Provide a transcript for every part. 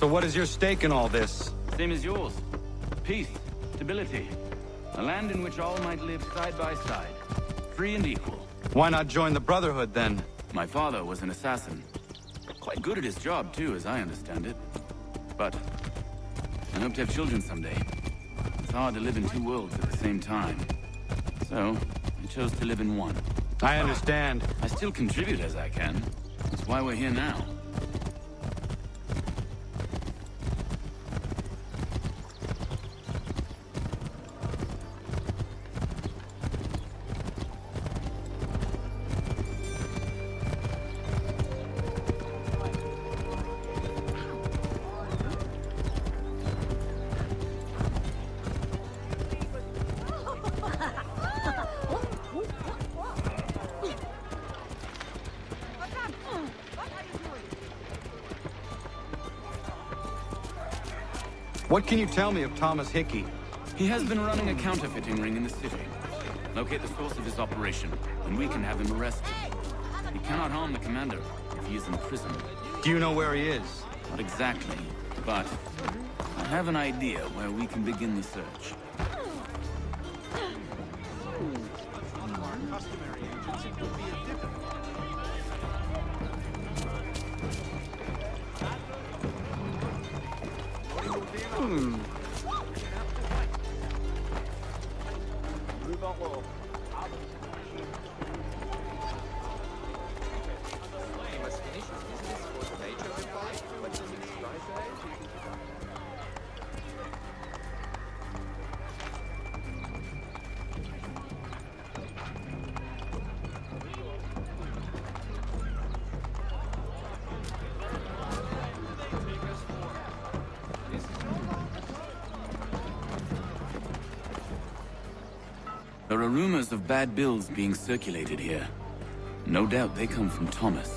So what is your stake in all this? Same as yours. Peace, stability. A land in which all might live side by side. Free and equal. Why not join the Brotherhood, then? My father was an assassin. Quite good at his job, too, as I understand it. But I hope to have children someday. It's hard to live in two worlds at the same time. So, I chose to live in one. I understand. I still contribute as I can. That's why we're here now. What can you tell me of Thomas Hickey? He has been running a counterfeiting ring in the city. Locate the source of his operation, and we can have him arrested. He cannot harm the commander if he is in prison. Do you know where he is? Not exactly, but I have an idea where we can begin the search. There are rumors of bad bills being circulated here. No doubt they come from Thomas.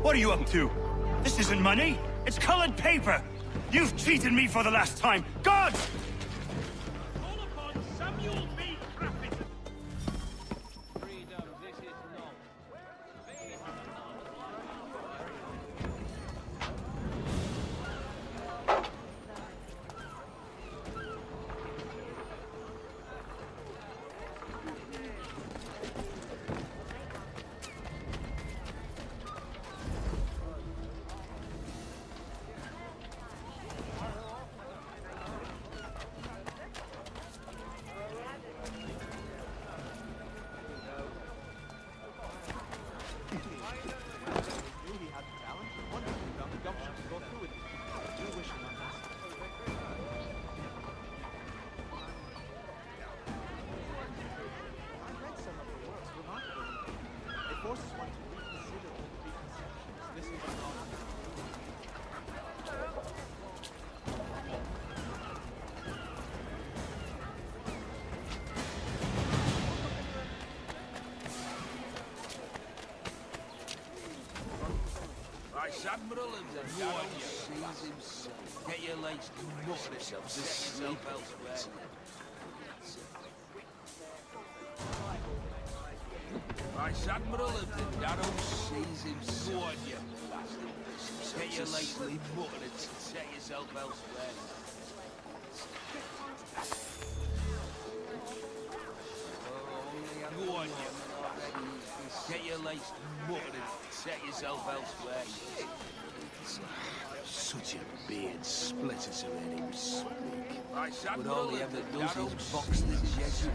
What are you up to? This isn't money. It's colored paper. You've cheated me for the last time. Guards! Admiral of the North sees himself. Get your legs to mutter yourself to sleep elsewhere. Vice Admiral of the Narrow sees himself. You bastard. Get your legs to mutter and set yourself elsewhere. Go on, you bastard. Get your legs to mutter and set yourself elsewhere. Such a beard splitter to let him speak. But all he ever does is box the Jesuit.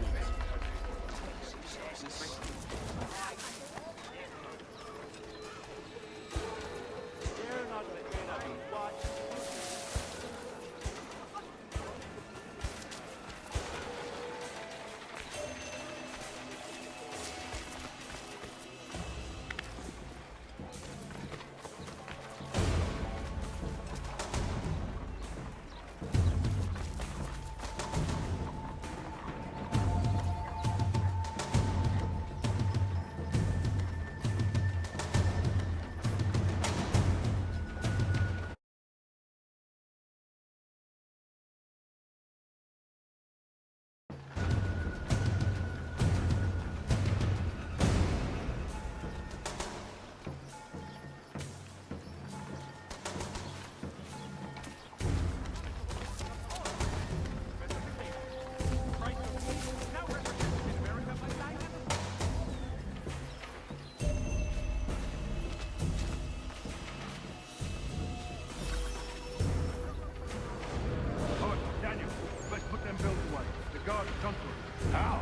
guard has gone to us. How?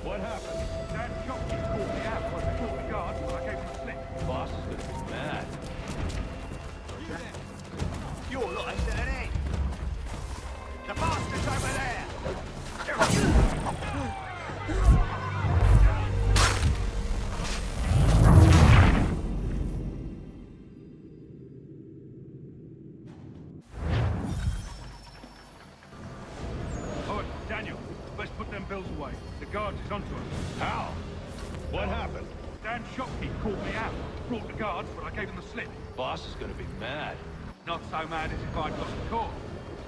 What happened? That shopkeeper called me out while I caught the guard when I gave him a slip. Boss is gonna be mad. You're not into an egg. The bastard's over there. Oh, Daniel, let's put them bills away. The guard is onto us. How? What happened? Dan shopkeeper called me out. Brought the guards when I gave him the slip. Boss is gonna be mad. Not so mad as if I'd lost the cause.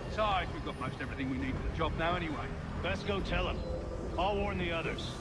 Besides, we've got most everything we need for the job now anyway. Best go tell him. I'll warn the others.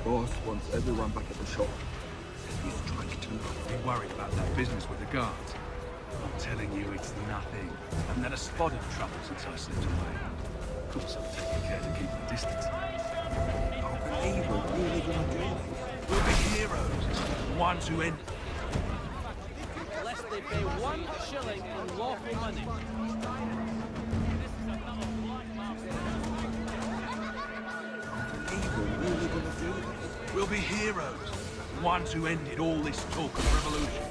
Boss wants everyone back at the shop. He's strike too. Be worried about that business with the guards. I'm telling you, it's nothing. I haven't had a spot of trouble since I slipped away. Of course, I'm taking care to keep my distance. I believe we're really gonna do this. We'll be heroes. Ones who end. Unless they pay 1 shilling in lawful money. We'll be heroes. Ones who ended all this talk of revolution.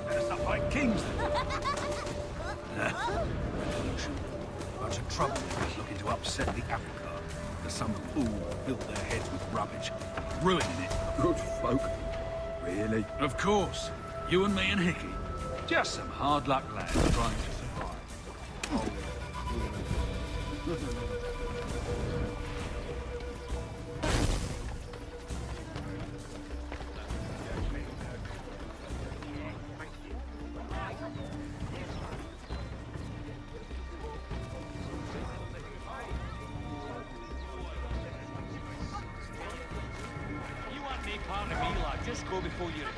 Set us up like kings then. Revolution. A bunch of troublemakers looking to upset the apple cart. Because some fool filled their heads with rubbish, ruining it. Good folk. Really? Of course. You and me and Hickey. Just some hard luck lads trying to survive. You want to make part of me, lad? Just go before you regret.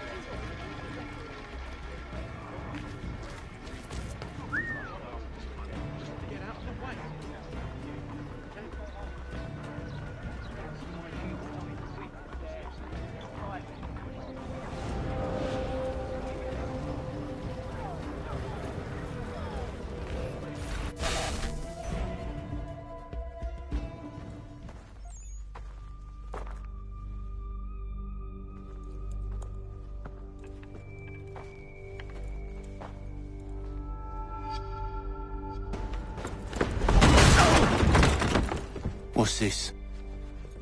What's this?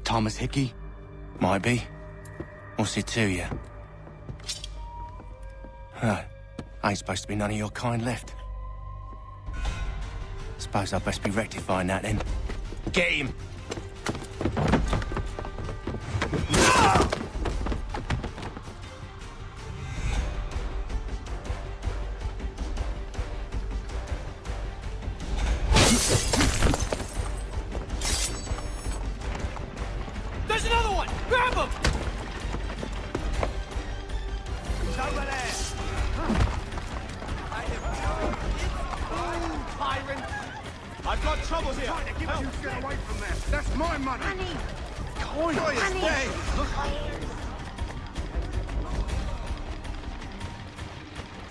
Thomas Hickey? Might be. What's it to you? Right. Ain't supposed to be none of your kind left. Suppose I'd best be rectifying that then. Get him! There's another one! Grab him! He's over there. Byron! I've got trouble here! Help. You get away from there. That's my money.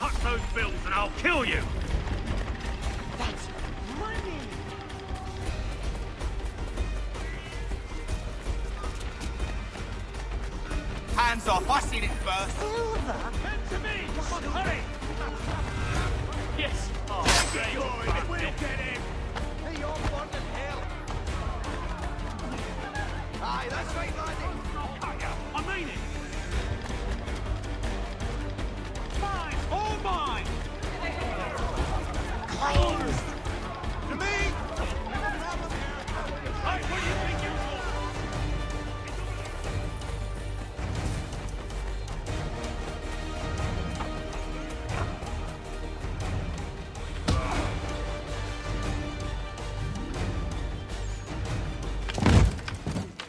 Cut those bills and I'll kill you! That's money! Hands off. I seen it first. Hand to me! Come on, hurry! Yes! Oh, there you are! We'll get him! Hey, you're fun as hell. Aye, that's right, laddie. I mean it! Mine! All mine! To me! Hey, what do you think you're for?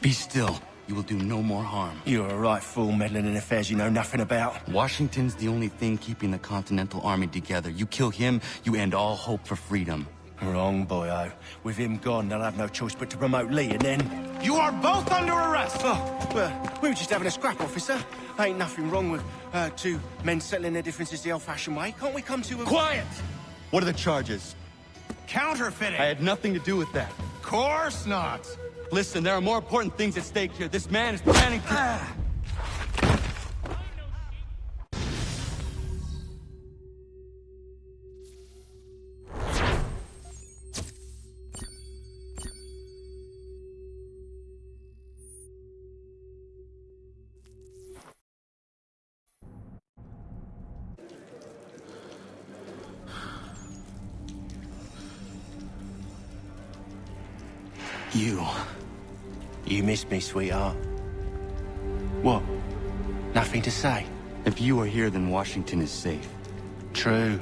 Be still. You will do no more harm. You're a right fool meddling in affairs you know nothing about. Washington's the only thing keeping the Continental Army together. You kill him, you end all hope for freedom. Wrong, boyo. With him gone, they'll have no choice but to promote Lee, and then... You are both under arrest! Oh, well, we were just having a scrap, officer. Ain't nothing wrong with two men settling their differences the old-fashioned way. Can't we come to a... Quiet! What are the charges? Counterfeiting! I had nothing to do with that. Course not! Listen, there are more important things at stake here. This man is planning to... You missed me, sweetheart. What? Nothing to say? If you are here, then Washington is safe. True.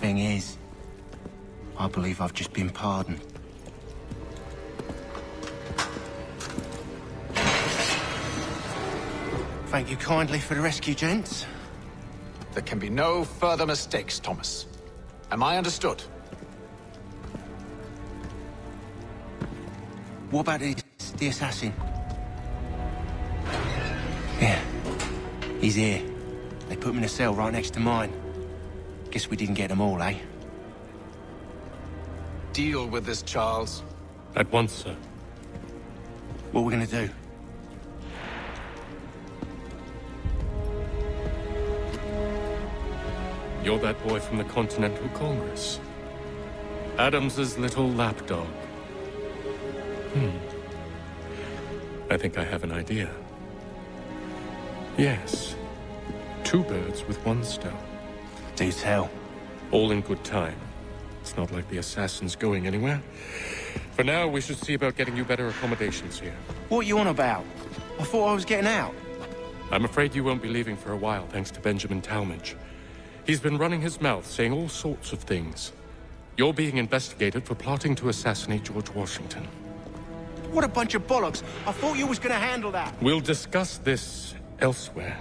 Thing is, I believe I've just been pardoned. Thank you kindly for the rescue, gents. There can be no further mistakes, Thomas. Am I understood? What about the assassin? Yeah, he's here. They put him in a cell right next to mine. Guess we didn't get them all, eh? Deal with this, Charles. At once, sir. What are we gonna do? You're that boy from the Continental Congress. Adams's little lapdog. I think I have an idea. Yes. Two birds with one stone. Do tell. All in good time. It's not like the assassin's going anywhere. For now, we should see about getting you better accommodations here. What you on about? I thought I was getting out. I'm afraid you won't be leaving for a while, thanks to Benjamin Talmadge. He's been running his mouth, saying all sorts of things. You're being investigated for plotting to assassinate George Washington. What a bunch of bollocks. I thought you was gonna handle that. We'll discuss this elsewhere.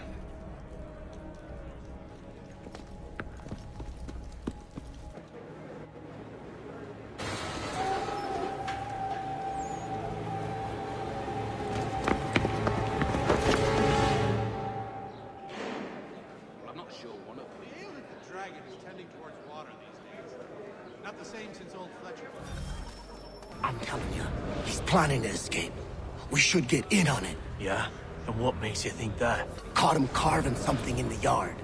I'm not sure one of them. The ale that the dragon is tending towards water these days. Not the same since old Fletcher. I'm telling you, he's planning to escape. We should get in on it. Yeah? And what makes you think that? Caught him carving something in the yard.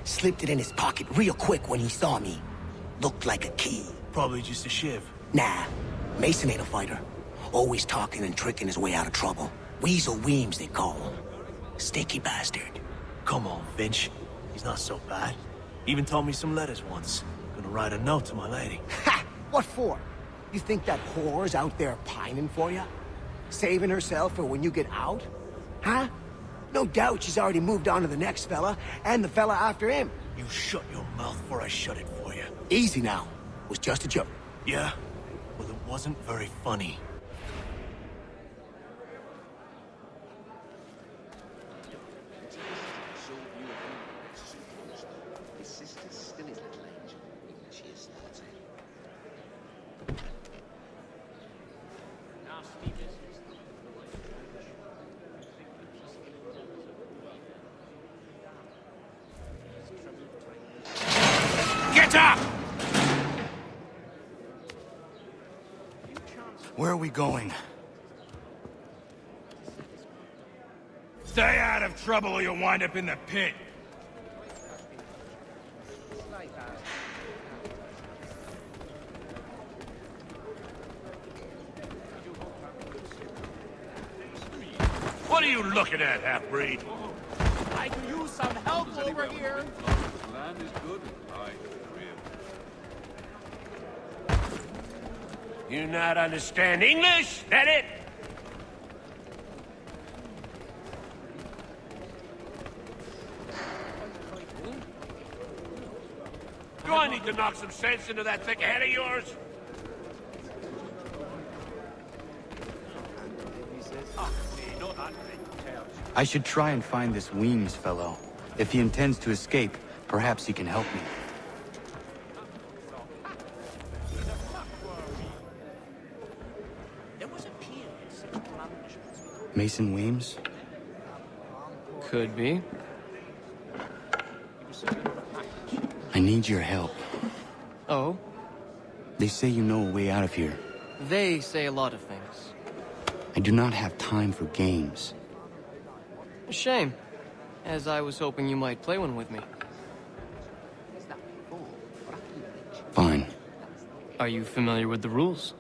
Slipped it in his pocket real quick when he saw me. Looked like a key. Probably just a shiv. Nah, Mason ain't a fighter. Always talking and tricking his way out of trouble. Weasel Weems, they call him. Sticky bastard. Come on, Finch. He's not so bad. Even told me some letters once. Gonna write a note to my lady. Ha! What for? You think that whore's out there pining for you? Saving herself for when you get out? Huh? No doubt she's already moved on to the next fella, and the fella after him. You shut your mouth before I shut it for you. Easy now. It was just a joke. Yeah? Well, it wasn't very funny. Get up! Where are we going? Stay out of trouble or you'll wind up in the pit. What are you looking at, half-breed? I can use some help over here. Land is good. Aye, You not understand English? That it? Do I need to knock some sense into that thick head of yours? I should try and find this Weems fellow. If he intends to escape, perhaps he can help me. Mason Weems? Could be. I need your help. Oh? They say you know a way out of here. They say a lot of things. I do not have time for games. A shame, as I was hoping you might play one with me. Fine. Are you familiar with the rules?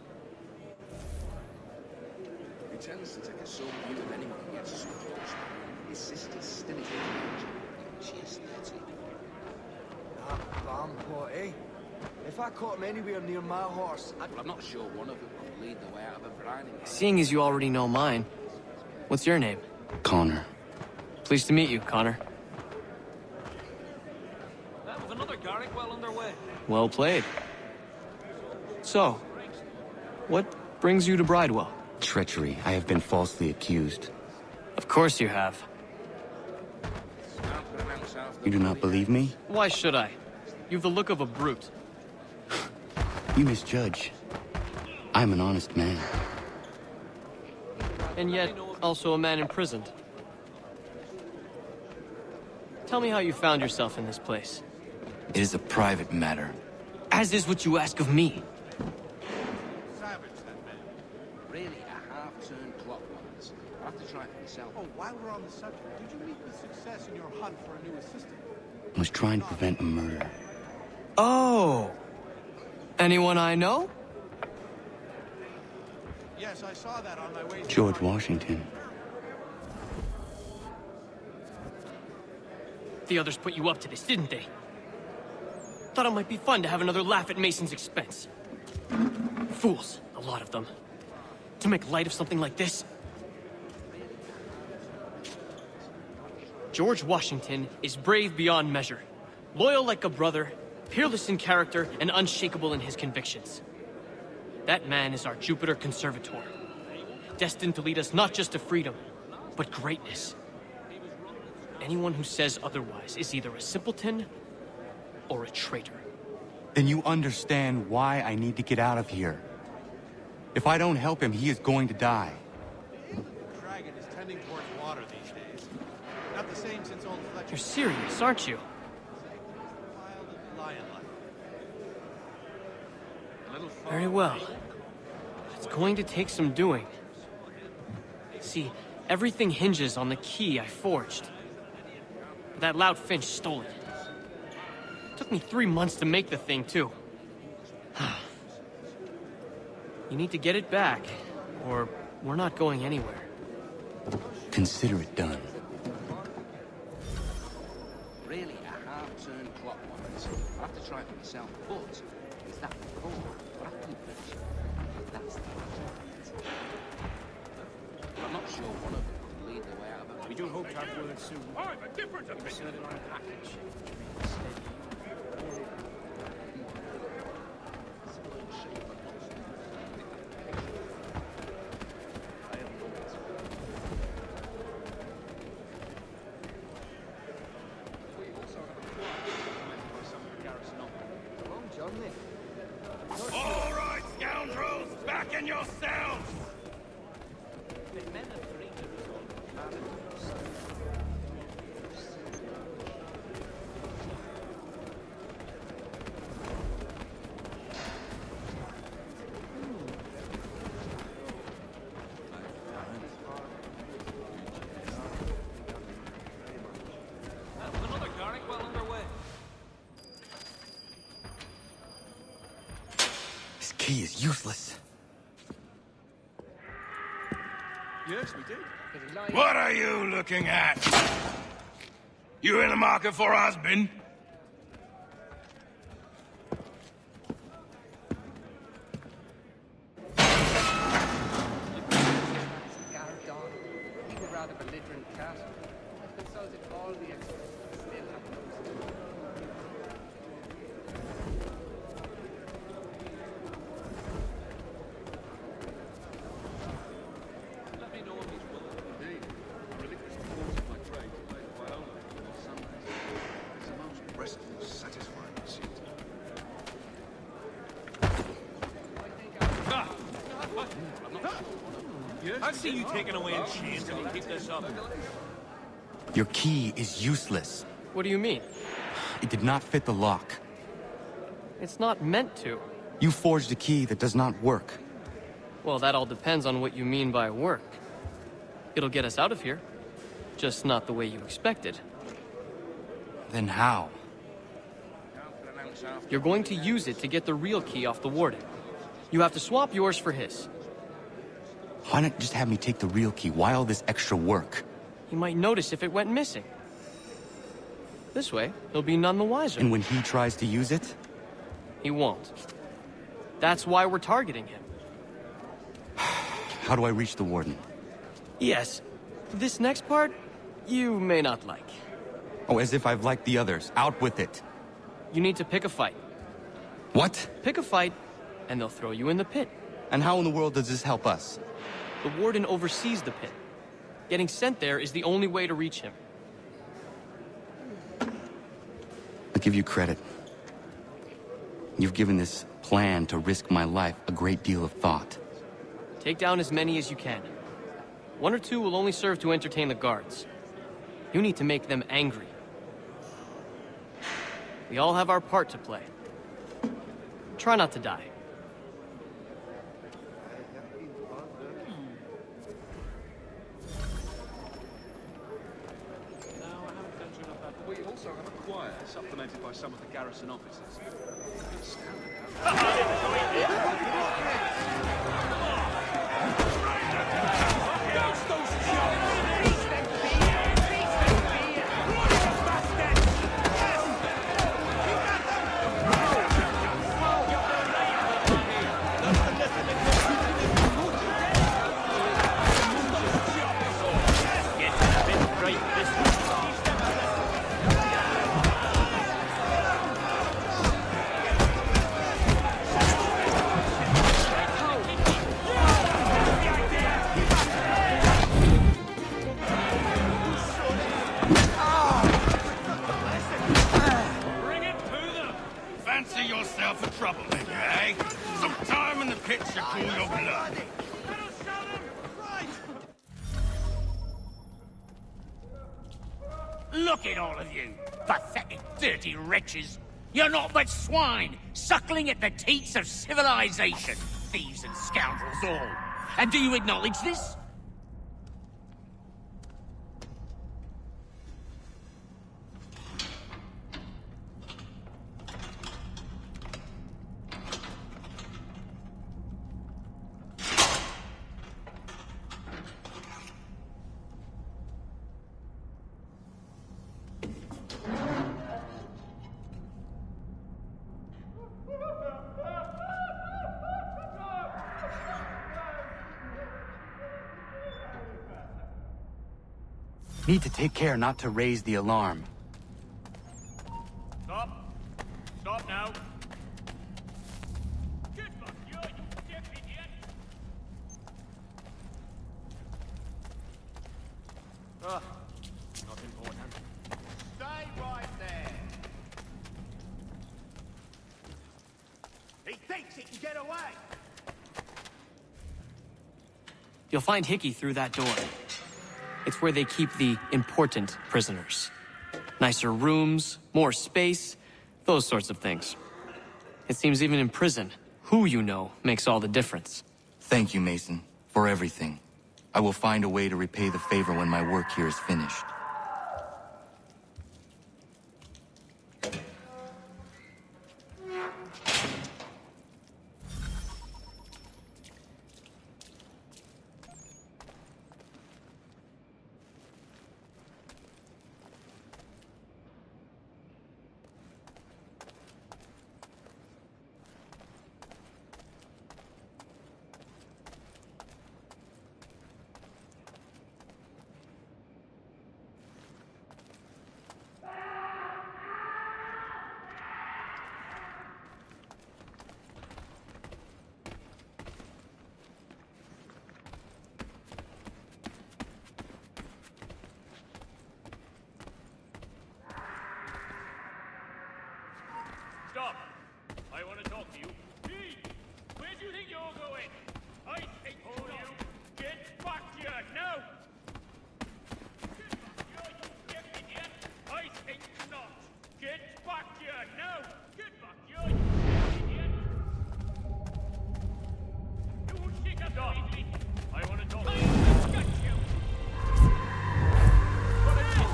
Pretends to take a sober view of anyone who gets so close. His sister's still in She is 30. Damn potty. If I caught him anywhere near my horse, I'm not sure one of them would lead the way out of a briny. Seeing as you already know mine, what's your name? Connor. Pleased to meet you, Connor. That was another Garrick well underway. Well played. So, what brings you to Bridewell? Treachery. I have been falsely accused. Of course you have. You do not believe me? Why should I? You've the look of a brute. You misjudge. I'm an honest man. And yet, also a man imprisoned. Tell me how you found yourself in this place. It is a private matter. As is what you ask of me. Savage, that man. Really a half-turned clockwise. I'll have to try it for myself. Oh, while we're on the subject, did you meet with success in your hunt for a new assistant? I was trying to prevent a murder. Oh! Anyone I know? Yes, I saw that on my way to George Washington. The others put you up to this, didn't they? Thought it might be fun to have another laugh at Mason's expense. Fools, a lot of them. To make light of something like this. George Washington is brave beyond measure, loyal like a brother, peerless in character, and unshakable in his convictions. That man is our Jupiter Conservator, destined to lead us not just to freedom, but greatness. Anyone who says otherwise is either a simpleton or a traitor. Then you understand why I need to get out of here. If I don't help him, he is going to die. The dragon is tending towards water these days. Not the same since old Fletcher. You're serious, aren't you? Wild and lion-like. Very well. It's going to take some doing. See, everything hinges on the key I forged. That loud Finch stole it. Took me 3 months to make the thing, too. You need to get it back, or we're not going anywhere. Consider it done. Really a half-turn clockwise. I'll have to try it for myself, but is that before or after the finish? That's the point. But I'm not sure one of them will lead the way out of it. We do hope to have word soon. I'm a different opinion. Serving on a package. All right, scoundrels, back in your cells! Another garlic well underway. This key is useless. Yes, we did. What are you looking at? You in the market for a husband? He would rather belligerent cat. And so is it all the experts still have those. Let me know if he's willing. Indeed. I relinquish the force of my trade to play the viola on Sundays. It's the most restful, satisfying pursuit. I see you taking away a chance if you keep this up. Your key is useless. What do you mean? It did not fit the lock. It's not meant to. You forged a key that does not work. Well, that all depends on what you mean by work. It'll get us out of here. Just not the way you expected. Then how? You're going to use it to get the real key off the warden. You have to swap yours for his. Why not just have me take the real key? Why all this extra work? He might notice if it went missing. This way, he'll be none the wiser. And when he tries to use it? He won't. That's why we're targeting him. How do I reach the warden? Yes. This next part, you may not like. Oh, as if I've liked the others. Out with it. You need to pick a fight. What? Pick a fight, and they'll throw you in the pit. And how in the world does this help us? The warden oversees the pit. Getting sent there is the only way to reach him. I'll give you credit. You've given this plan to risk my life a great deal of thought. Take down as many as you can. One or two will only serve to entertain the guards. You need to make them angry. We all have our part to play. Try not to die. We also have a choir supplemented by some of the garrison officers. Fancy yourself a troublemaker, eh? Some time in the pit should cool your blood. Look at all of you, pathetic, dirty wretches. You're not but swine, suckling at the teats of civilization. Thieves and scoundrels all. And do you acknowledge this? Need to take care not to raise the alarm. Stop. Stop now. Not important. Stay right there. He thinks he can get away. You'll find Hickey through that door. It's where they keep the important prisoners. Nicer rooms, more space, those sorts of things. It seems even in prison, who you know makes all the difference. Thank you, Mason, for everything. I will find a way to repay the favor when my work here is finished. Stop! I want to talk to you. Hey! Where do you think you're going? I think you get back here now! Get back here, you idiot! I think not! Get back here now! Get back here, you idiot! You stick up easily! I want to talk to you. I got you! Don't run again!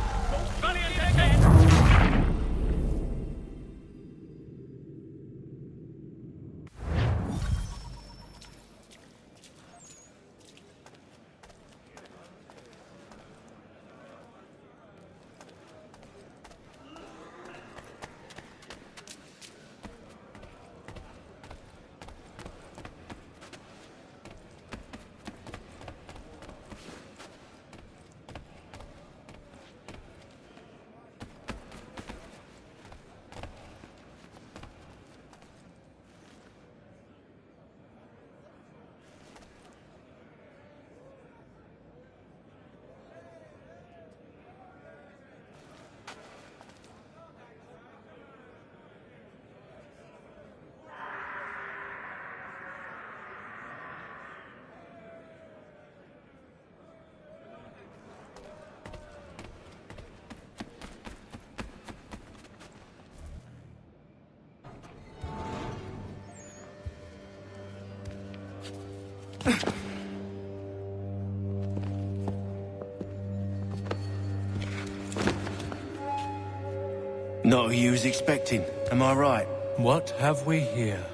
Not who you was expecting, am I right? What have we here?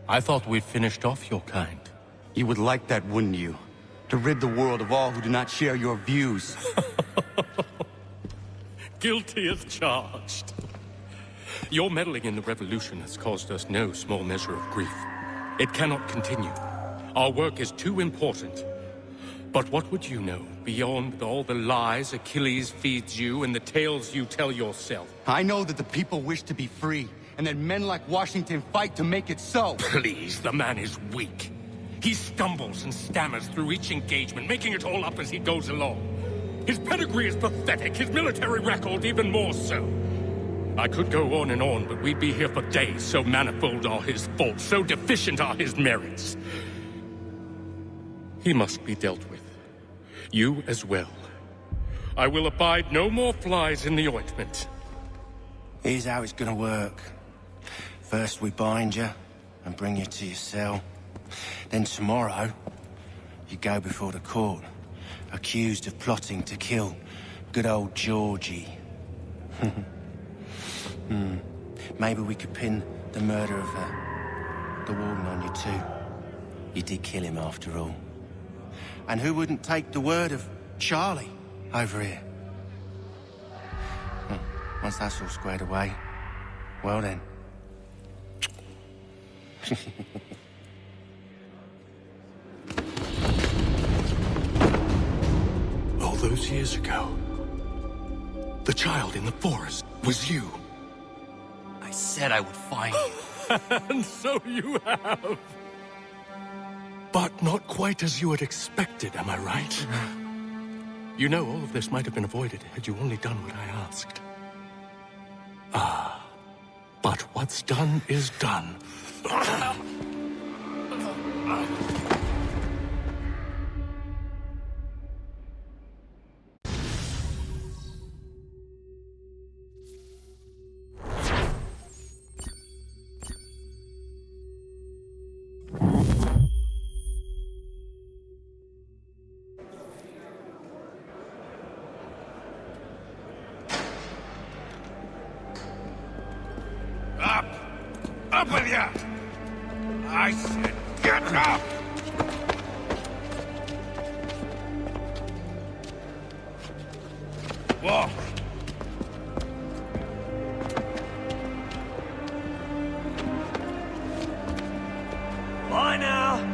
I thought we'd finished off your kind. You would like that, wouldn't you? To rid the world of all who do not share your views. Guilty as charged. Your meddling in the revolution has caused us no small measure of grief. It cannot continue. Our work is too important. But what would you know beyond all the lies Achilles feeds you and the tales you tell yourself? I know that the people wish to be free, and that men like Washington fight to make it so. Please, the man is weak. He stumbles and stammers through each engagement, making it all up as he goes along. His pedigree is pathetic, his military record even more so. I could go on and on, but we'd be here for days, so manifold are his faults, so deficient are his merits. He must be dealt with. You as well. I will abide no more flies in the ointment. Here's how it's gonna work. First we bind you and bring you to your cell. Then tomorrow, you go before the court, accused of plotting to kill good old Georgie. Maybe we could pin the murder of the warden on you too. You did kill him after all. And who wouldn't take the word of Charlie over here? Once that's all squared away, well then. 6 years ago. The child in the forest was you. I said I would find you. And so you have. But not quite as you had expected, am I right? You know, all of this might have been avoided had you only done what I asked. But what's done is done. Up with ya! I said, get up! Walk. Bye now.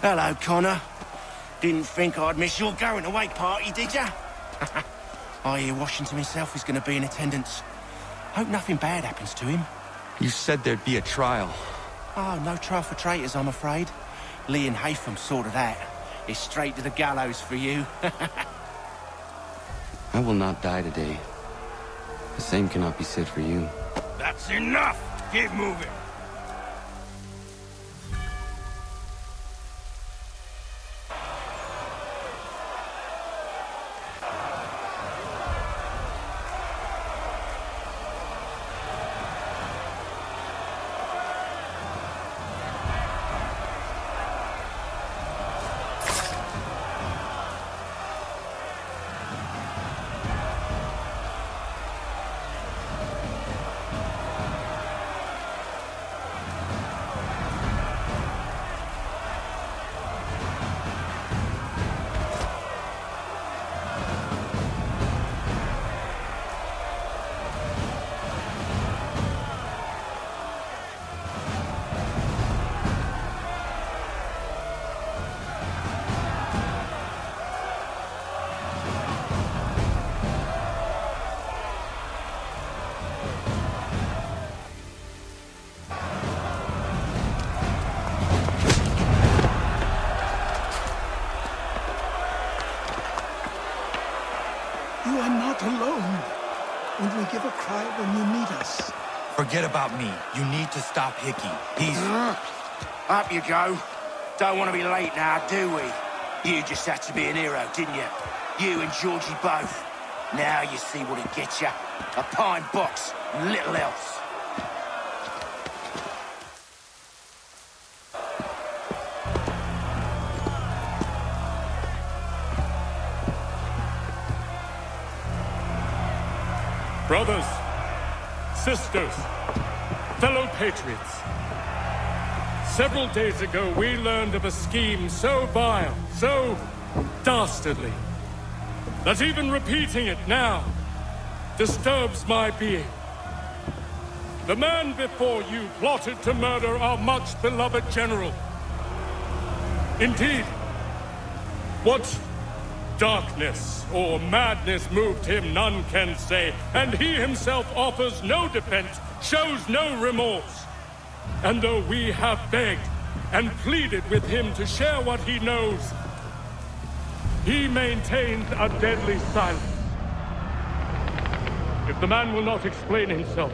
Hello, Connor. Didn't think I'd miss your going away party, did ya? I hear Washington himself is going to be in attendance. Hope nothing bad happens to him. You said there'd be a trial. Oh, no trial for traitors, I'm afraid. Lee and Haytham sorted that. It's straight to the gallows for you. I will not die today. The same cannot be said for you. That's enough! Keep moving! You are not alone. Only give a cry when you need us. Forget about me. You need to stop Hickey. He's... Up you go. Don't want to be late now, do we? You just had to be an hero, didn't you? You and Georgie both. Now you see what it gets you. A pine box, little else. Brothers, sisters, fellow patriots. Several days ago, we learned of a scheme so vile, so dastardly, that even repeating it now disturbs my being. The man before you plotted to murder our much-beloved general. Indeed, what Darkness or madness moved him, none can say, and he himself offers no defense, shows no remorse. And though we have begged and pleaded with him to share what he knows, he maintains a deadly silence. If the man will not explain himself,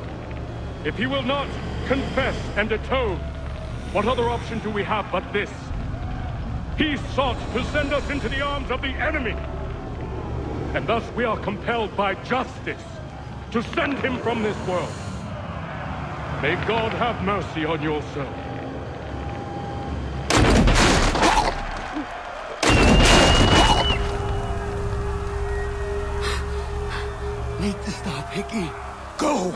if he will not confess and atone, what other option do we have but this? He sought to send us into the arms of the enemy. And thus we are compelled by justice to send him from this world. May God have mercy on your soul. Need to stop, Hickey. Go!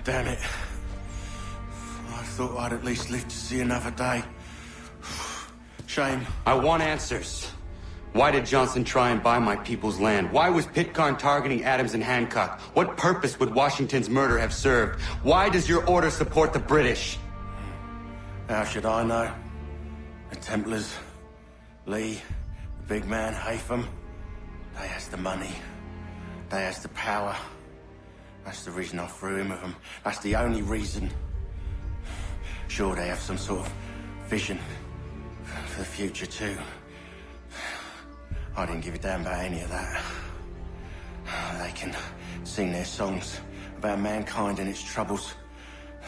Damn it. I thought I'd at least live to see another day. Shame. I want answers. Why did Johnson try and buy my people's land? Why was Pitcairn targeting Adams and Hancock? What purpose would Washington's murder have served? Why does your order support the British? How should I know? The Templars, Lee, the big man, Haytham, they has the money. They has the power. That's the reason I threw in with them. That's the only reason. Sure, they have some sort of vision for the future too. I didn't give a damn about any of that. They can sing their songs about mankind and its troubles.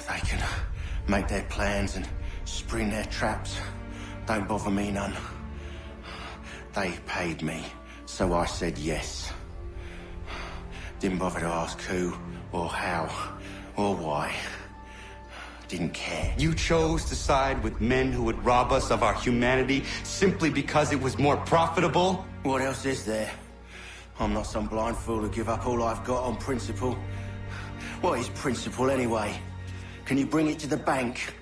They can make their plans and spring their traps. Don't bother me none. They paid me, so I said yes. Didn't bother to ask who, or how, or why. Didn't care. You chose to side with men who would rob us of our humanity simply because it was more profitable? What else is there? I'm not some blind fool to give up all I've got on principle. What is principle anyway? Can you bring it to the bank?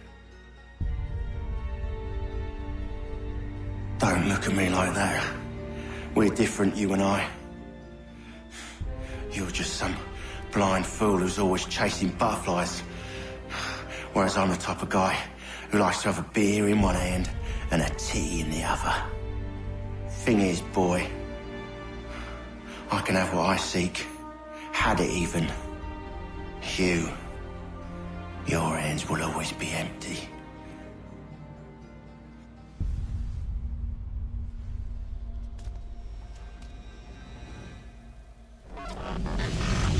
Don't look at me like that. We're different, you and I. You're just some blind fool who's always chasing butterflies. Whereas I'm the type of guy who likes to have a beer in one hand and a tea in the other. Thing is, boy, I can have what I seek. Had it even. Your hands will always be empty.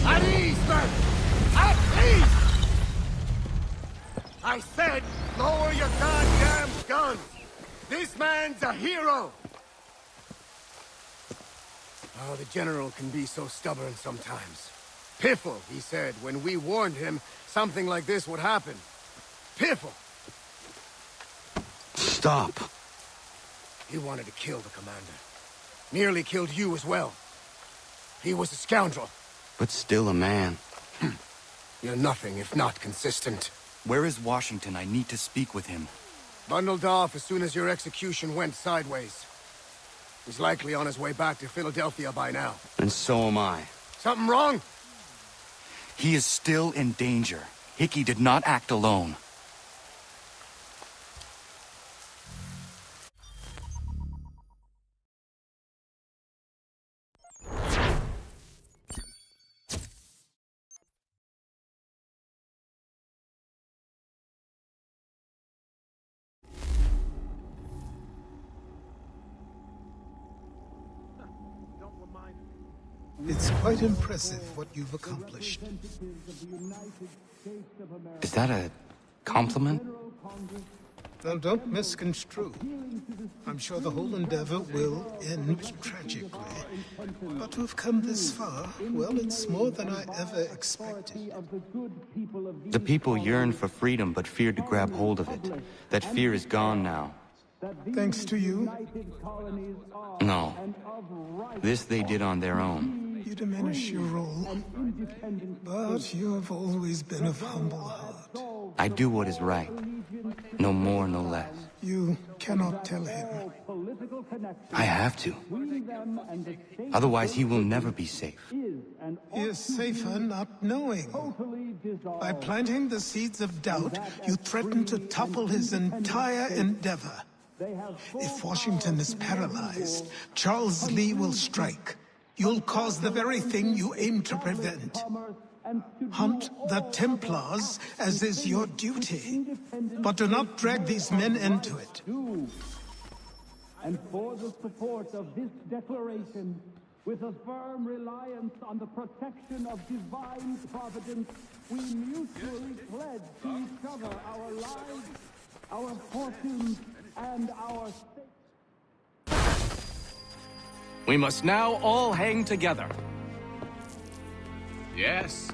At ease, men! At ease! I said, lower your goddamn guns! This man's a hero! Oh, the General can be so stubborn sometimes. Piffle, he said, when we warned him something like this would happen. Piffle! Stop. He wanted to kill the commander. Nearly killed you as well. He was a scoundrel. But still a man. You're nothing if not consistent. Where is Washington? I need to speak with him. Bundled off as soon as your execution went sideways. He's likely on his way back to Philadelphia by now. And so am I. Something wrong? He is still in danger. Hickey did not act alone. It's quite impressive what you've accomplished. Is that a compliment? Now, don't misconstrue. I'm sure the whole endeavor will end tragically. But to have come this far, well, it's more than I ever expected. The people yearned for freedom but feared to grab hold of it. That fear is gone now. Thanks to you? No. This they did on their own. You diminish your role. But you have always been of humble heart. I do what is right. No more, no less. You cannot tell him. I have to. Otherwise, he will never be safe. He is safer not knowing. By planting the seeds of doubt, you threaten to topple his entire endeavor. If Washington is paralyzed, Charles Lee will strike. You'll cause the very thing you aim to prevent. Hunt the Templars, as is your duty. But do not drag these men into it. And for the support of this declaration, with a firm reliance on the protection of divine providence, we mutually pledge to each other our lives, our fortunes, and our We must now all hang together. Yes,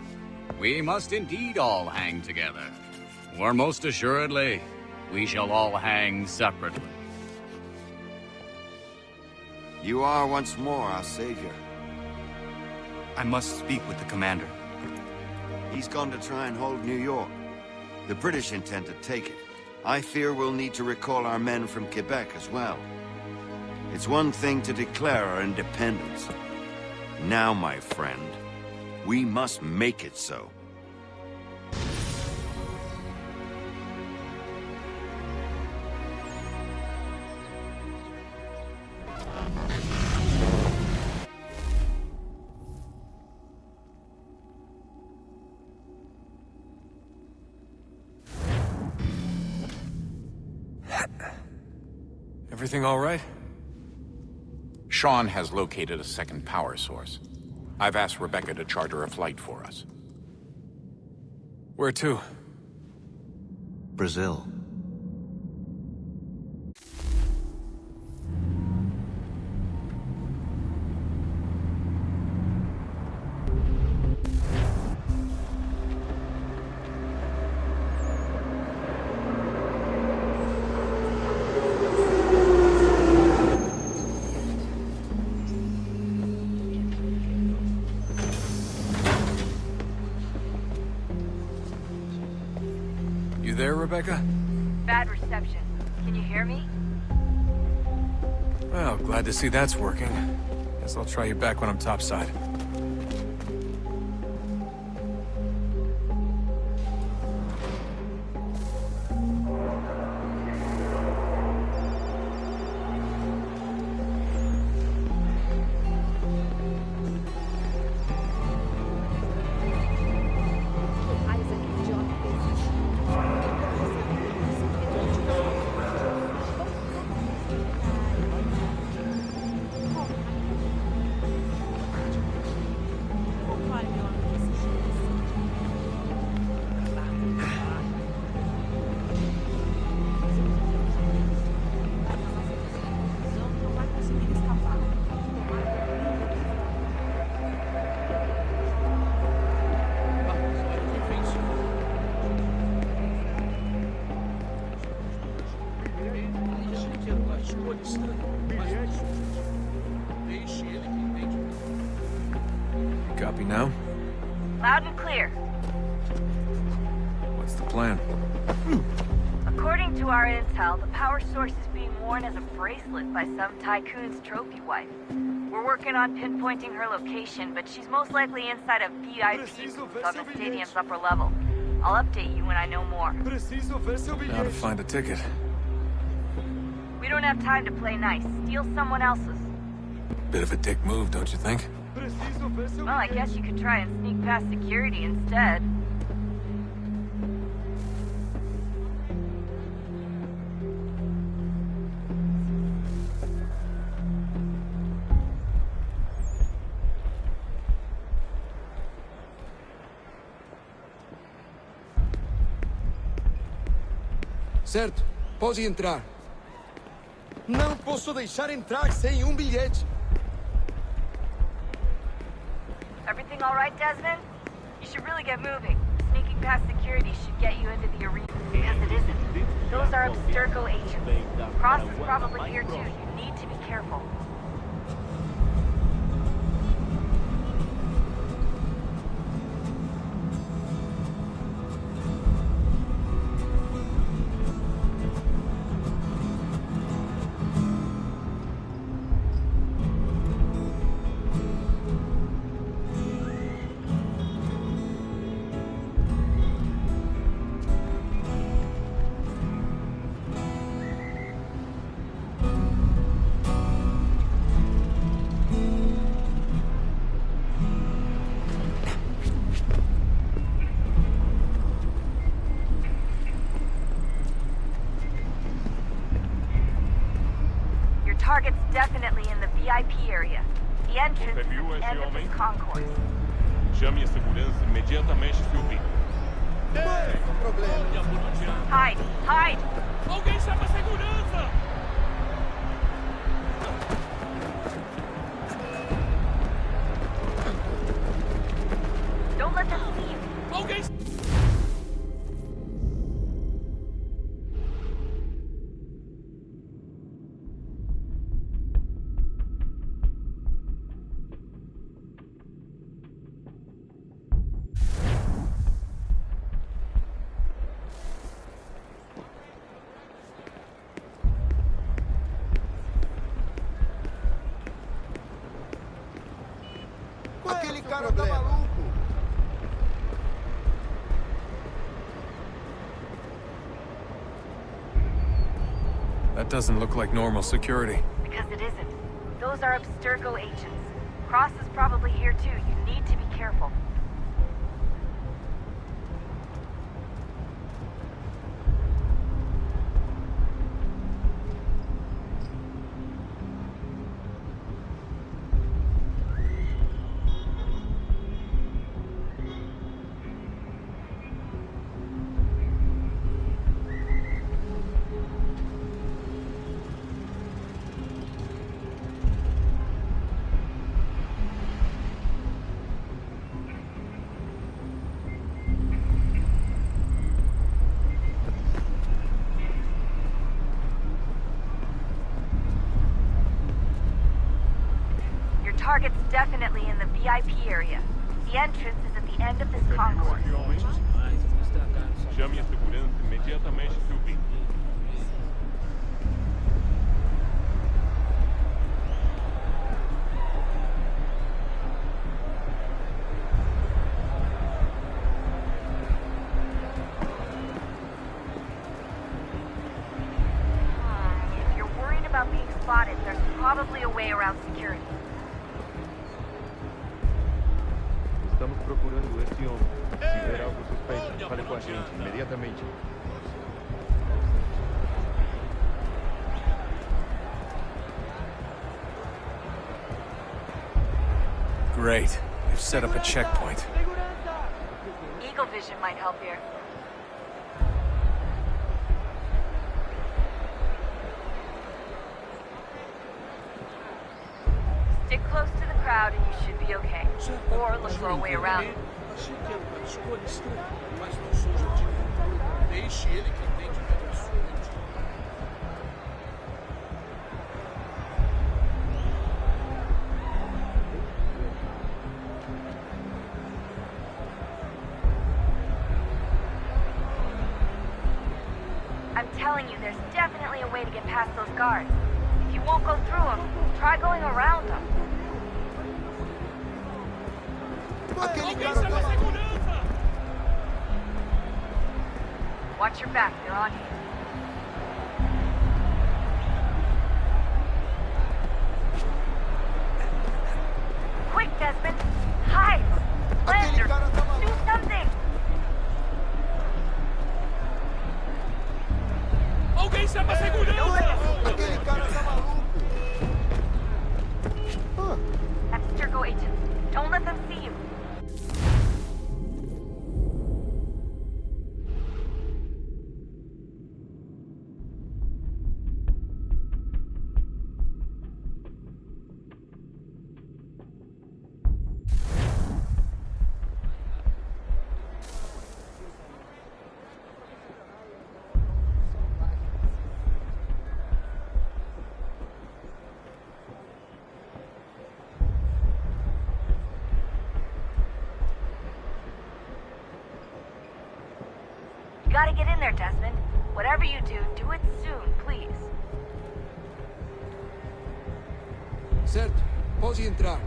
we must indeed all hang together. Or most assuredly, we shall all hang separately. You are once more our savior. I must speak with the commander. He's gone to try and hold New York. The British intend to take it. I fear we'll need to recall our men from Quebec as well. It's one thing to declare our independence. Now, my friend, we must make it so. Everything all right? Sean has located a second power source. I've asked Rebecca to charter a flight for us. Where to? Brazil. You there, Rebecca? Bad reception. Can you hear me? Well, glad to see that's working. Guess I'll try you back when I'm topside. Copy now? Loud and clear. What's the plan? According to our intel, the power source is being worn as a bracelet by some tycoon's trophy wife. We're working on pinpointing her location, but she's most likely inside a VIP booth on the stadium's upper level. I'll update you when I know more. Now to find a ticket. We don't have time to play nice. Steal someone else's. Bit of a dick move, don't you think? Well, I guess you could try and sneak past security instead. Certo. Pode entrar. Não posso deixar entrar sem bilhete. Everything all right, Desmond? You should really get moving. Sneaking past security should get you into the arena. Because it isn't. Those are Abstergo agents. Cross is probably here too. You need to be careful. Target's definitely in the VIP area. The entrance is at the end of this concourse. Chame a segurança imediatamente, Sylvie. Hide! Hide! Alguém chama a segurança! Don't let them see you. Alguém... Aquele cara tá maluco. That doesn't look like normal security. Because it isn't. Those are Abstergo agents. Cross is probably here too. You need to be careful. Target's definitely in the VIP area. The entrance is at the end of this concourse. Chame a segurança imediatamente, Sylvie. If you're worried about being spotted, there's probably a way around security. Estamos procurando este homem. Se ver algo suspeito, fale com a gente imediatamente. Great. They've set up a checkpoint. Eagle vision might help here. Stick close to the crowd and you should be okay. Or look for a way around. Achei que era uma escolha estranha, mas não sou judeu. Deixe ele que entende melhor sua mente. I'm telling you, there's definitely a way to get past those guards. If you won't go through them, try going around them. Watch your back, they're on you. Quick, Desmond! Hide! Land or do something! Alguém chama a segurança! Aquele cara tá maluco. Abstergo agents, don't let them see you. gotta get in there, Desmond. Whatever you do, do it soon, please. Certo, pode entrar.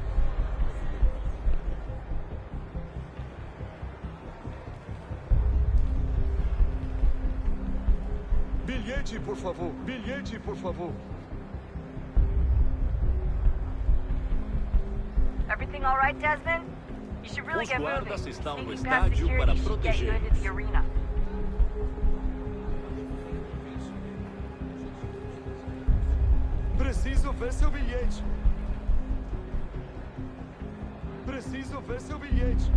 Bilhete, por favor. Bilhete, por favor. Everything all right, Desmond? You should really Os get moving. guardas estão no Sneaking past estádio para security should get you proteger. into the arena. Preciso ver seu bilhete. Preciso ver seu bilhete.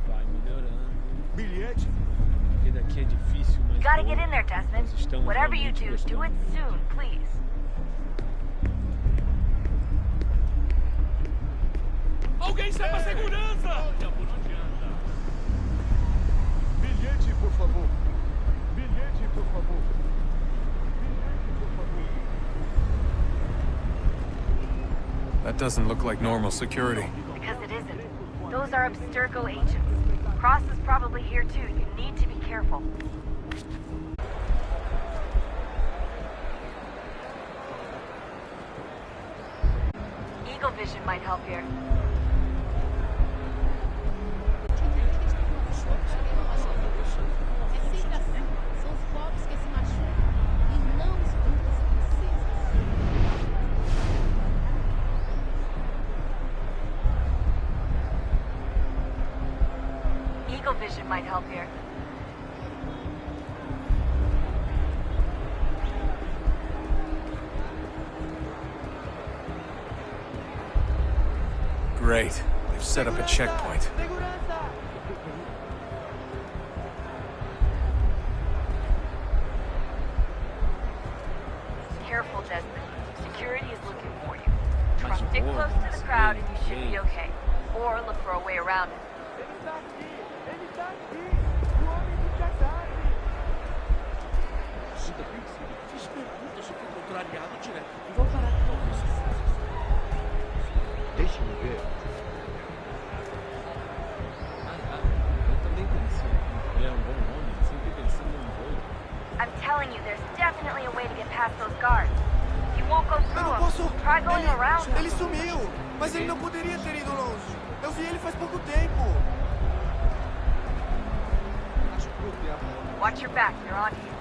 Vai melhorando. Bilhete? Porque daqui é difícil, mas... You gotta get in there, Desmond. Whatever you do, do it soon, please. Alguém chama a segurança! Bilhete, por favor. Bilhete, por favor. Bilhete, por favor. That doesn't look like normal security. Because it isn't. Those are Abstergo agents. Cross is probably here too. You need to be careful. Eagle vision might help here. Eagle vision might help here. Great. They've set up a checkpoint. Careful, Desmond. Security is looking for you. Stick close to the crowd and you should be okay. Or look for a way around it. Fiz perguntas, eu fui contrariado direto. E vou parar de novo isso. Deixa-me ver. Eu também pensei. Ele é um bom homem, sempre pensando em voo. I'm telling you, there's definitely a way to get past those guards. If you won't go through Eu não them, posso... try going around them. Ele sumiu! Mas ele não poderia ter ido longe. Eu vi ele faz pouco tempo. Watch your back, you're on you.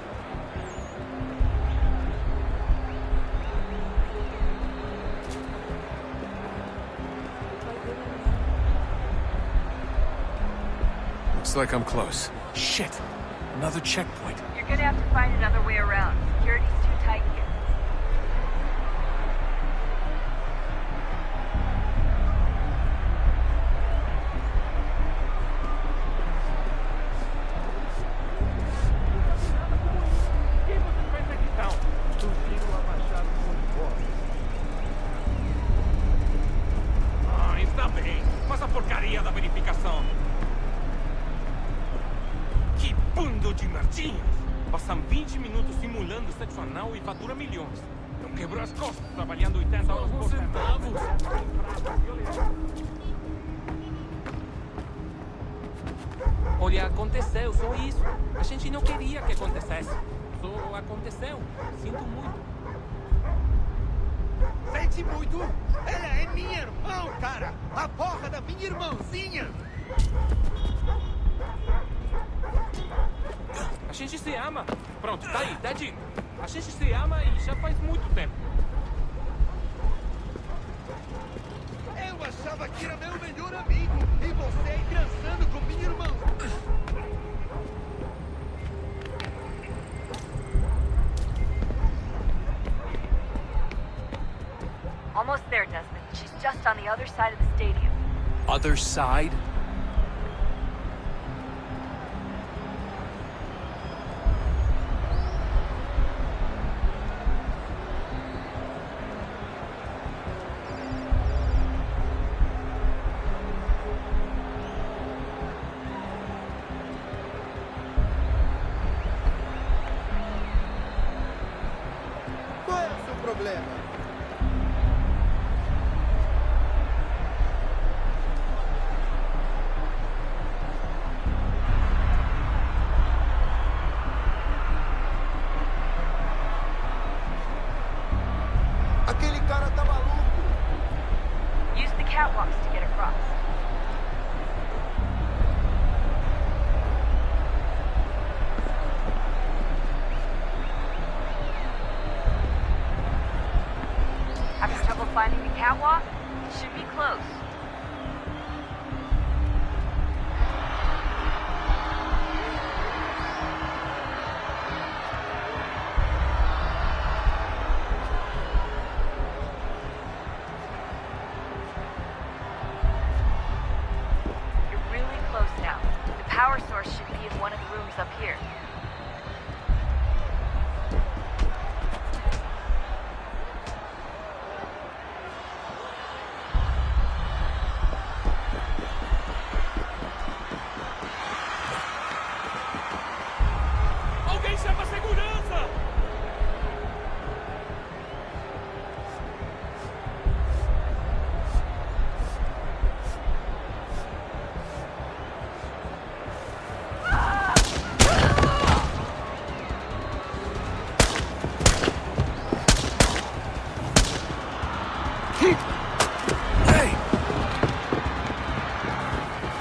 Looks like I'm close. Shit! Another checkpoint. You're gonna have to find another way around. Security's too tight here. Quem você pensa que estão? Sugiro abaixar o uniforme. Ah, está bem. Mas a porcaria da verificação. Que bando de merdinhas! Passam 20 minutos simulando sexo anal e fatura milhões. Não quebrou as costas trabalhando 80 horas por semana. Olha, aconteceu, só isso. A gente não queria que acontecesse. Só aconteceu. Sinto muito. Sente muito? Ela é minha irmã, cara! A porra da minha irmãzinha! A gente se ama. Pronto, tá aí, tá dito. A gente se ama e já faz muito tempo. Eu achava que era meu melhor amigo e você aí transando com minha irmã. Almost there, Desmond. She's just on the other side of the stadium. Other side? Qual é o seu problema? should be close. You're really close now. The power source should be in one of the rooms up here. Alguém chama a segurança!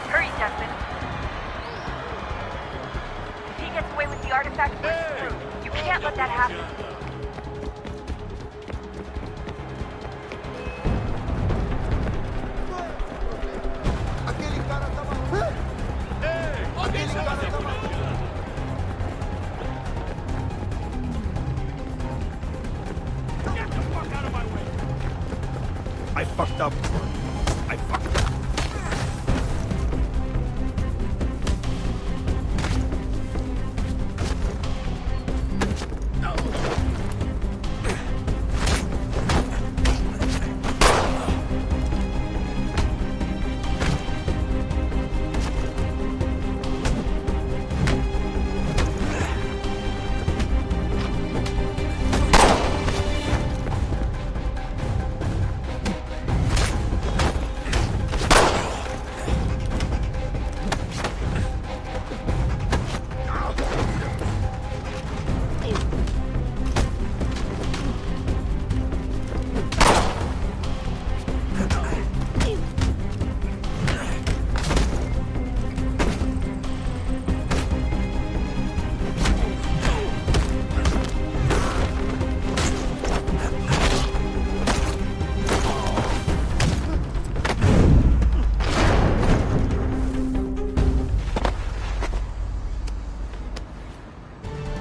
Hurry, Desmond. If he gets away with the artifact, we're screwed. You can't let that happen. Aquele cara tá maluco. Ei! Alguém chama a segurança! Get the fuck out of my way! I fucked up. I fucked up.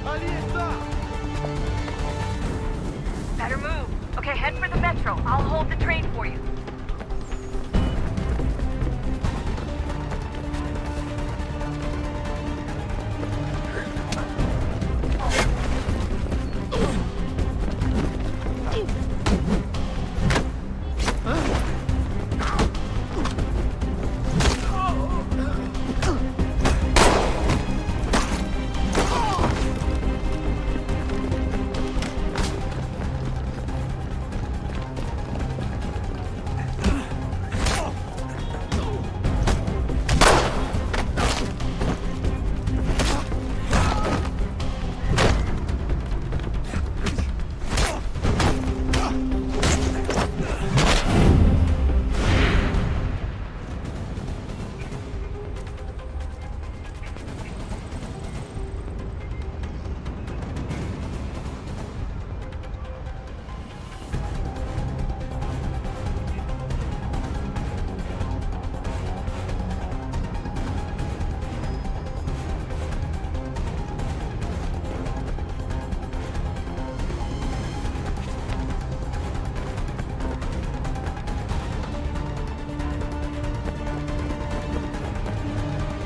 Ali está! Better move. Okay, head for the metro. I'll hold the train for you.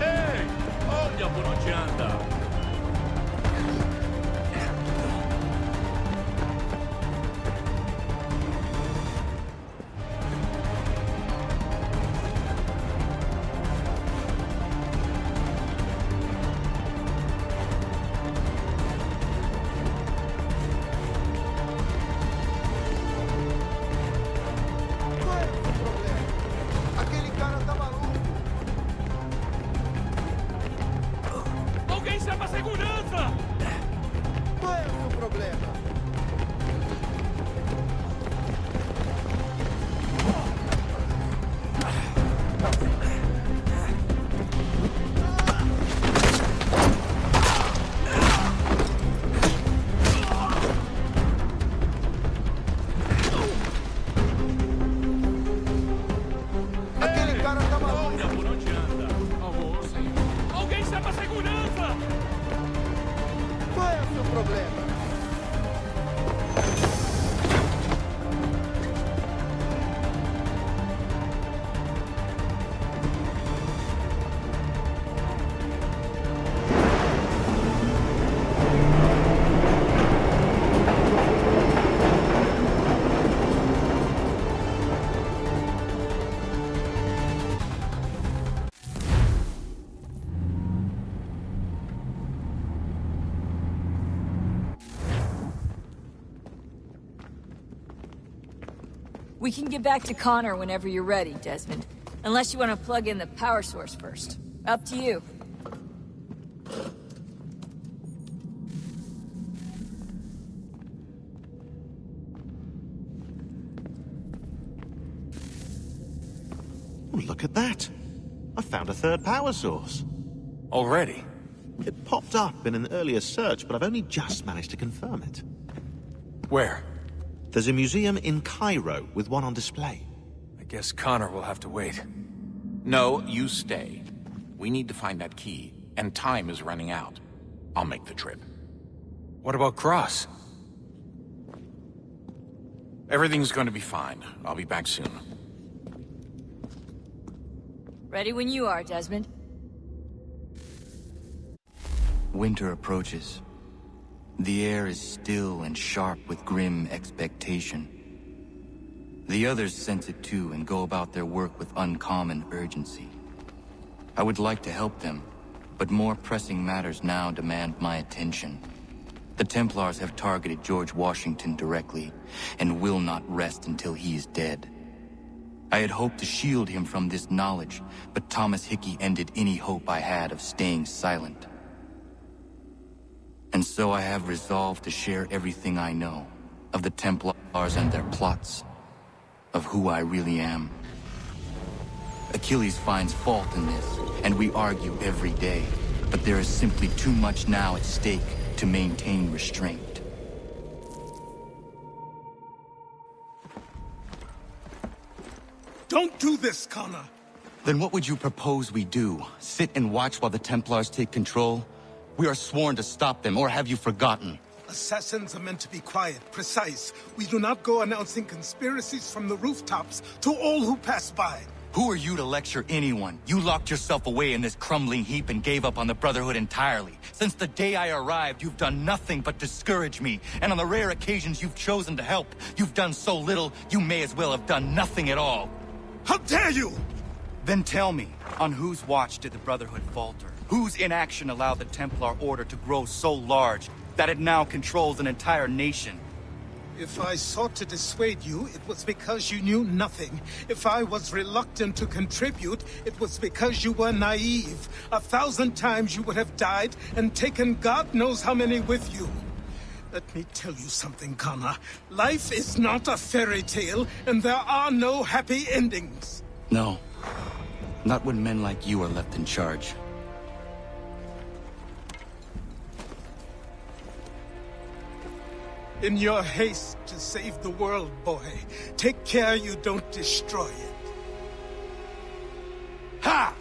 Ei! Olha por onde anda! Qual é o problema? Aquele cara tá maluco. Alguém chama a segurança! Qual é o seu problema? problema. We can get back to Connor whenever you're ready, Desmond. Unless you want to plug in the power source first. Up to you. Oh, look at that. I found a third power source. Already? It popped up in an earlier search, but I've only just managed to confirm it. Where? There's a museum in Cairo with one on display. I guess Connor will have to wait. No, you stay. We need to find that key, and time is running out. I'll make the trip. What about Cross? Everything's going to be fine. I'll be back soon. Ready when you are, Desmond. Winter approaches. The air is still and sharp with grim expectation. The others sense it too and go about their work with uncommon urgency. I would like to help them, but more pressing matters now demand my attention. The Templars have targeted George Washington directly, and will not rest until he is dead. I had hoped to shield him from this knowledge, but Thomas Hickey ended any hope I had of staying silent. And so I have resolved to share everything I know of the Templars and their plots, of who I really am. Achilles finds fault in this, and we argue every day, but there is simply too much now at stake to maintain restraint. Don't do this, Connor. Then what would you propose we do? Sit and watch while the Templars take control? We are sworn to stop them, or have you forgotten? Assassins are meant to be quiet, precise. We do not go announcing conspiracies from the rooftops to all who pass by. Who are you to lecture anyone? You locked yourself away in this crumbling heap and gave up on the Brotherhood entirely. Since the day I arrived, you've done nothing but discourage me. And on the rare occasions you've chosen to help, you've done so little, you may as well have done nothing at all. How dare you! Then tell me, on whose watch did the Brotherhood falter? Whose inaction allowed the Templar Order to grow so large that it now controls an entire nation? If I sought to dissuade you, it was because you knew nothing. If I was reluctant to contribute, it was because you were naive. 1,000 times you would have died and taken God knows how many with you. Let me tell you something, Connor. Life is not a fairy tale, and there are no happy endings. No. Not when men like you are left in charge. In your haste to save the world, boy, take care you don't destroy it. Ha!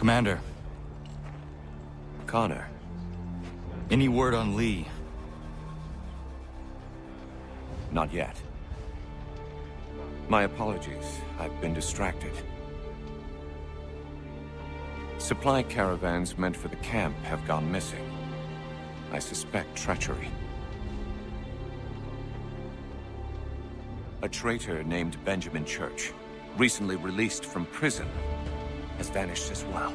Commander. Connor. Any word on Lee? Not yet. My apologies. I've been distracted. Supply caravans meant for the camp have gone missing. I suspect treachery. A traitor named Benjamin Church, recently released from prison, has vanished as well.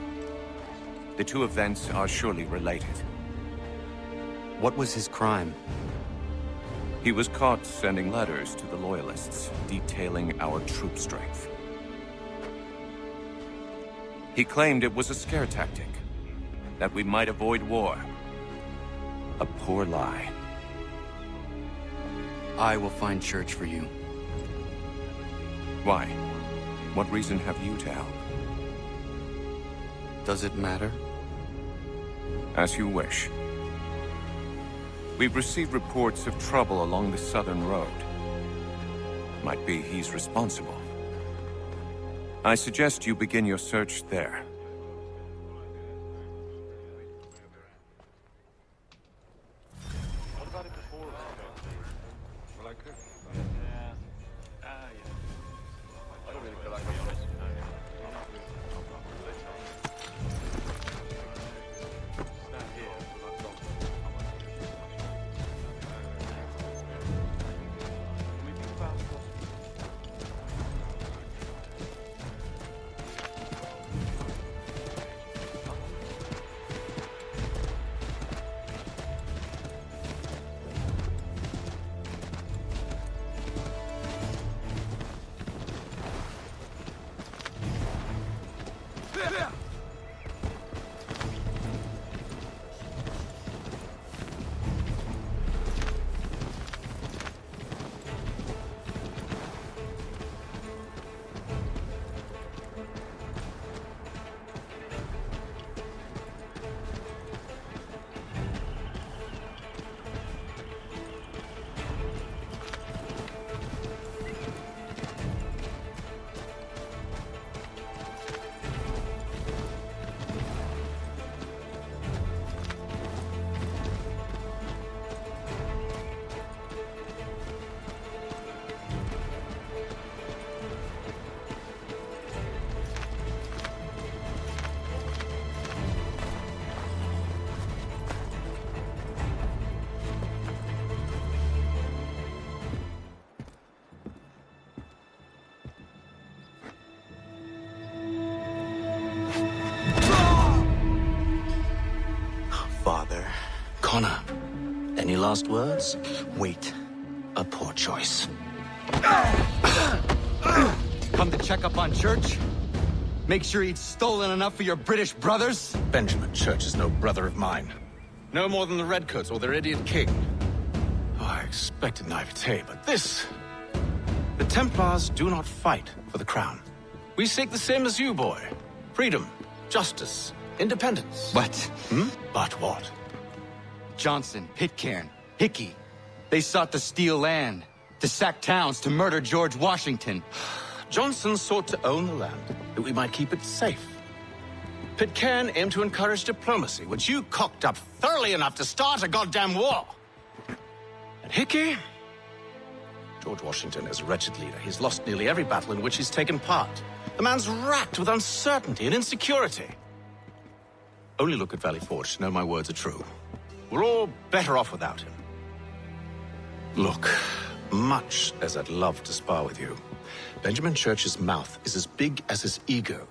The two events are surely related. What was his crime? He was caught sending letters to the Loyalists, detailing our troop strength. He claimed it was a scare tactic, that we might avoid war. A poor lie. I will find Church for you. Why? What reason have you to help? Does it matter? As you wish. We've received reports of trouble along the southern road. Might be he's responsible. I suggest you begin your search there. Connor, any last words? Wait. A poor choice. Come to check up on Church? Make sure he'd stolen enough for your British brothers? Benjamin Church is no brother of mine. No more than the Redcoats or their idiot king. Oh, I expected naivete, but this... The Templars do not fight for the crown. We seek the same as you, boy. Freedom, justice, independence. But... But what? Johnson, Pitcairn, Hickey. They sought to steal land, to sack towns, to murder George Washington. Johnson sought to own the land, that we might keep it safe. Pitcairn aimed to encourage diplomacy, which you cocked up thoroughly enough to start a goddamn war. And Hickey? George Washington is a wretched leader. He's lost nearly every battle in which he's taken part. The man's racked with uncertainty and insecurity. Only look at Valley Forge to know my words are true. We're all better off without him. Look, much as I'd love to spar with you, Benjamin Church's mouth is as big as his ego.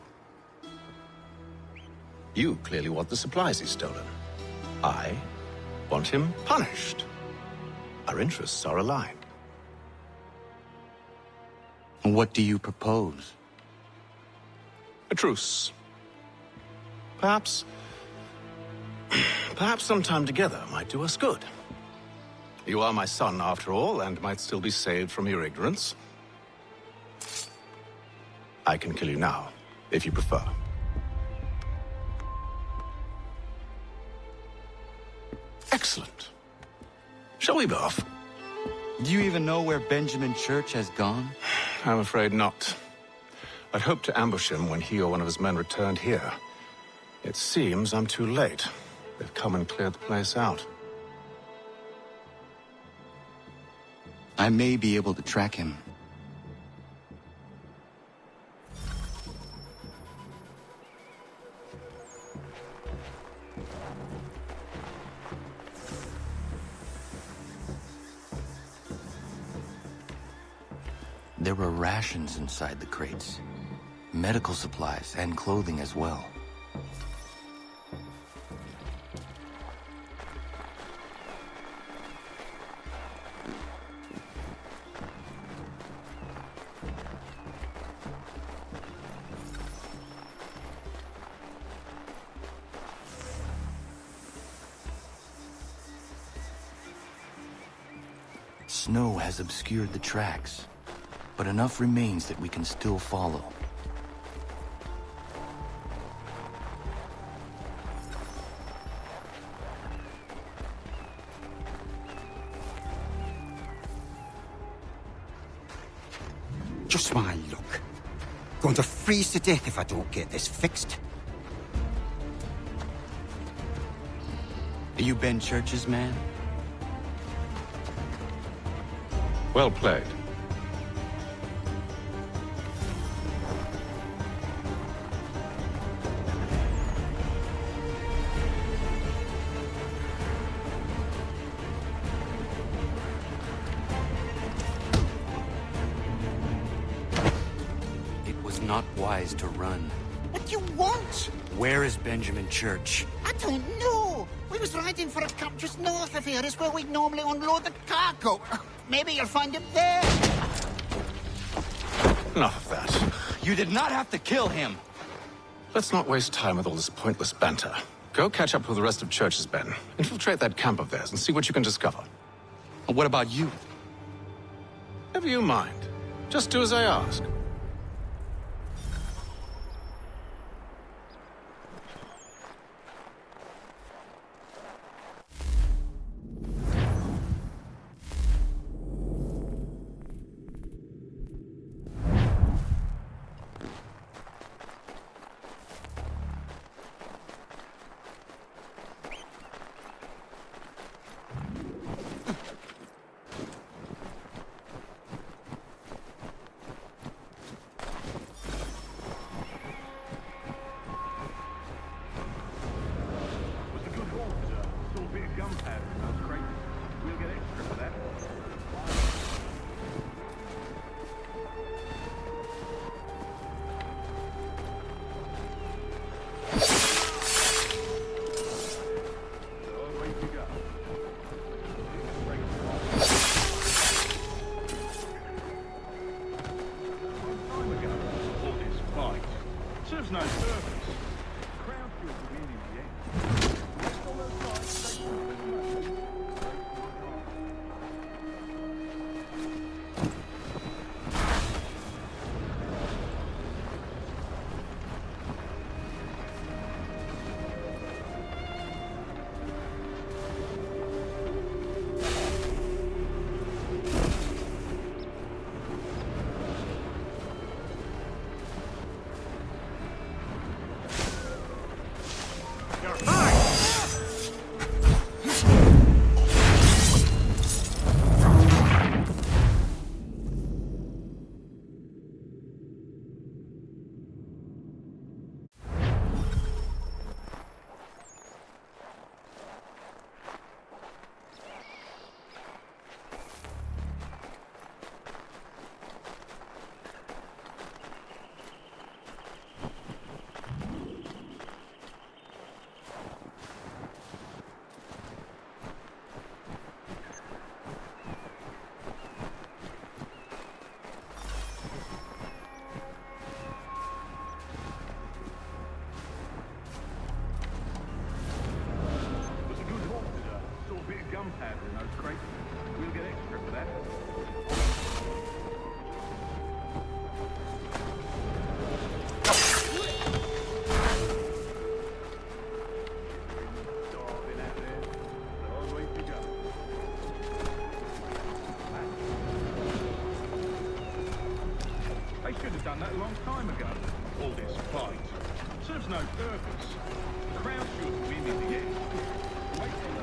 You clearly want the supplies he's stolen. I want him punished. Our interests are aligned. What do you propose? A truce. Perhaps some time together might do us good. You are my son, after all, and might still be saved from your ignorance. I can kill you now, if you prefer. Excellent. Shall we be off? Do you even know where Benjamin Church has gone? I'm afraid not. I'd hoped to ambush him when he or one of his men returned here. It seems I'm too late. They've come and cleared the place out. I may be able to track him. There were rations inside the crates. Medical supplies and clothing as well. Snow has obscured the tracks, but enough remains that we can still follow. Watch my look. Going to freeze to death if I don't get this fixed. Are you Ben Church's man? Well played. Not wise to run. What do you want? Where is Benjamin Church? I don't know. We was riding for a camp just north of here. Is where we'd normally unload the cargo. Maybe you'll find him there. Enough of that. You did not have to kill him. Let's not waste time with all this pointless banter. Go catch up with the rest of Church's men. Infiltrate that camp of theirs and see what you can discover. And what about you? Never you mind. Just do as I ask. Serves no purpose. Crowd feels the wind in the air. Rest on those sides, take one. Gunpowder in those crates. We'll get extra for that. Starving out there. Long way to go. They should have done that a long time ago. All this fight serves no purpose. The crowd should win in the end. Wait till the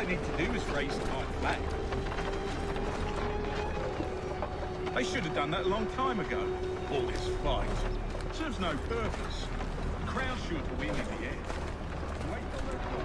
you need to do is raise the white flag. They should have done that a long time ago. All this fight serves no purpose. The crowd's sure to win in the end. Wait till they're gone.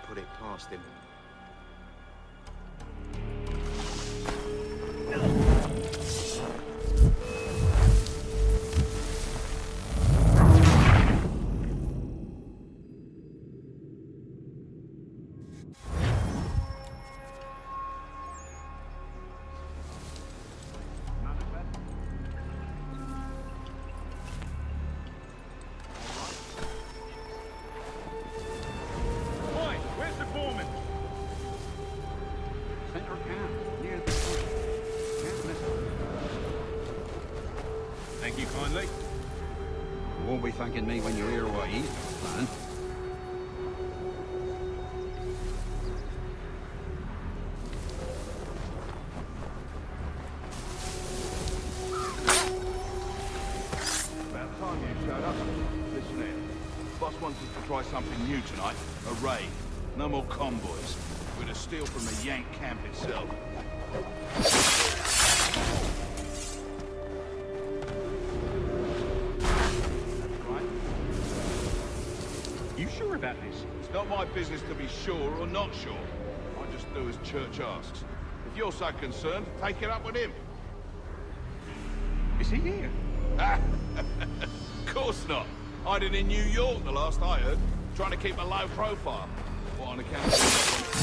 Put it past him. Thank you kindly. You won't be thanking me when you hear what he's got planned. About time you showed up. Listen here. Boss wants us to try something new tonight. A raid. No more convoys. We're to steal from the Yank camp itself. You sure about this? It's not my business to be sure or not sure. I just do as Church asks. If you're so concerned, take it up with him. Is he here? Of course not. Hiding in New York, the last I heard. Trying to keep a low profile. What, on account of...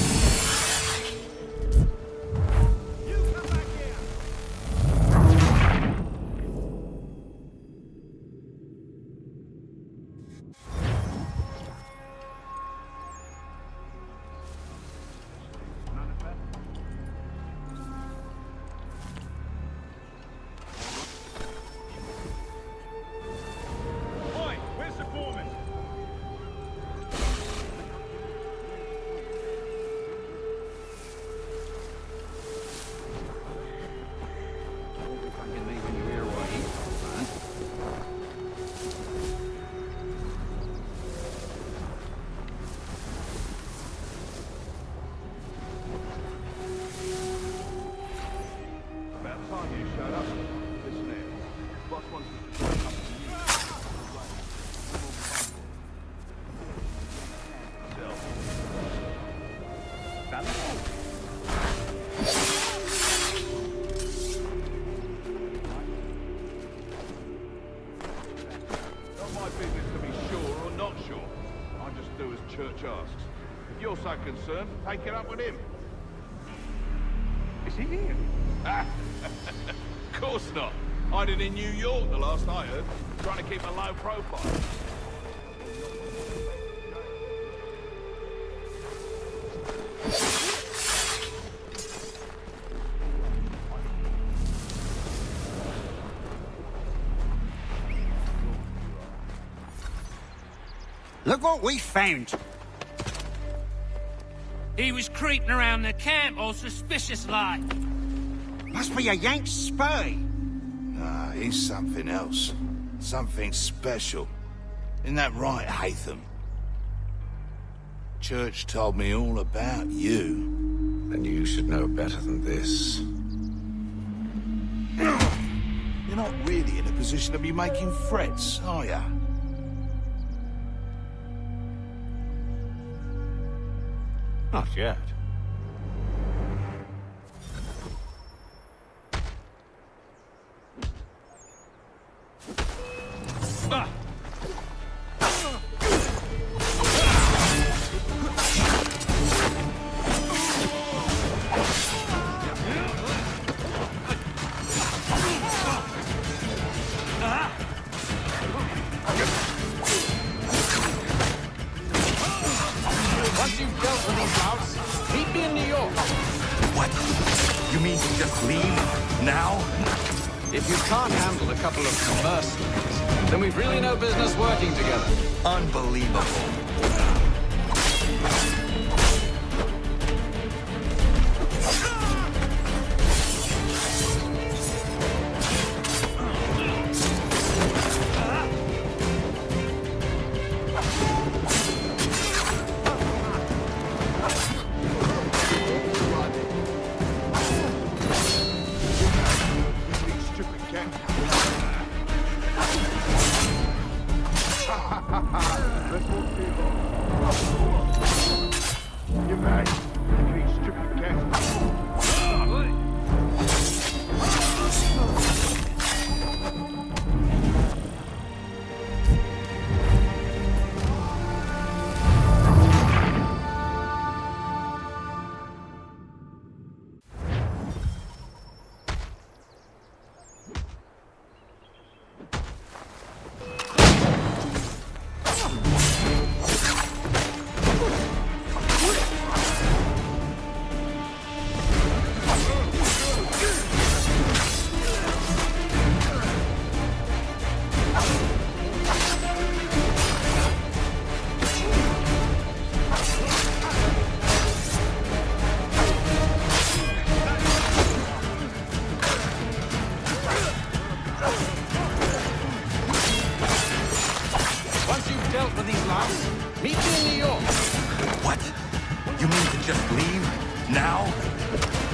Church asks. If you're so concerned, take it up with him. Is he here? Of course not. Hiding in New York, the last I heard. Trying to keep a low profile. Look what we found. He was creeping around the camp all suspicious-like. Must be a Yank spy. Nah, he's something else. Something special. Isn't that right, Hatham? Church told me all about you. Then you should know better than this. You're not really in a position to be making threats, are ya? Not yet. What? You mean to just leave? Now? If you can't handle a couple of mercenaries, then we've really no business working together. Unbelievable.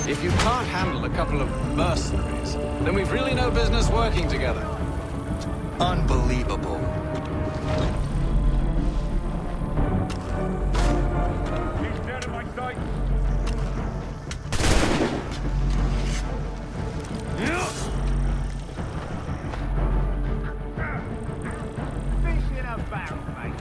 If you can't handle a couple of mercenaries, then we've really no business working together. Unbelievable. He's dead in my sight. Fish in a barrel, mate.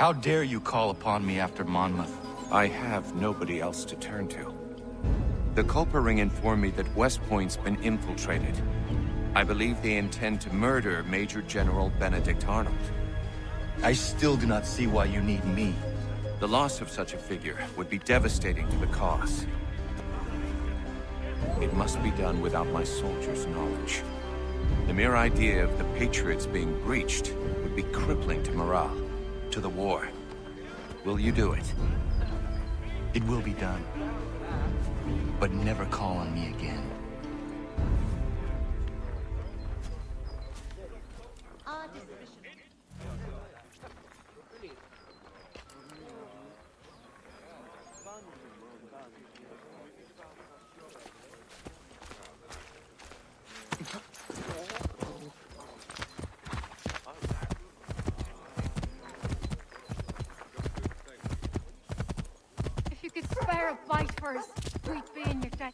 How dare you call upon me after Monmouth? I have nobody else to turn to. The Culper Ring informed me that West Point's been infiltrated. I believe they intend to murder Major General Benedict Arnold. I still do not see why you need me. The loss of such a figure would be devastating to the cause. It must be done without my soldiers' knowledge. The mere idea of the Patriots being breached would be crippling to morale, to the war. Will you do it? It will be done. But never call on me again. If you could spare a bite for us, sweet being your death.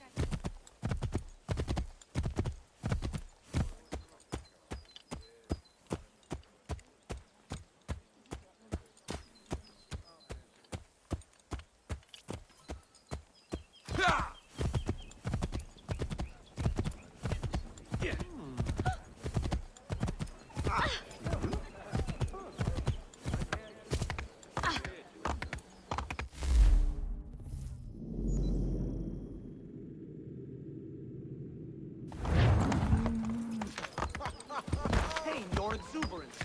Your exuberance.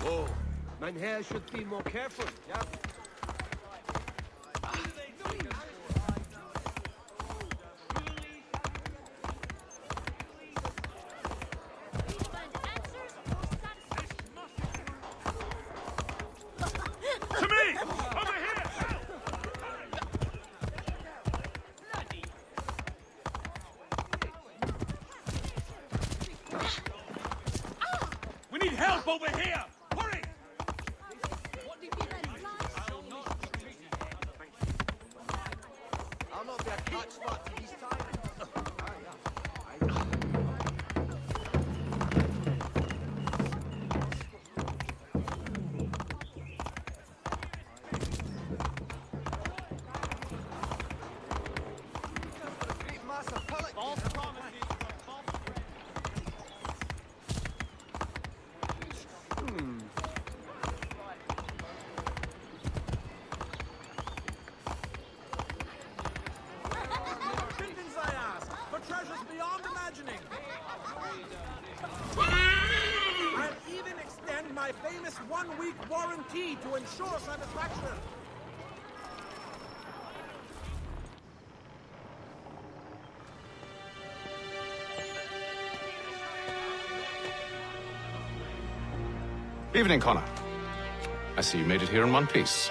Oh, mein Herr should be more careful, yeah? To me! Over here! We need help over here! Hurry! I'll not be a catch spot to these times. Treasures beyond imagining. I'll even extend my famous one-week warranty to ensure satisfaction. Evening, Connor. I see you made it here in one piece.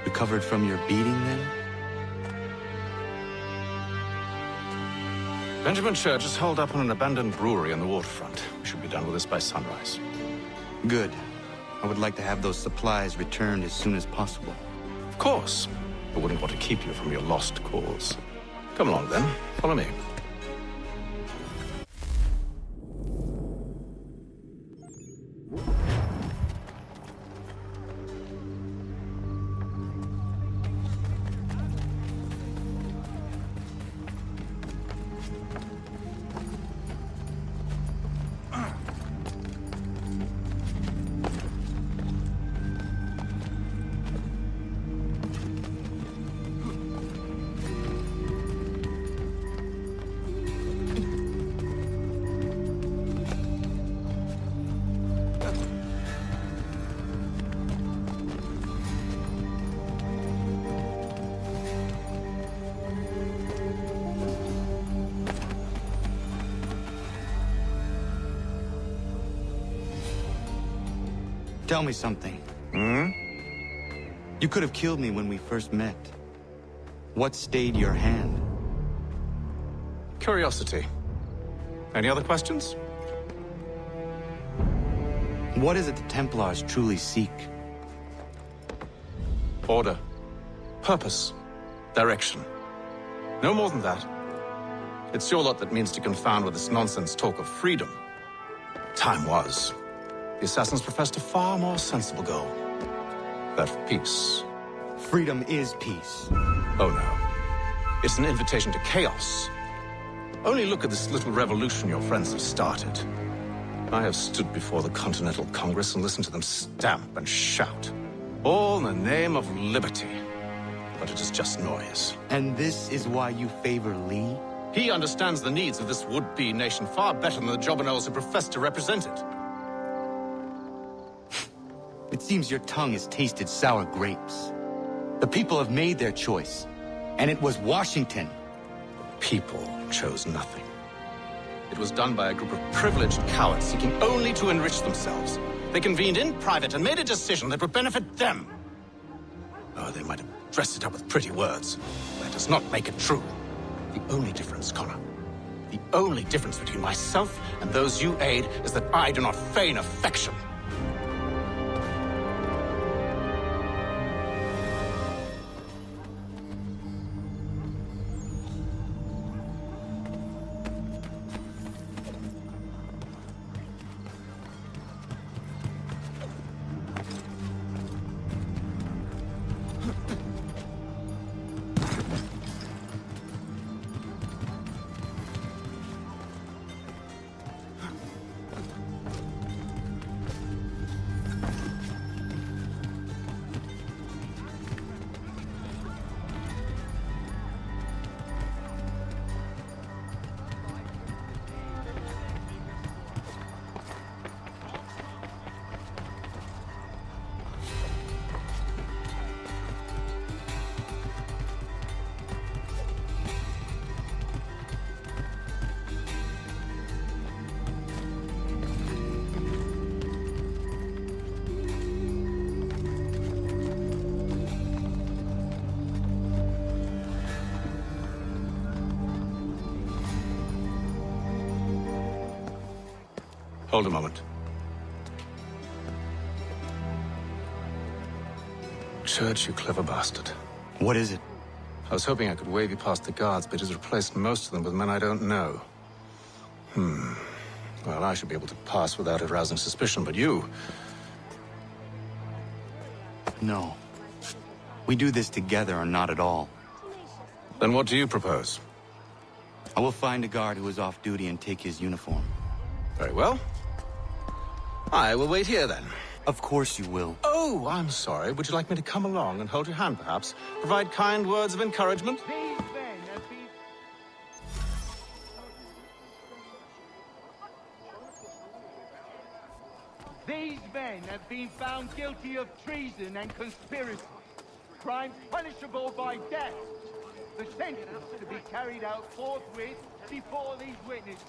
Recovered from your beating, then? Benjamin Church is holed up on an abandoned brewery on the waterfront. We should be done with this by sunrise. Good. I would like to have those supplies returned as soon as possible. Of course. I wouldn't want to keep you from your lost cause. Come along, then. Follow me. Tell me something. You could have killed me when we first met. What stayed your hand? Curiosity. Any other questions? What is it the Templars truly seek? Order. Purpose. Direction. No more than that. It's your lot that means to confound with this nonsense talk of freedom. Time was. The assassins professed a far more sensible goal. That of peace. Freedom is peace. Oh no. It's an invitation to chaos. Only look at this little revolution your friends have started. I have stood before the Continental Congress and listened to them stamp and shout. All in the name of liberty. But it is just noise. And this is why you favor Lee? He understands the needs of this would-be nation far better than the jobberknolls who profess to represent it. It seems your tongue has tasted sour grapes. The people have made their choice, and it was Washington. The people chose nothing. It was done by a group of privileged cowards seeking only to enrich themselves. They convened in private and made a decision that would benefit them. Oh, they might have dressed it up with pretty words. That does not make it true. The only difference, Connor, the only difference between myself and those you aid is that I do not feign affection. Hold a moment. Church, you clever bastard. What is it? I was hoping I could wave you past the guards, but he's replaced most of them with men I don't know. Well, I should be able to pass without arousing suspicion, but you... No. We do this together or not at all. Then what do you propose? I will find a guard who is off duty and take his uniform. Very well. I will wait here, then. Of course you will. Oh, I'm sorry. Would you like me to come along and hold your hand, perhaps? Provide kind words of encouragement? These men have been found guilty of treason and conspiracy. Crimes punishable by death. The sentence to be carried out forthwith before these witnesses.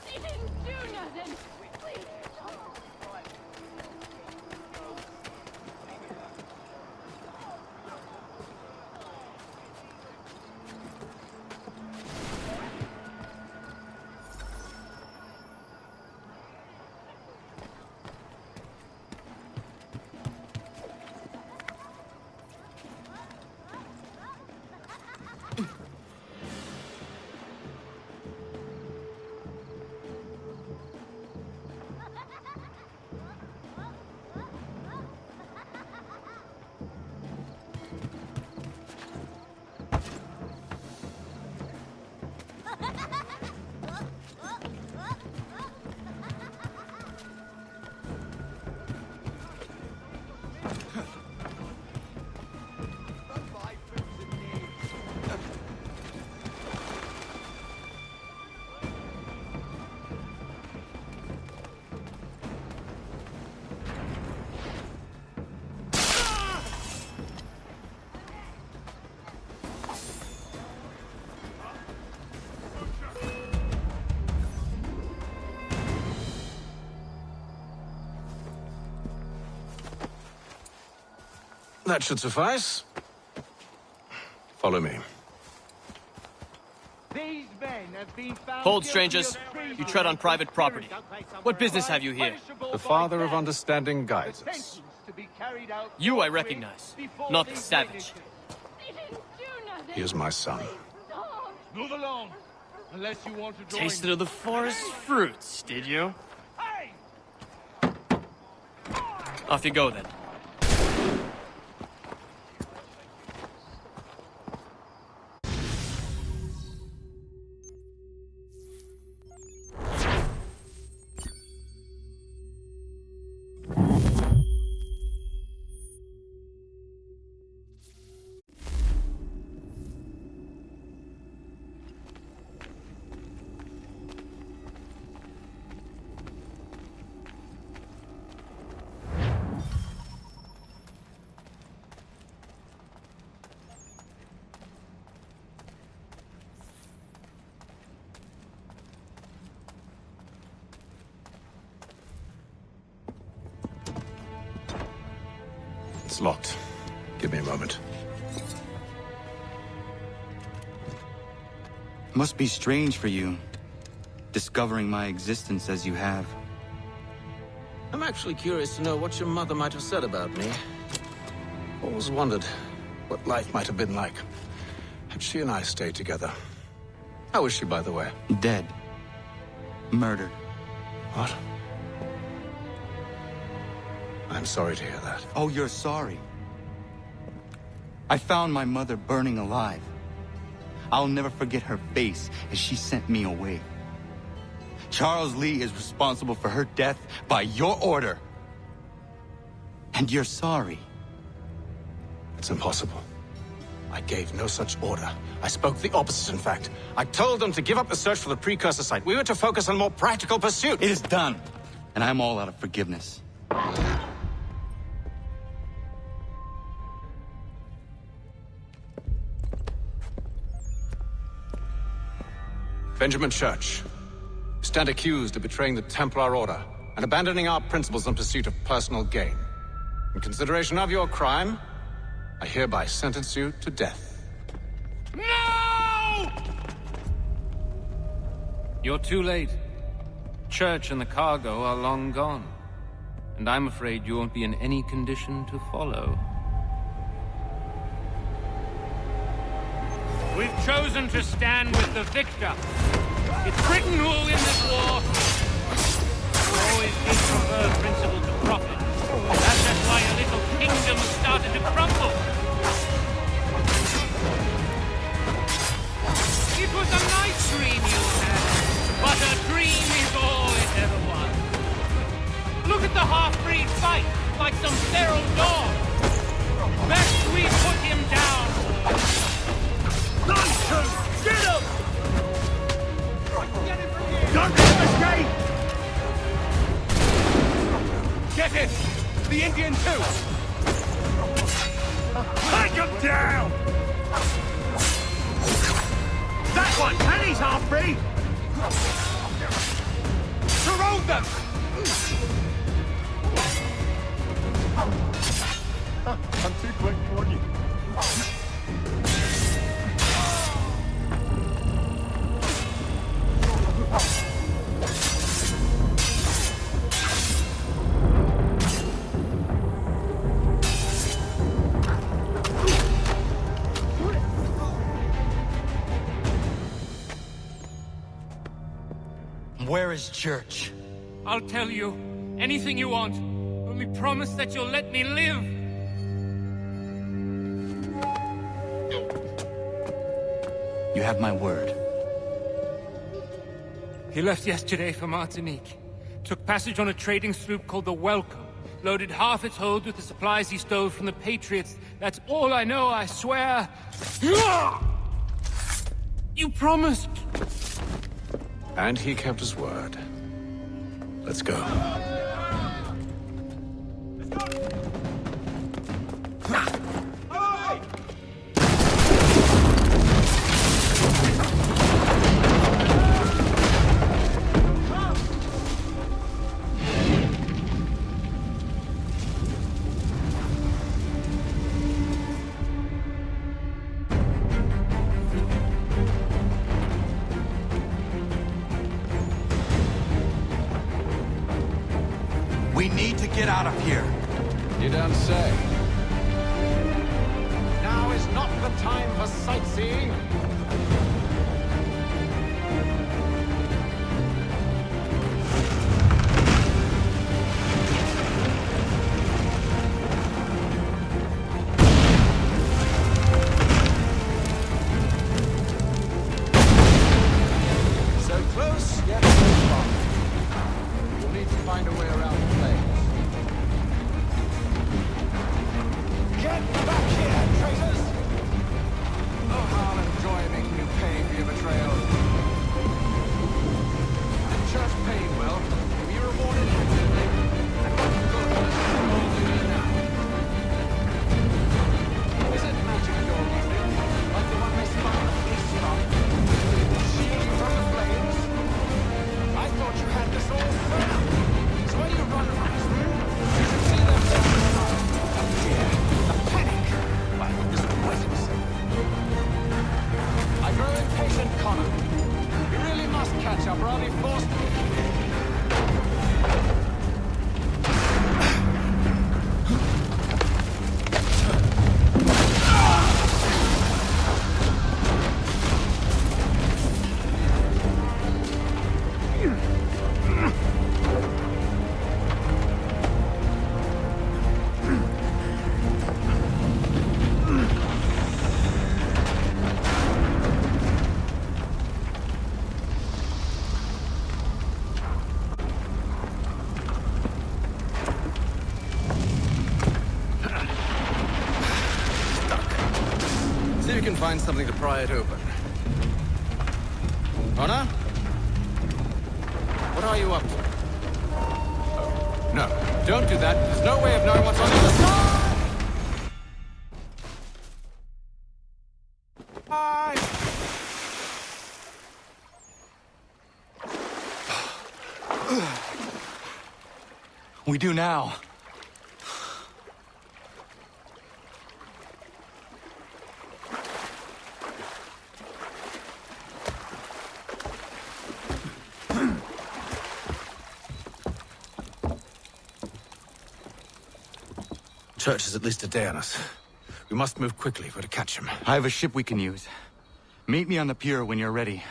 They didn't do nothing. Please. That should suffice. Follow me. These men have been found Hold, guilty strangers. of treason You tread on and private property. conspiracy. What business have you here? The Father of Understanding guides us. To be carried out You I forthwith recognize, before not the these savage. witnesses. They didn't do nothing. He is my son. Move along. Unless you want to join... Tasted of the forest fruits, did you? Hey! Off you go, then. It's locked. Give me a moment. Must be strange for you, discovering my existence as you have. I'm actually curious to know what your mother might have said about me. Always wondered what life might have been like had she and I stayed together. How is she, by the way? Dead. Murdered. What? I'm sorry to hear that. Oh, you're sorry. I found my mother burning alive. I'll never forget her face as she sent me away. Charles Lee is responsible for her death by your order. And you're sorry. It's impossible. I gave no such order. I spoke the opposite, in fact. I told them to give up the search for the precursor site. We were to focus on more practical pursuit. It is done. And I'm all out of forgiveness. Benjamin Church, you stand accused of betraying the Templar Order and abandoning our principles in pursuit of personal gain. In consideration of your crime, I hereby sentence you to death. No! You're too late. Church and the cargo are long gone. And I'm afraid you won't be in any condition to follow. We've chosen to stand with the victor. It's Britain who will win this war. We've always been preferred principle to profit. That's just why a little kingdom started to crumble. It was a nice dream you had, but a dream is all it ever was. Look at the half-breed fight, like some feral dog. Best we put him down. Nonsense! Get him! Don't let him escape! Get it! The Indian too! Take him down! That one! And he's half-breed! Surround them! I'm too quick for you. Where is Church? I'll tell you. Anything you want. Only promise that you'll let me live. You have my word. He left yesterday for Martinique. Took passage on a trading sloop called the Welcome. Loaded half its hold with the supplies he stole from the Patriots. That's all I know, I swear. You promised. And he kept his word. Let's go. We need to get out of here. You don't say. Now is not the time for sightseeing. find a way around the flames. Get back here, traitors! Oh, how I'll enjoy making you pay for your betrayal. The church paid well. You'll be rewarded handsomely. And what good will this all do you now? Is it magic gold, you think? Like the one they spun on the police stop? Shield you from the flames? I thought you had this all set up. So when you run from us, you should see them from the side. A fear, a panic. Why, this is waiting a second. I grow impatient, Connor. You really must catch up, or I'll be forced to... See if you can find something to pry it open. Connor? What are you up to? Oh, no, don't do that. There's no way of knowing what's on the other side! We do now. Church is at least a day on us. We must move quickly if we're to catch him. I have a ship we can use. Meet me on the pier when you're ready.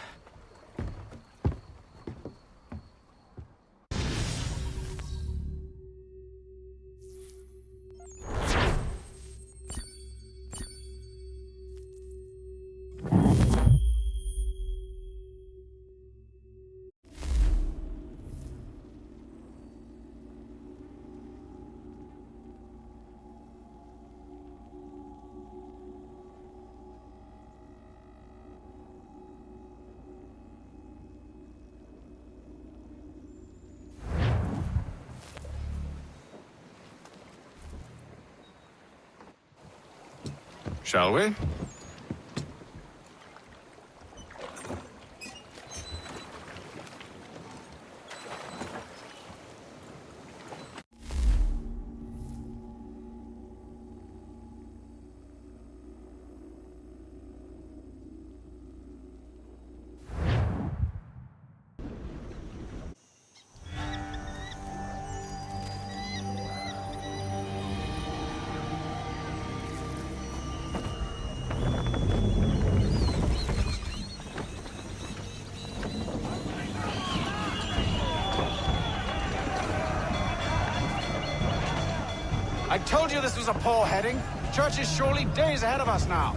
Shall we? I told you this was a poor heading. Church is surely days ahead of us now.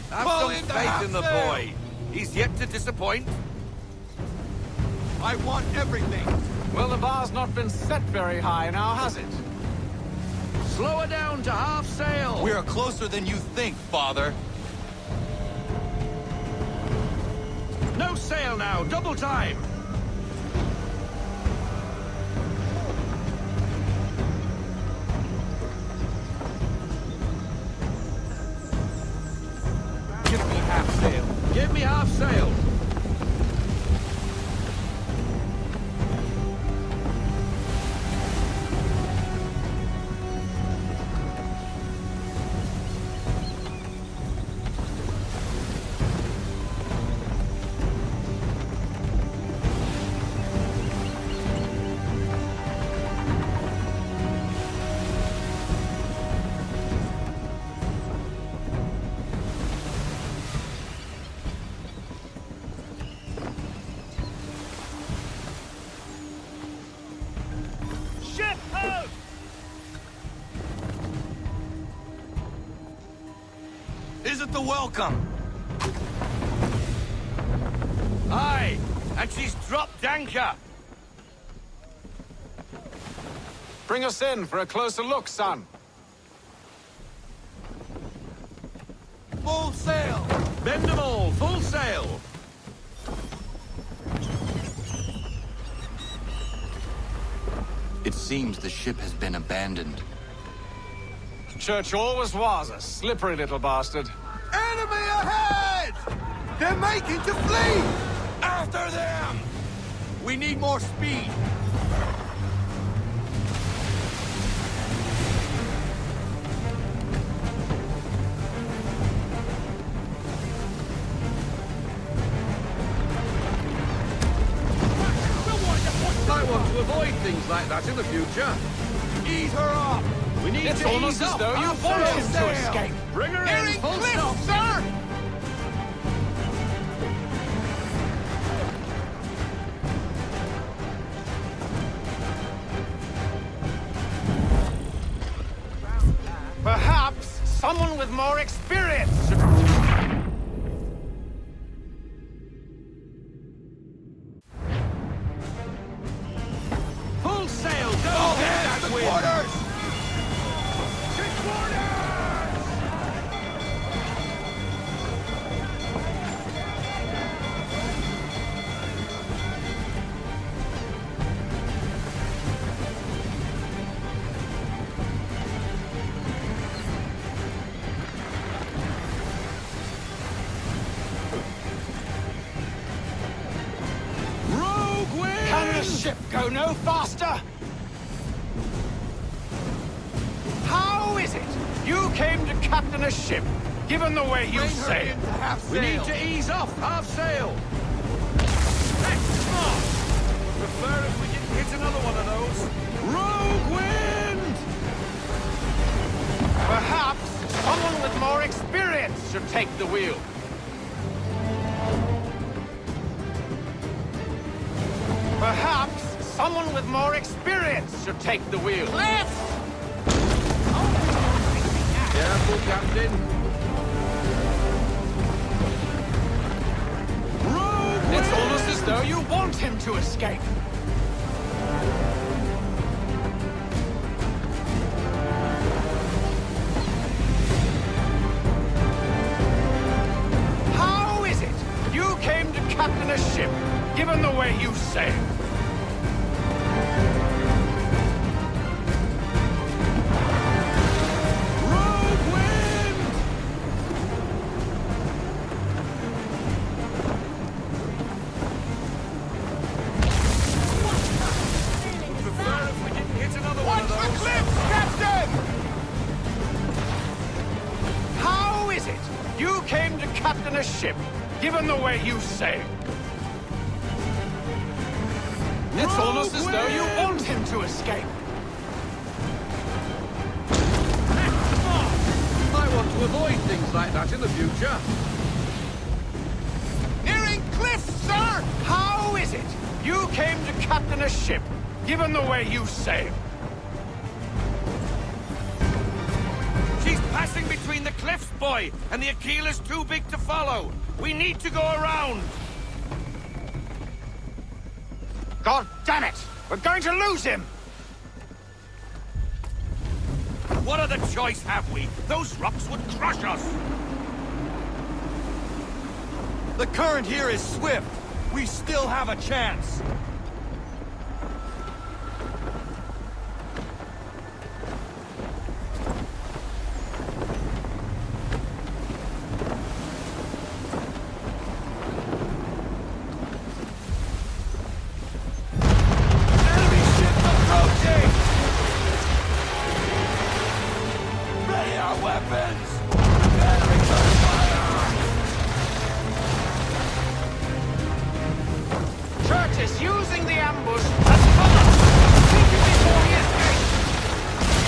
Have some faith in the boy. He's yet to disappoint. I want everything. Well, the bar's not been set very high now, has it? Slow her down to half sail. We are closer than you think, Father. No sail now, double time. Give me half sail. Give me half sail. Is it the welcome? Aye, And she's dropped anchor! Bring us in for a closer look, son. Full sail! Bend them all, full sail! It seems the ship has been abandoned. Church always was a slippery little bastard. Enemy ahead! They're making to flee! After them! We need more speed! I want to avoid things like that in the future. Ease her up! We need It's to almost ease as up. though you Up want sail, him to sail. escape. Bring her Nearing in, full cliff, stop, sir! Perhaps someone with more experience should... Full sail, don't get that wind! Quarters! To quarters! Can the ship go no faster? How is it you came to captain a ship, given the way you Bring her sail? into half sail. We need to ease off half sail. Next mark. Prefer if we didn't hit another one of those. Rogue wind! Perhaps someone with more experience should take the wheel. Perhaps someone with more experience should take the wheel. Careful, Captain. Rogue It's almost as though you want him to escape. How is it you came to captain a ship, given the way you sail? Captain a ship, given the way you sail. It's almost as though you want him to escape. I want to avoid things like that in the future. Nearing cliff, sir! How is it you came to captain a ship, given the way you sail? She's passing between the cliffs, boy, and the Aquila's too big to follow. We need to go around. God damn it! We're going to lose him! What other choice have we? Those rocks would crush us. The current here is swift. We still have a chance. Using the ambush as cover! Keep him before he escapes!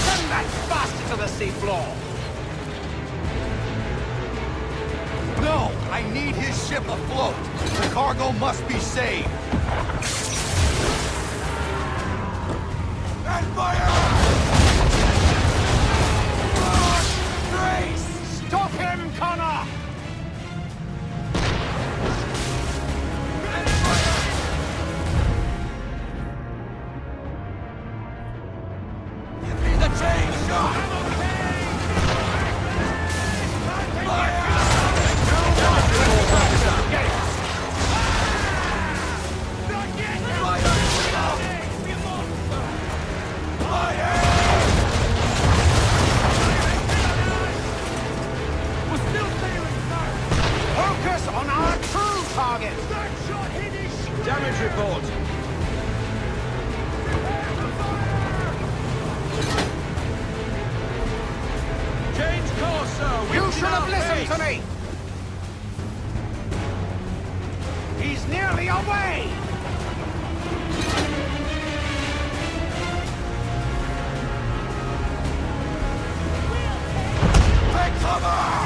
Send that bastard to the seafloor! No! I need his ship afloat! The cargo must be saved! And fire! Grace! Stop him, Connor! damage report. Change course, sir. You should have listened to me. He's nearly away. Take cover!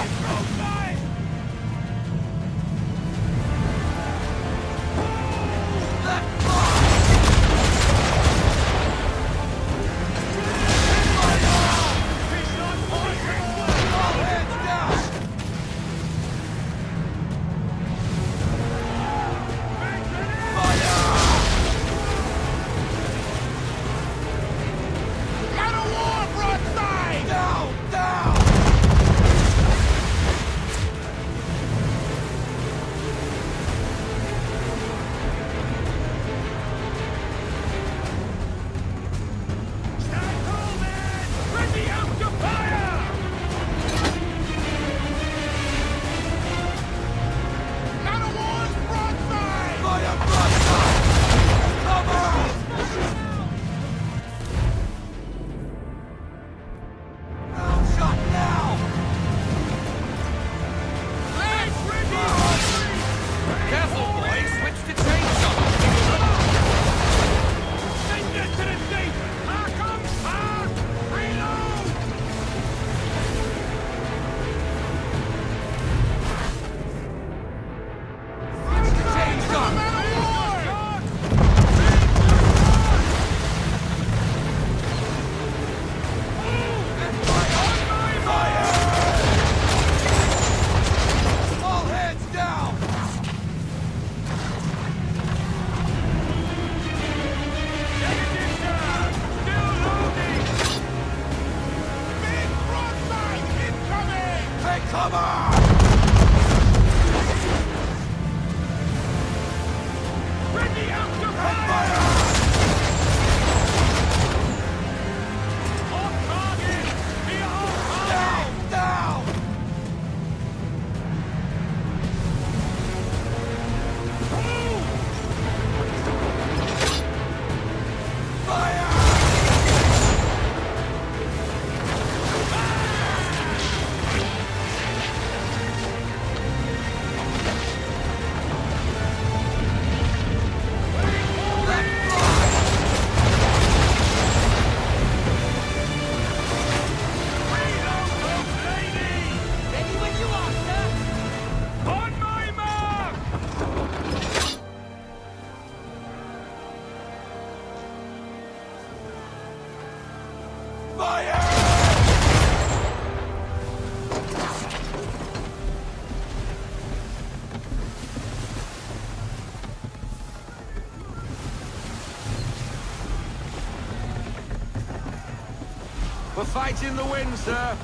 We're fighting the wind, sir.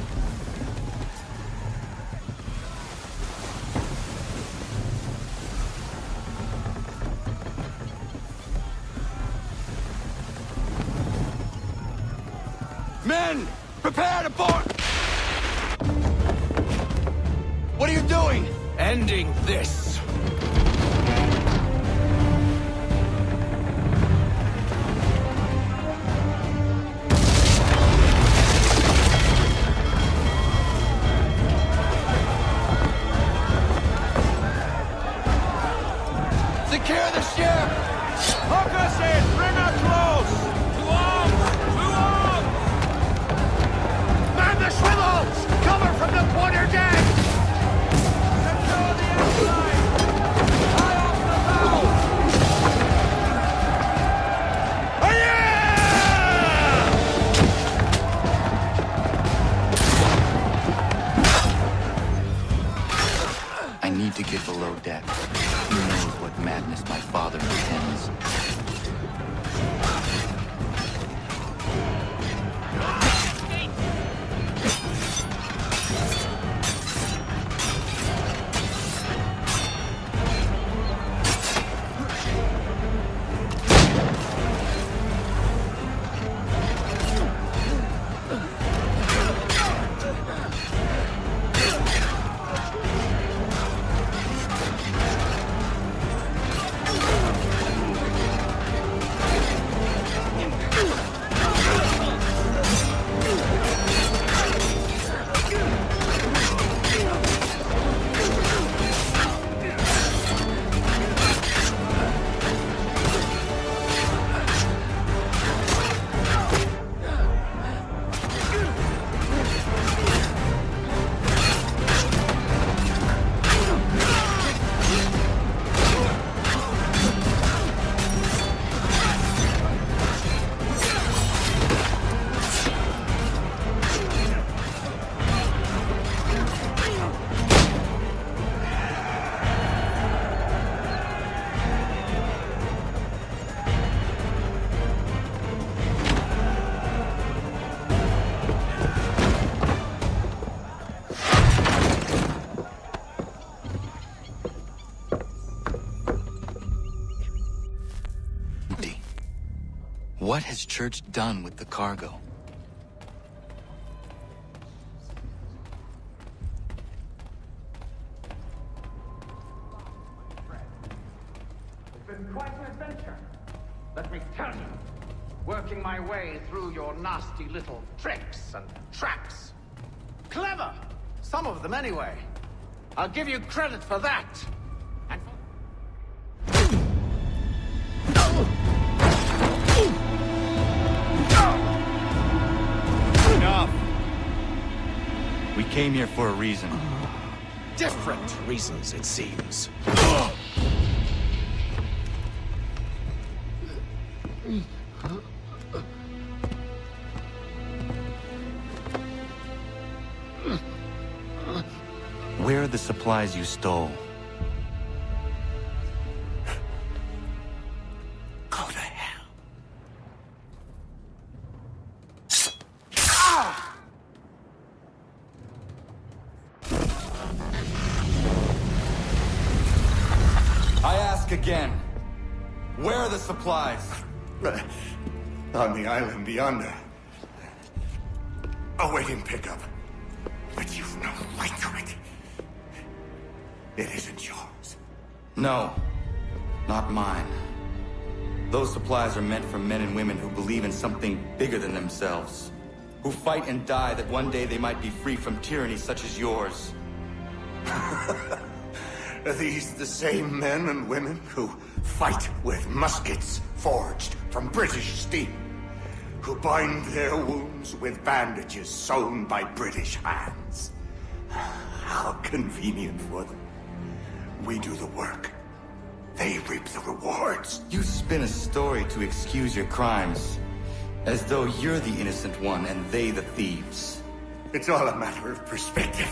Men! Prepare to board! What are you doing? Ending this. Secure the ship! Hook us in! Bring her close! To arms! To arms! Man the swivels! Cover from the quarter deck! Secure the outside! High off the bow! I need to get below deck. Who knows what madness my father intends? empty. What has Church done with the cargo? It's been quite an adventure. Let me tell you. Working my way through your nasty little tricks and traps. Clever! Some of them, anyway. I'll give you credit for that. And Enough! We came here for a reason. Different reasons, it seems. Where are the supplies you stole? Go to hell. I ask again. Where are the supplies? On the island yonder. Awaiting pickup. But you've no right to it. It isn't yours. No, not mine. Those supplies are meant for men and women who believe in something bigger than themselves. Who fight and die that one day they might be free from tyranny such as yours. Are these the same men and women who fight with muskets forged from British steel? Who bind their wounds with bandages sewn by British hands? How convenient for them. We do the work. They reap the rewards. You spin a story to excuse your crimes, as though you're the innocent one and they the thieves. It's all a matter of perspective.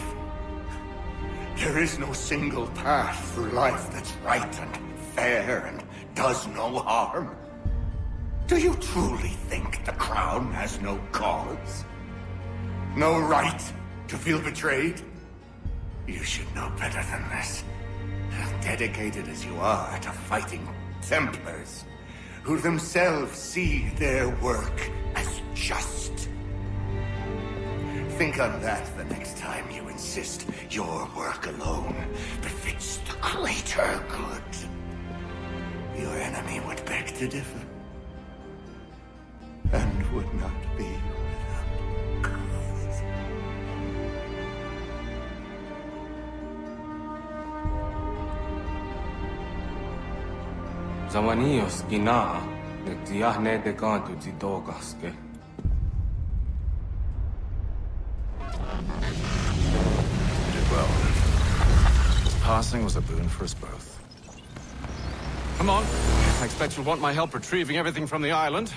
There is no single path through life that's right and fair and does no harm. Do you truly think the Crown has no cause? No right to feel betrayed? You should know better than this. Dedicated as you are to fighting Templars, who themselves see their work as just. Think on that the next time you insist your work alone befits the greater good. Your enemy would beg to differ, and would not be without cause. Zawanios gina, nagtiyahne de kanto zitogaske. You did well. His passing was a boon for us both. Come on. I expect you'll want my help retrieving everything from the island.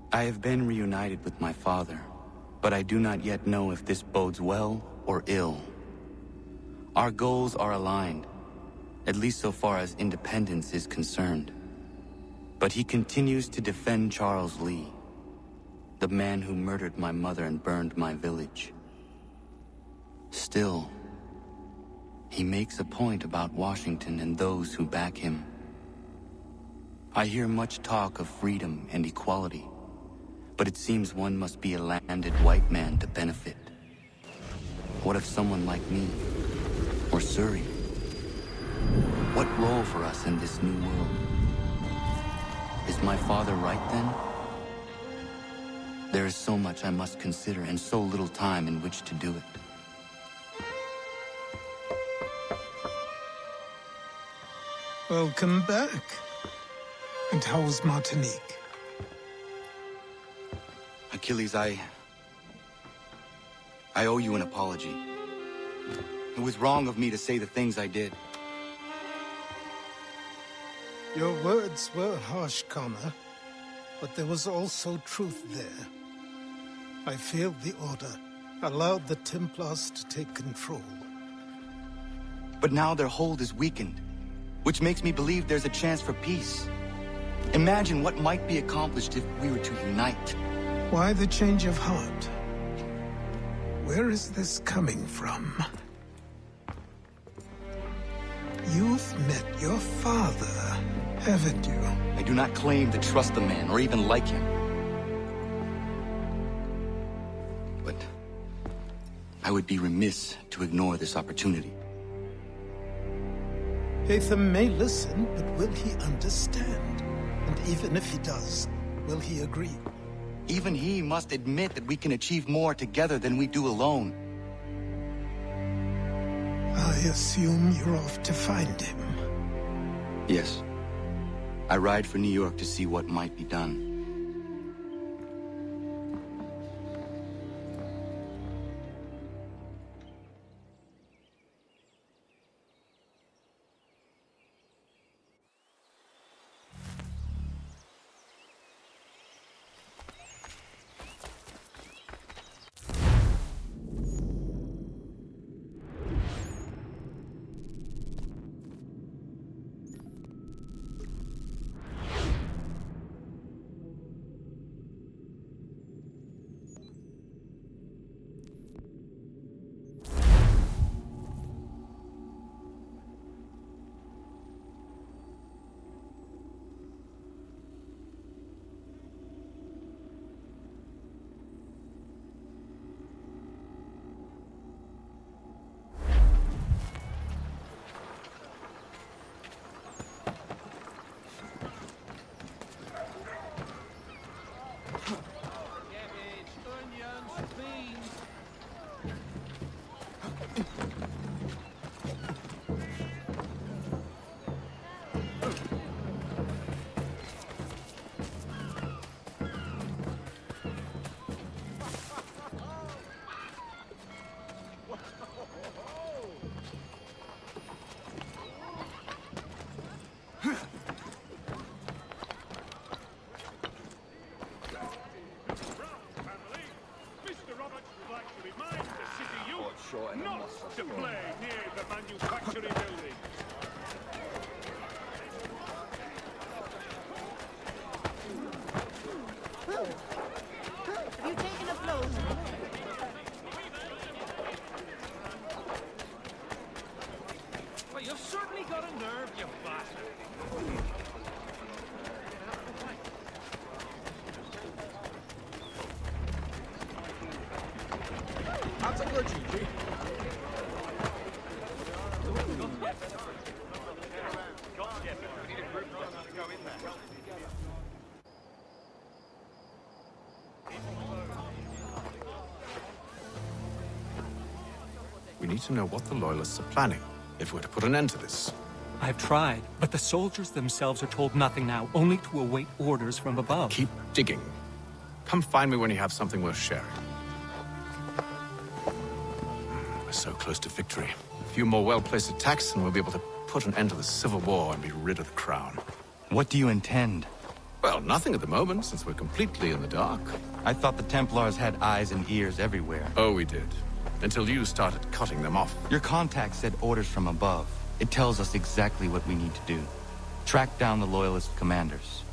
I have been reunited with my father, but I do not yet know if this bodes well or ill. Our goals are aligned, at least so far as independence is concerned. But he continues to defend Charles Lee, the man who murdered my mother and burned my village. Still, he makes a point about Washington and those who back him. I hear much talk of freedom and equality, but it seems one must be a landed white man to benefit. What of someone like me, or Surrey? What role for us in this new world? Is my father right then? There is so much I must consider and so little time in which to do it. Welcome back. And how was Martinique? Achilles, I owe you an apology. It was wrong of me to say the things I did. Your words were harsh, Connor, but there was also truth there. I failed the Order, allowed the Templars to take control. But now their hold is weakened, which makes me believe there's a chance for peace. Imagine what might be accomplished if we were to unite. Why the change of heart? Where is this coming from? You've met your father, haven't you? I do not claim to trust the man or even like him. But I would be remiss to ignore this opportunity. Hatham may listen, but will he understand? And even if he does, will he agree? Even he must admit that we can achieve more together than we do alone. I assume you're off to find him. Yes. I ride for New York to see what might be done. Not to play near the manufacturing building. Have you taken a blow? Well, you've certainly got a nerve, you bastard. That's a good GG. We need to know what the Loyalists are planning, if we're to put an end to this. I've tried, but the soldiers themselves are told nothing now, only to await orders from above. Keep digging. Come find me when you have something worth sharing. We're so close to victory. A few more well-placed attacks and we'll be able to put an end to the Civil War and be rid of the crown. What do you intend? Well, nothing at the moment, since we're completely in the dark. I thought the Templars had eyes and ears everywhere. Oh, we did. Until you started cutting them off. Your contact said orders from above. It tells us exactly what we need to do. Track down the Loyalist commanders.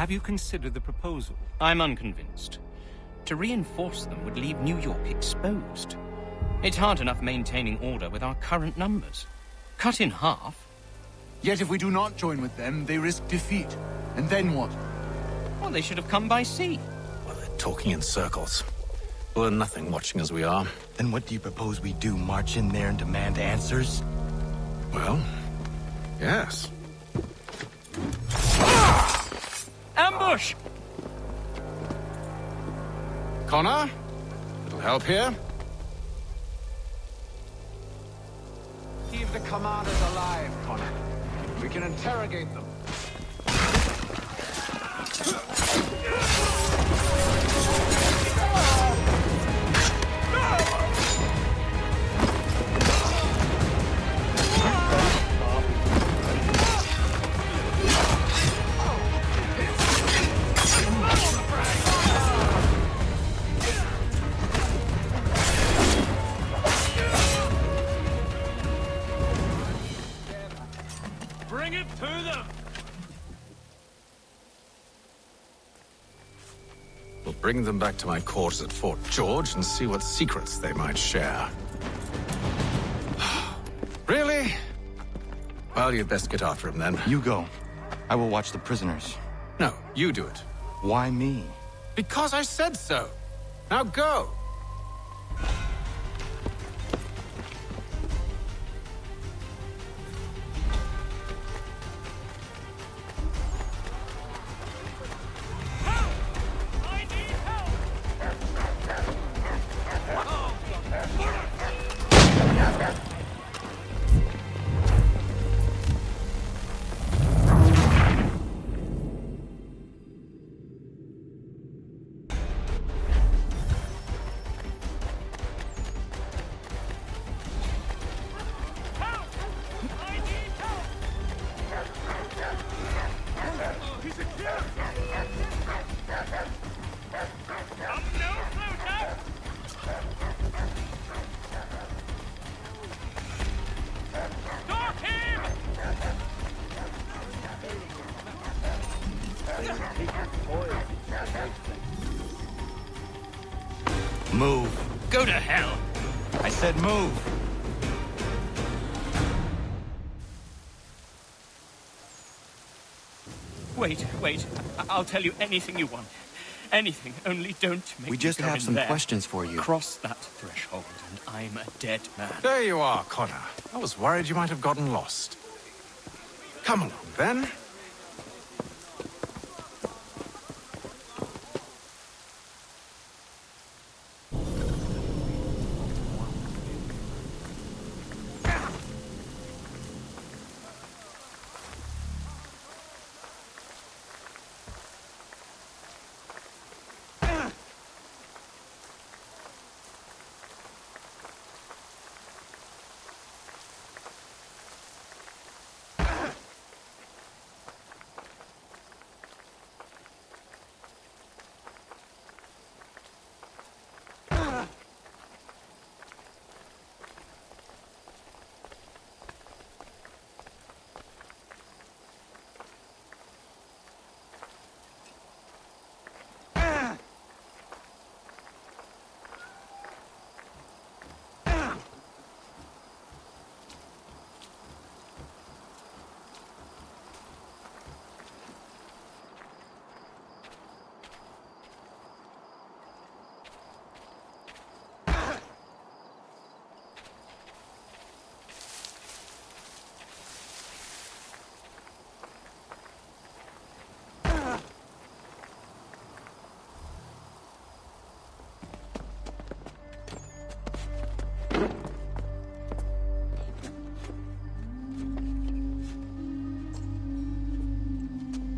Have you considered the proposal? I'm unconvinced. To reinforce them would leave New York exposed. It's hard enough maintaining order with our current numbers. Cut in half. Yet if we do not join with them, they risk defeat. And then what? Well, they should have come by sea. Well, they're talking in circles. We'll learn nothing watching as we are. Then what do you propose we do? March in there and demand answers? Well, yes. Ambush! Connor? Little help here? Keep the commanders alive, Connor. We can interrogate them. Bring it to them! We'll bring them back to my quarters at Fort George and see what secrets they might share. Really? Well, you'd best get after him then. You go. I will watch the prisoners. No, you do it. Why me? Because I said so. Now go. Move. Go to hell! I said move. Wait. I'll tell you anything you want. Anything, only don't make We just me go have in some there. questions for you. Cross that threshold, and I'm a dead man. There you are, Connor. I was worried you might have gotten lost. Come along, then.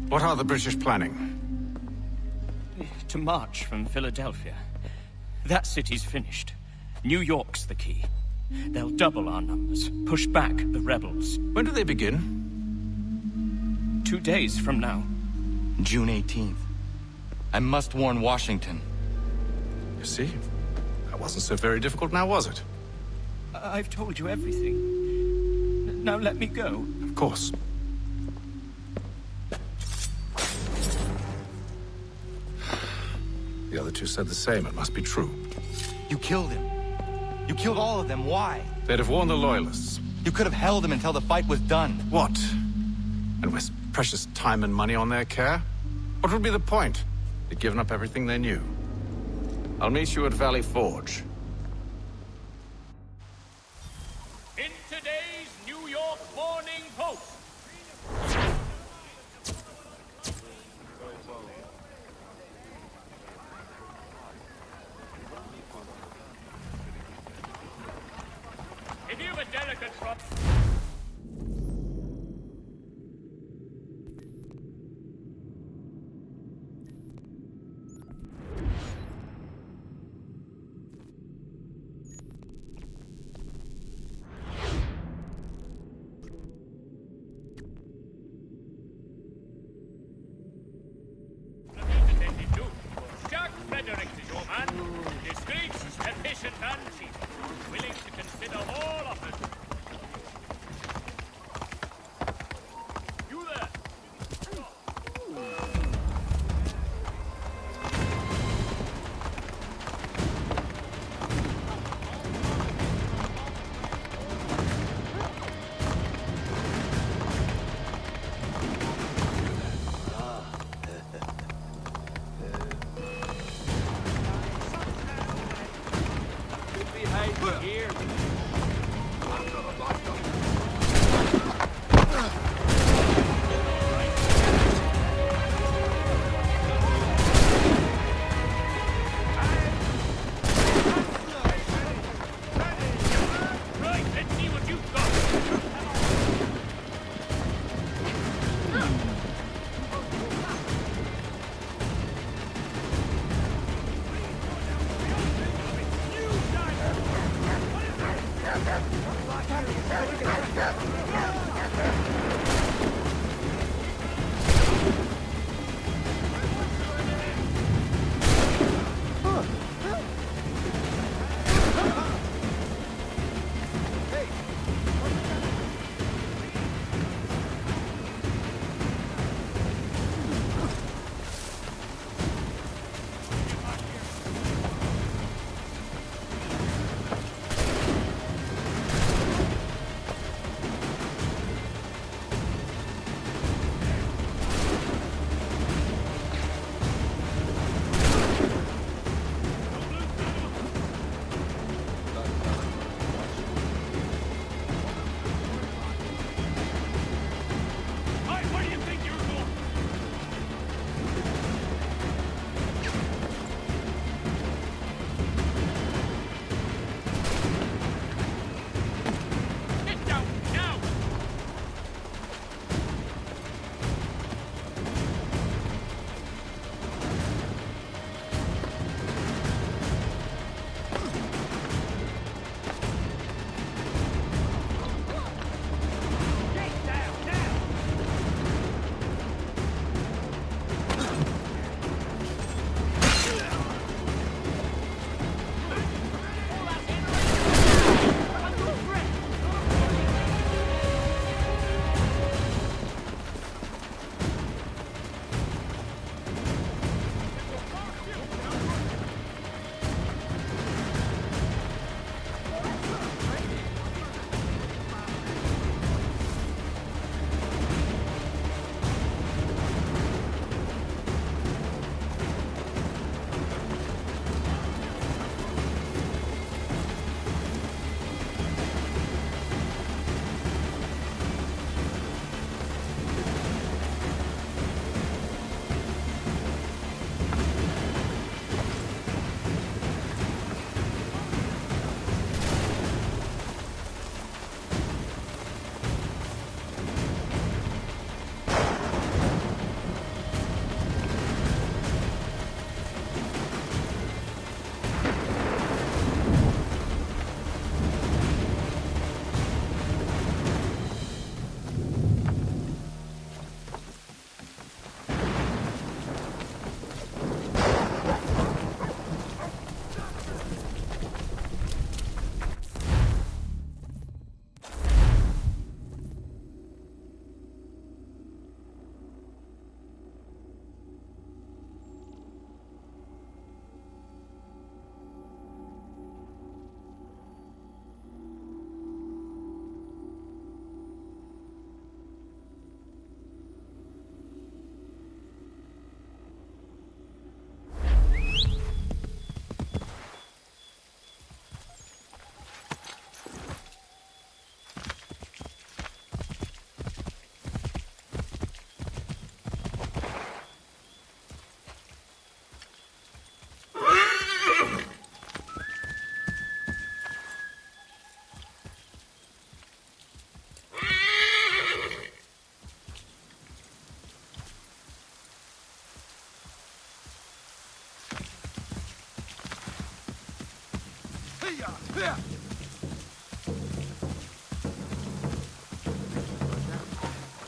What are the British planning? To march from Philadelphia. That city's finished. New York's the key. They'll double our numbers, push back the rebels. When do they begin? 2 days from now. June 18th. I must warn Washington. You see? That wasn't so very difficult now, was it? I've told you everything. Now let me go. Of course. two said the same. It must be true. You killed him. You killed all of them. Why? They'd have warned the Loyalists. You could have held him until the fight was done. What? And waste precious time and money on their care? What would be the point? They'd given up everything they knew. I'll meet you at Valley Forge. In today's New York Morning Post. If you have a delicate throat... Frederick is your man. Discreet, efficient, and cheap. Willing to consider all offers. You there? Here.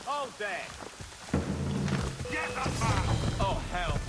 Hold there! Get the man! Oh, hell!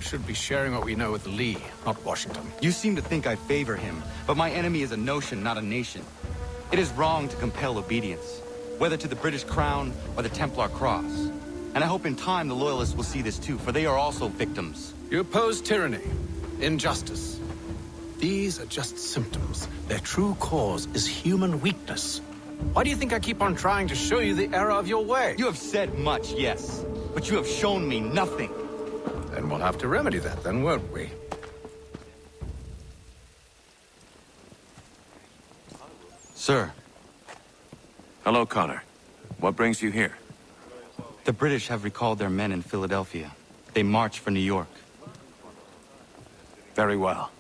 Should be sharing what we know with Lee, not Washington. You seem to think I favor him, but my enemy is a notion, not a nation. It is wrong to compel obedience, whether to the British Crown or the Templar Cross. And I hope in time the Loyalists will see this too, for they are also victims. You oppose tyranny, injustice. These are just symptoms. Their true cause is human weakness. Why do you think I keep on trying to show you the error of your way? You have said much, yes, but you have shown me nothing. Then we'll have to remedy that then, won't we? Sir. Hello, Connor. What brings you here? The British have recalled their men in Philadelphia. They march for New York. Very well.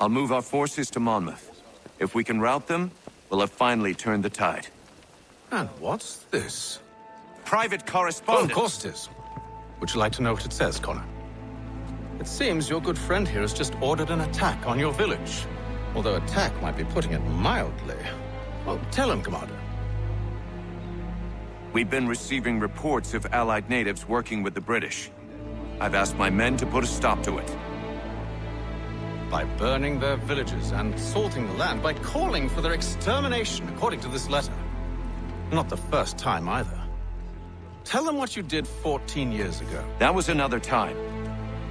I'll move our forces to Monmouth. If we can rout them, we'll have finally turned the tide. And what's this? Private Oh, correspondence. of course it is. Would you like to know what it says, Connor? It seems your good friend here has just ordered an attack on your village. Although attack might be putting it mildly. Well, tell him, Commander. We've been receiving reports of Allied natives working with the British. I've asked my men to put a stop to it. By burning their villages and salting the land, by calling for their extermination, according to this letter. Not the first time either. Tell them what you did 14 years ago. That was another time.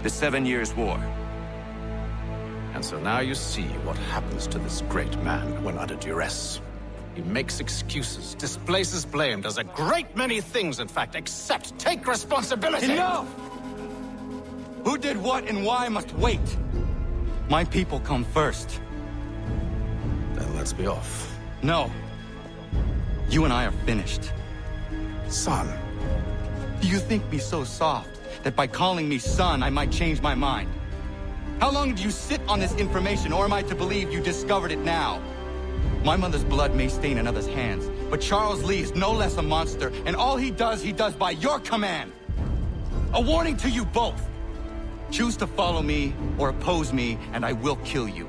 The 7 Years' War. And so now you see what happens to this great man when under duress. He makes excuses, displaces blame, does a great many things, in fact, except take responsibility! Enough! Who did what and why must wait. My people come first. Then let's be off. No. You and I are finished. Son. Do you think me so soft that by calling me son, I might change my mind? How long did you sit on this information, or am I to believe you discovered it now? My mother's blood may stain another's hands, but Charles Lee is no less a monster, and all he does by your command. A warning to you both. Choose to follow me or oppose me, and I will kill you.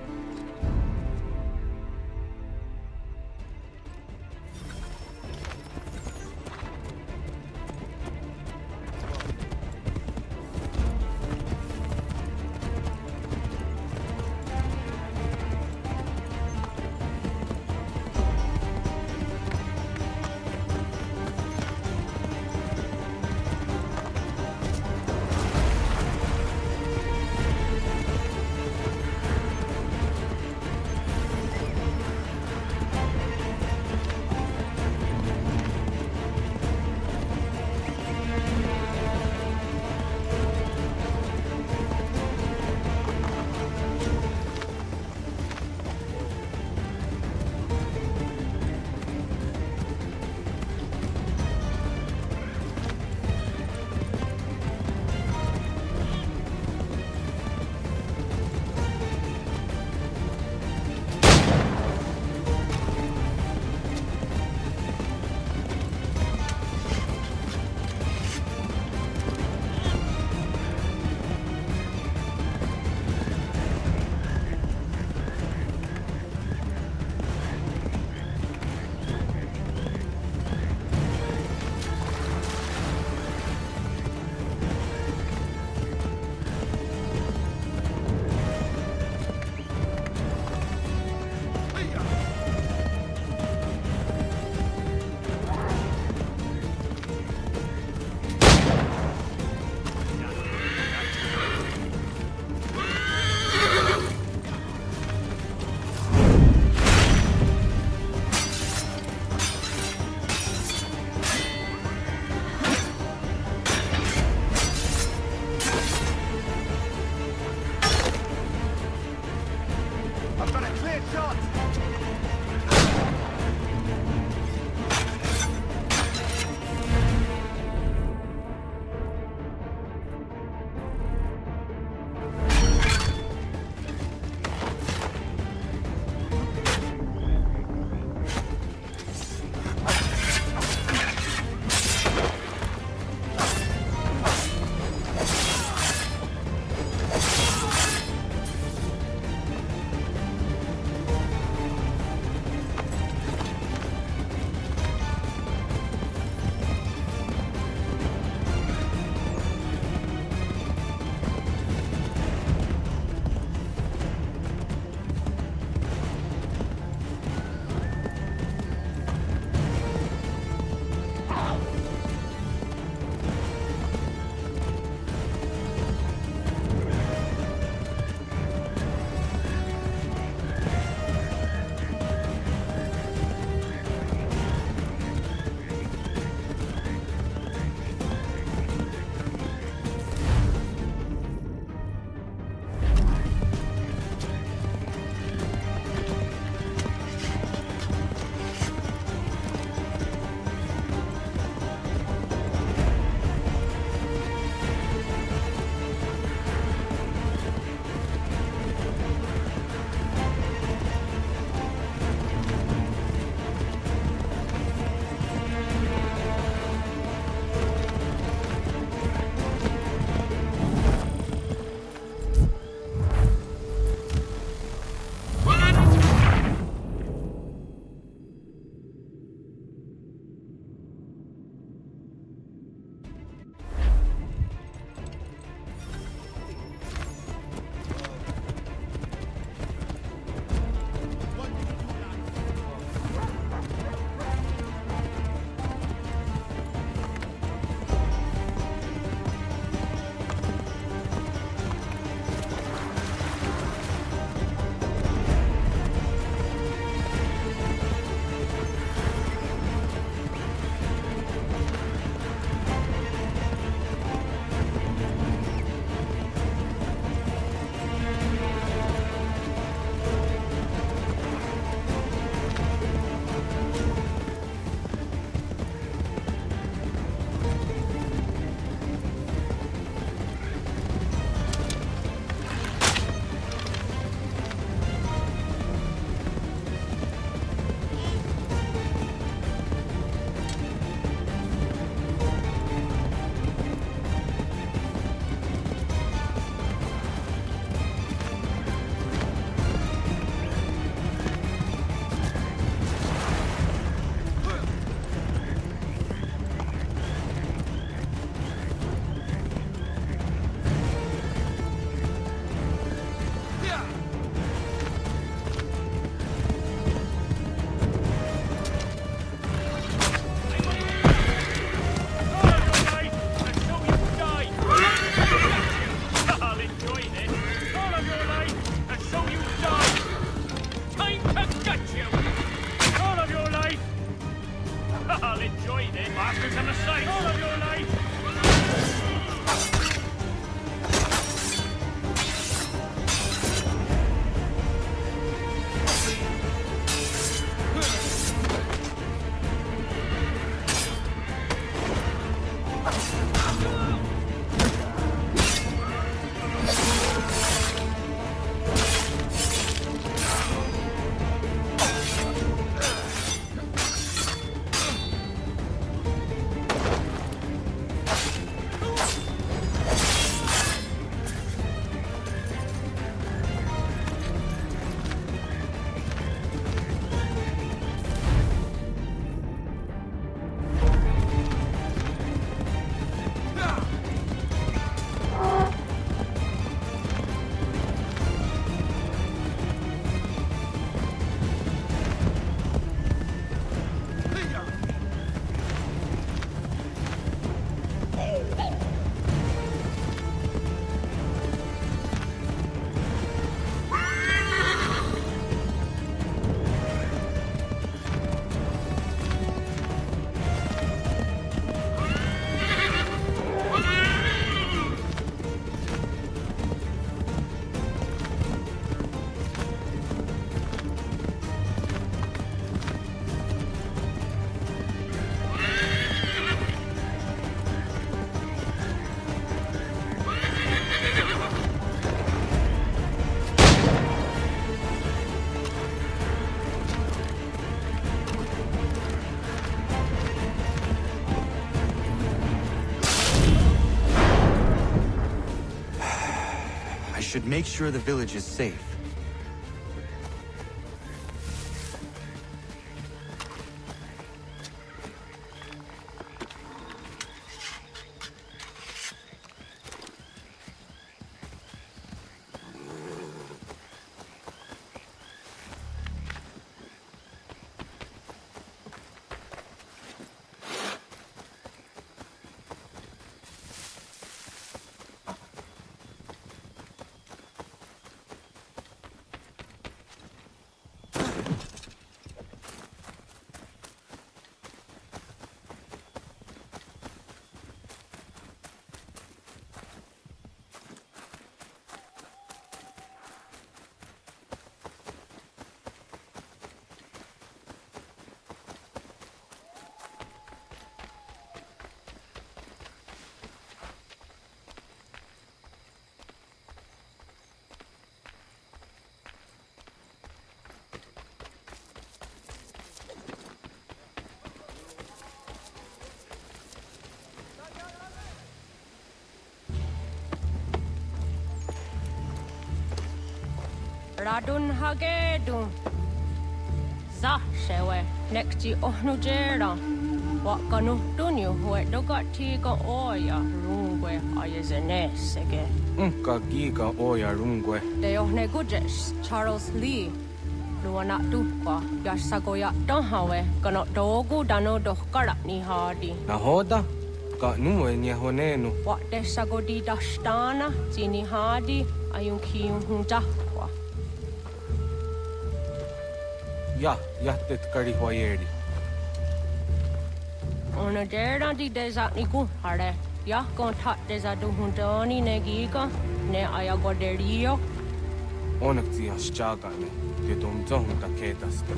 I should make sure the village is safe. Radun hagedun. Zashewe nekti ohnujera. Wakanu dunyu hue dogati ga oya rungwe ayezenesege. Unka giga oya rungwe. De ohne gujes Charles Lee. Luana tukwa yasagoya donhawe kano dogu dano dohkara ni hadi. Nahoda? Ka nuwe nye honenu. Wat desagodi dashtana zini hadi ayunkiyun hunja. Ja, jättet kari hoyeri. Ona dera di desa ni ku hare. Ya kon tat desa du hundoni ne giga ne ayagoderio. Onak ti ashchagane. Ke dom zong ta kedasta.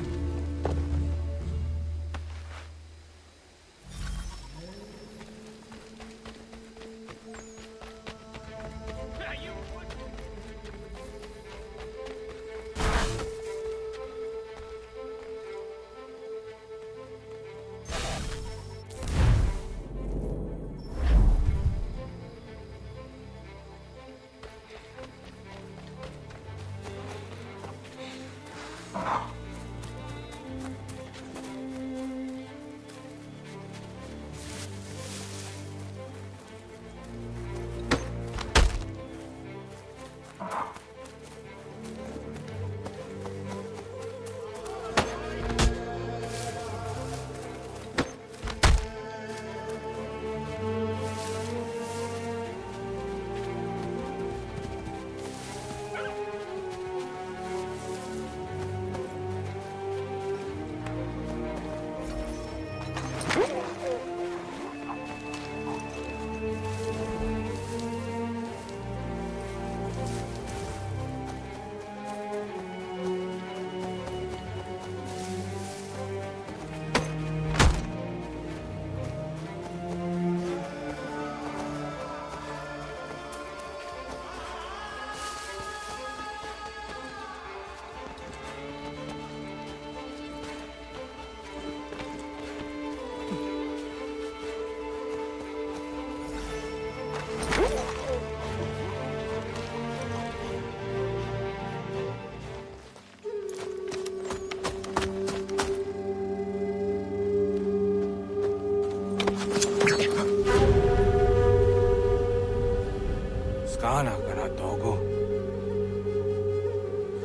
Skana kana dogo.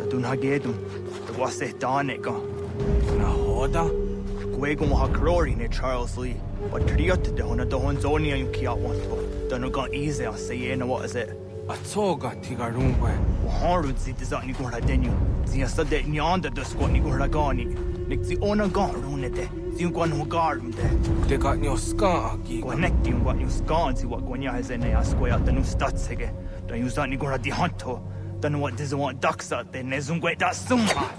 Dun hagedum. Was it Danica? Nahoda? Gwego Mahakrori ne Charles Lee. But Triot de Hona Don Zonia you kia want to. Don't go easy, I say, what is it? A toga tigarungwe. Harud zit is ni gora denu. Zia sade nyanda the squat ni gora gani. Nick the ona got runete. Zin gwan who garden de. They got your scar gi. Connecting what you scan see what Gwanya has in a square the new stats again. Don't use that ni gora di hunto. Don't know what does want ducks out there. Nezungwe that summa.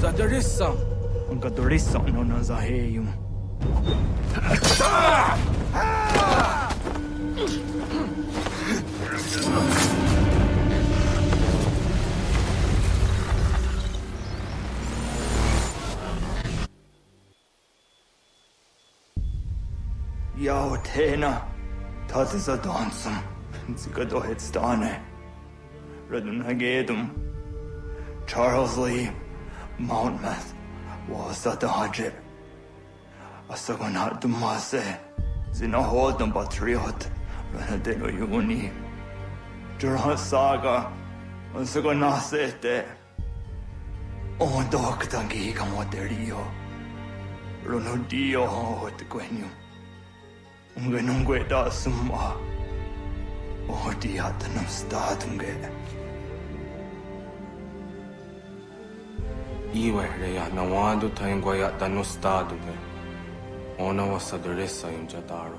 That there is some. Unga there is something on us I hear you. Yo, Tena. Das ist a dancing. Sie geht doch jetzt da, ne? Redunagedum. Charles Lee, Mountmouth, was at the Hajib. Asagonat Dumase, Zinahodum Patriot, Renadeno Yuni. Durhan Saga, Asagonasete. Oh, Doctangi Camoterio. Ronodio Hot Quenu. Ungenungue da Summa. Oh, Diatanum Statunge. Iwe na wando tayengwa ya tano stado be. Ona wasadoresa yung jataro.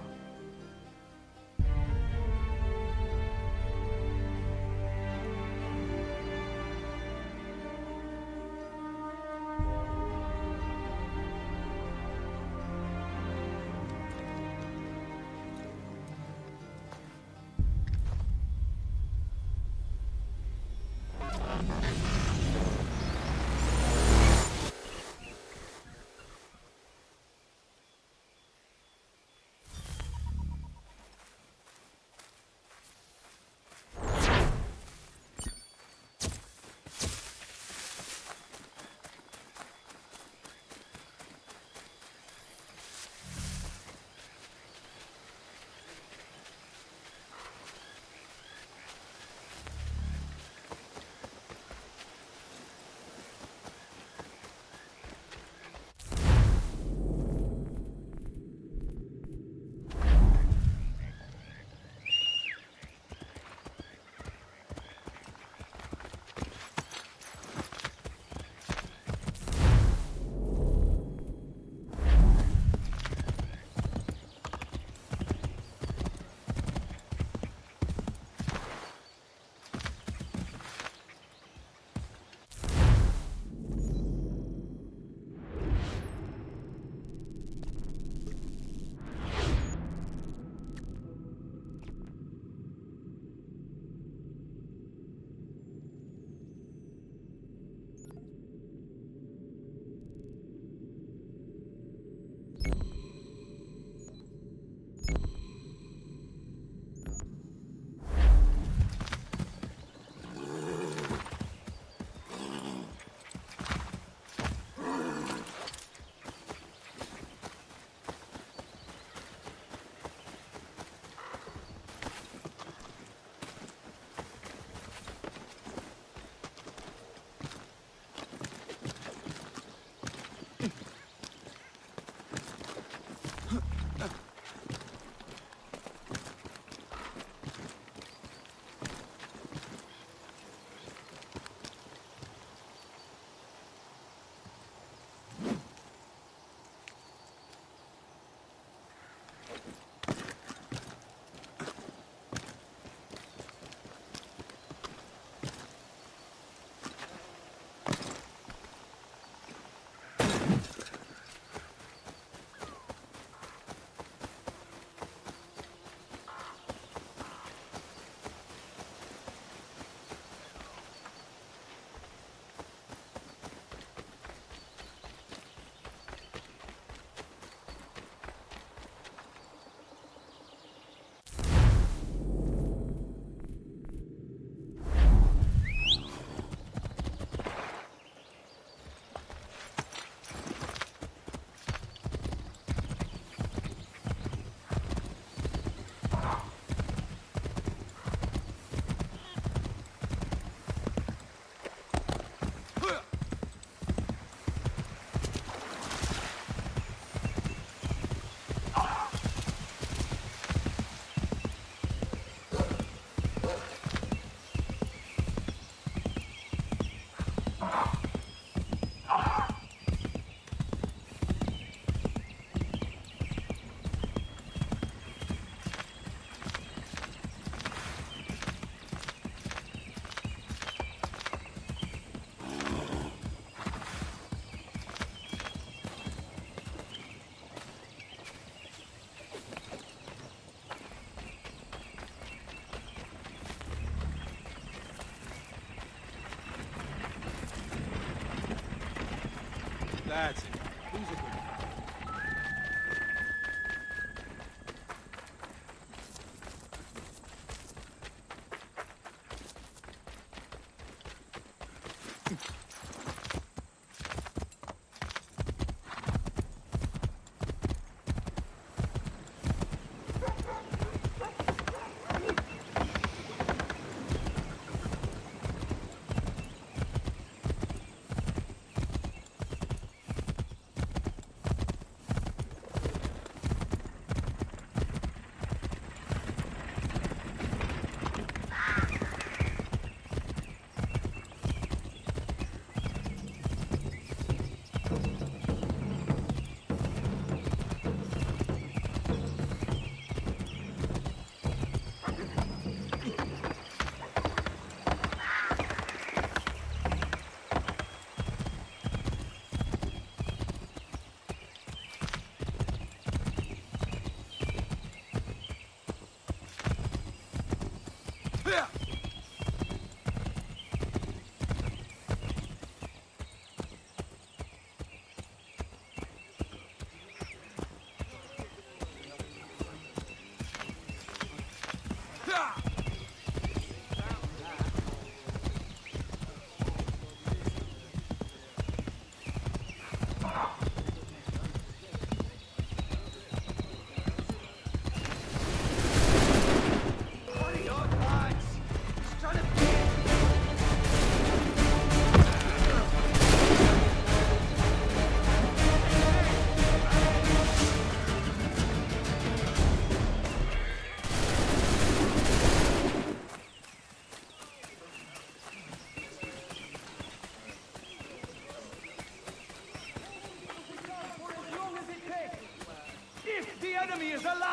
That's it. Who's a good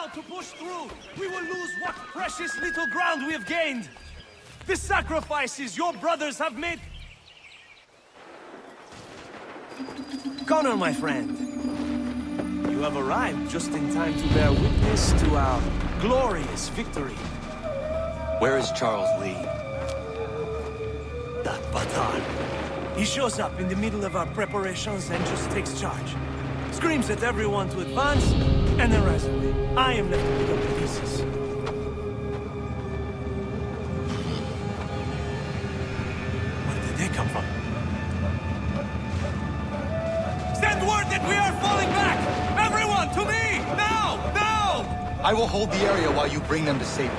now to push through, we will lose what precious little ground we have gained. The sacrifices your brothers have made... Connor, my friend. You have arrived just in time to bear witness to our glorious victory. Where is Charles Lee? That batan. He shows up in the middle of our preparations and just takes charge. Screams at everyone to advance, and then rides away. I am left to pick up the pieces. Where did they come from? Send word that we are falling back! Everyone, to me! Now! Now! I will hold the area while you bring them to safety.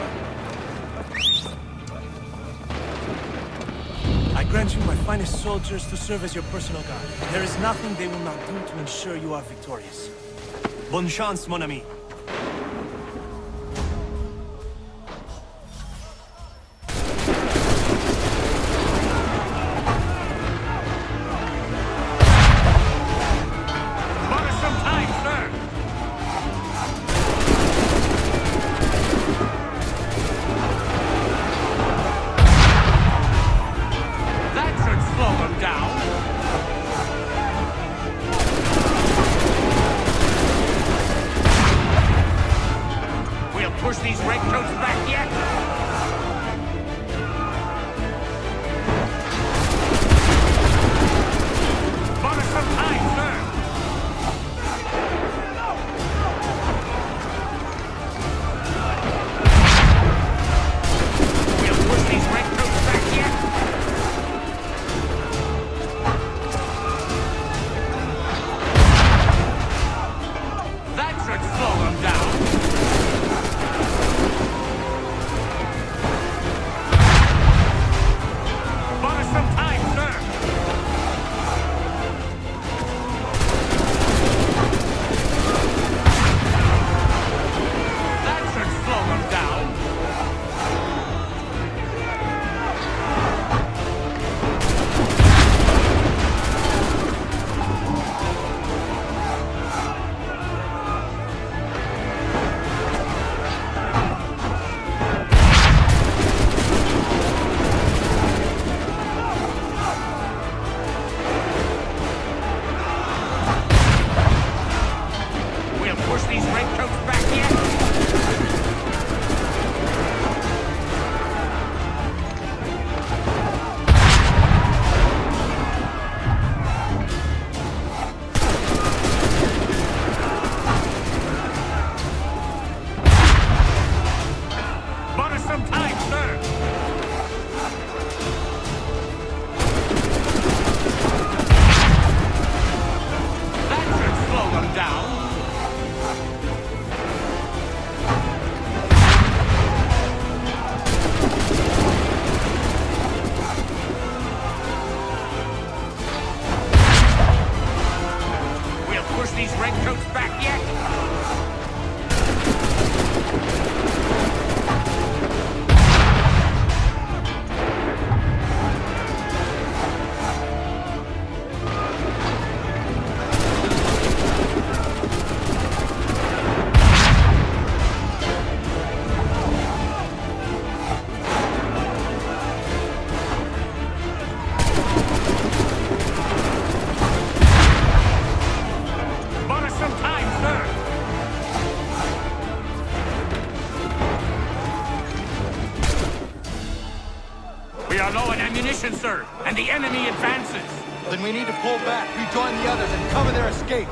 I grant you my finest soldiers to serve as your personal guard. There is nothing they will not do to ensure you are victorious. Bonne chance, mon ami. Sir, and the enemy advances. Then we need to pull back, rejoin the others, and cover their escape.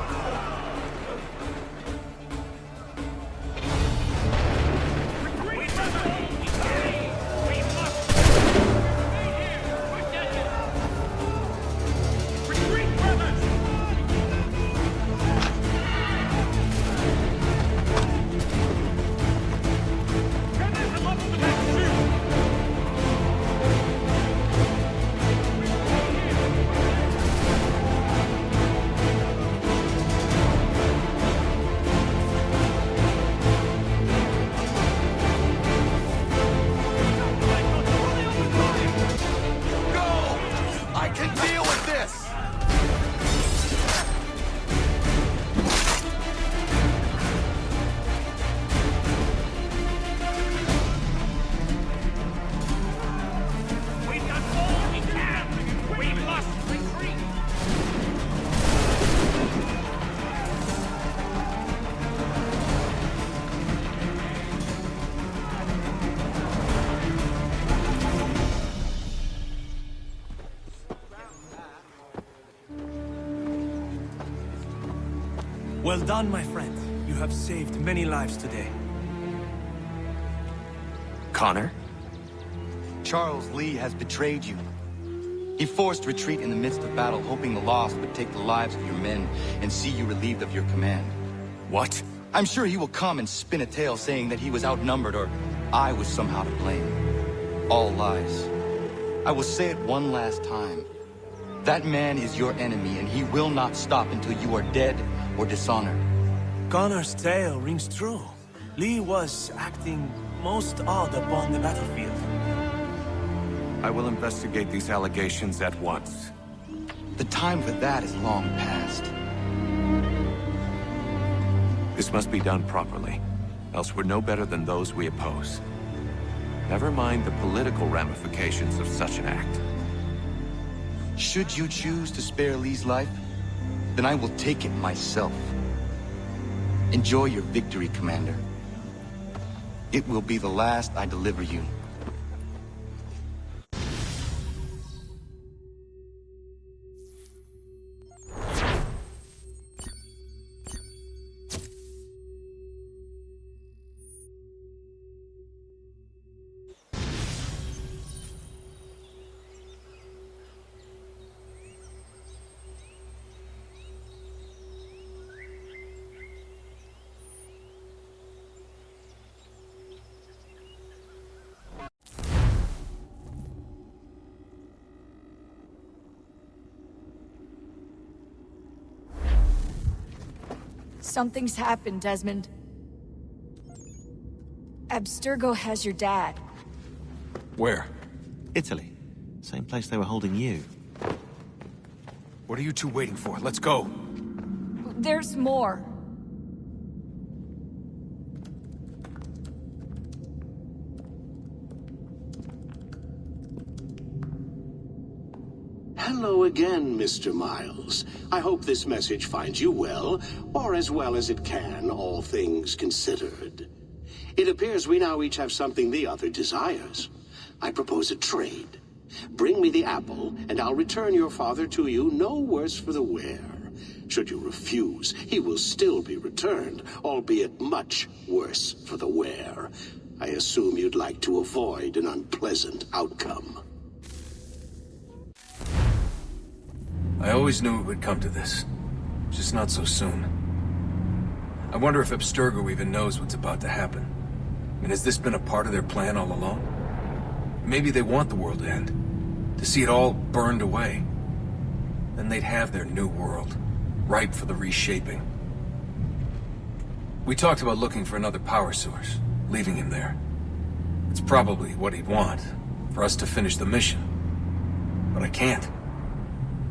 Well done, my friend. You have saved many lives today. Connor? Charles Lee has betrayed you. He forced retreat in the midst of battle, hoping the loss would take the lives of your men and see you relieved of your command. What? I'm sure he will come and spin a tale saying that he was outnumbered or I was somehow to blame. All lies. I will say it one last time. That man is your enemy, and he will not stop until you are dead or dishonored. Connor's tale rings true. Lee was acting most odd upon the battlefield. I will investigate these allegations at once. The time for that is long past. This must be done properly, else we're no better than those we oppose. Never mind the political ramifications of such an act. Should you choose to spare Lee's life, then I will take it myself. Enjoy your victory, Commander. It will be the last I deliver you. Something's happened, Desmond. Abstergo has your dad. Where? Italy. Same place they were holding you. What are you two waiting for? Let's go. There's more. Hello again, Mr. Miles. I hope this message finds you well, or as well as it can, all things considered. It appears we now each have something the other desires. I propose a trade. Bring me the apple, and I'll return your father to you no worse for the wear. Should you refuse, he will still be returned, albeit much worse for the wear. I assume you'd like to avoid an unpleasant outcome. I always knew it would come to this. Just not so soon. I wonder if Abstergo even knows what's about to happen. And has this been a part of their plan all along? Maybe they want the world to end. To see it all burned away. Then they'd have their new world, ripe for the reshaping. We talked about looking for another power source, leaving him there. It's probably what he'd want, for us to finish the mission. But I can't.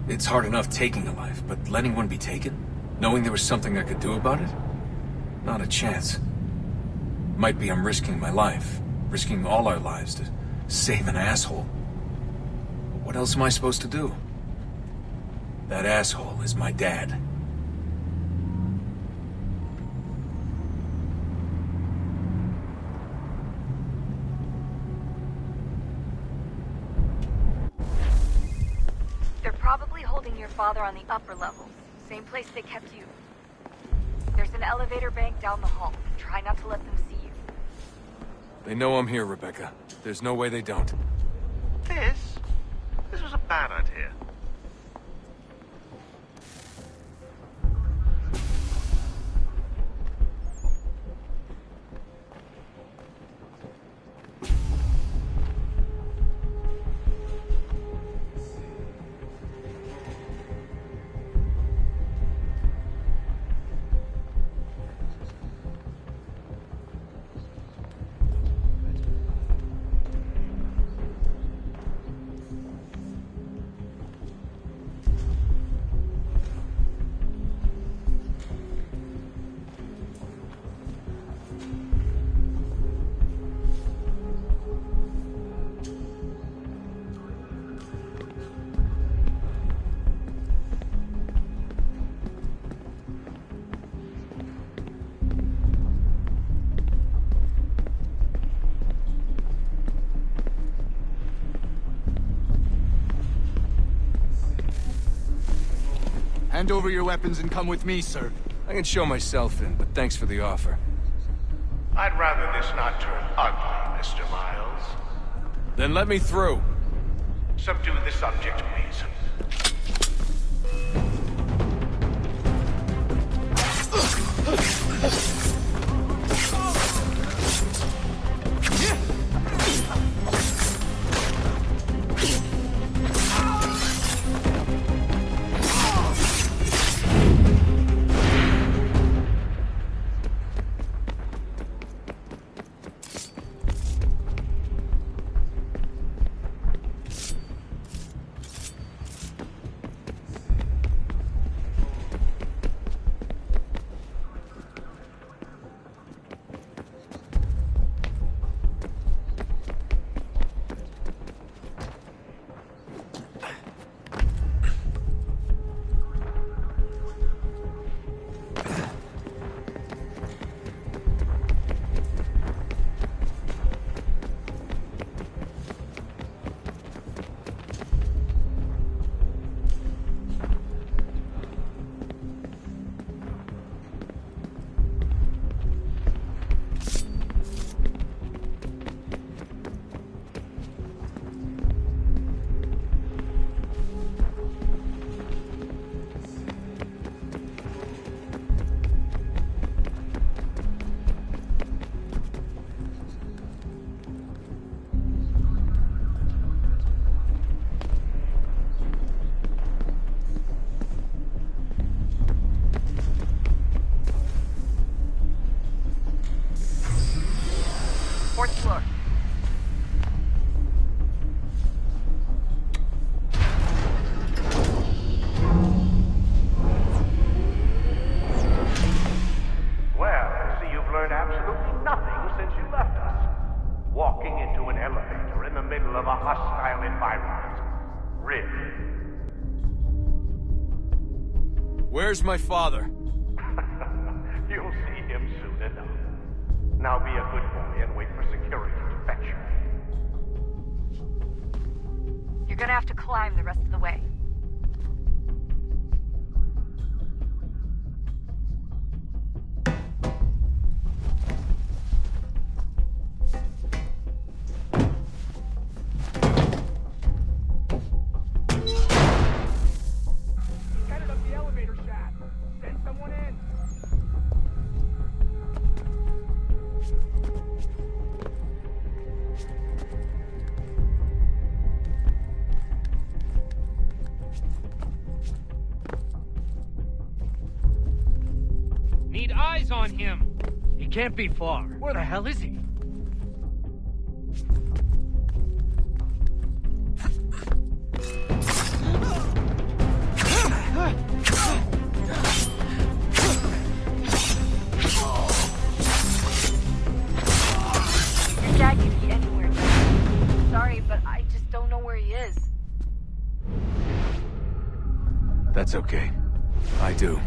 It's hard enough taking a life, but letting one be taken? Knowing there was something I could do about it? Not a chance. Might be I'm risking my life, risking all our lives to save an asshole. But what else am I supposed to do? That asshole is my dad. They're probably holding your father on the upper levels. Same place they kept you. There's an elevator bank down the hall. Try not to let them see you. They know I'm here, Rebecca. There's no way they don't. This was a bad idea. Hand over your weapons and come with me, sir. I can show myself in, but thanks for the offer. I'd rather this not turn ugly, Mr. Miles. Then let me through. Subdue the subject, please. Fourth floor. Well, I see you've learned absolutely nothing since you left us. Walking into an elevator in the middle of a hostile environment. Really? Where's my father? You'll see him soon enough. Now be a good boy and wait for security to fetch you. You're gonna have to climb the rest of the way. Headed up the elevator shaft. Send someone in. Need eyes on him. He can't be far. Where the hell is he? Your dad could be anywhere. Sorry, but I just don't know where he is. That's okay. I do.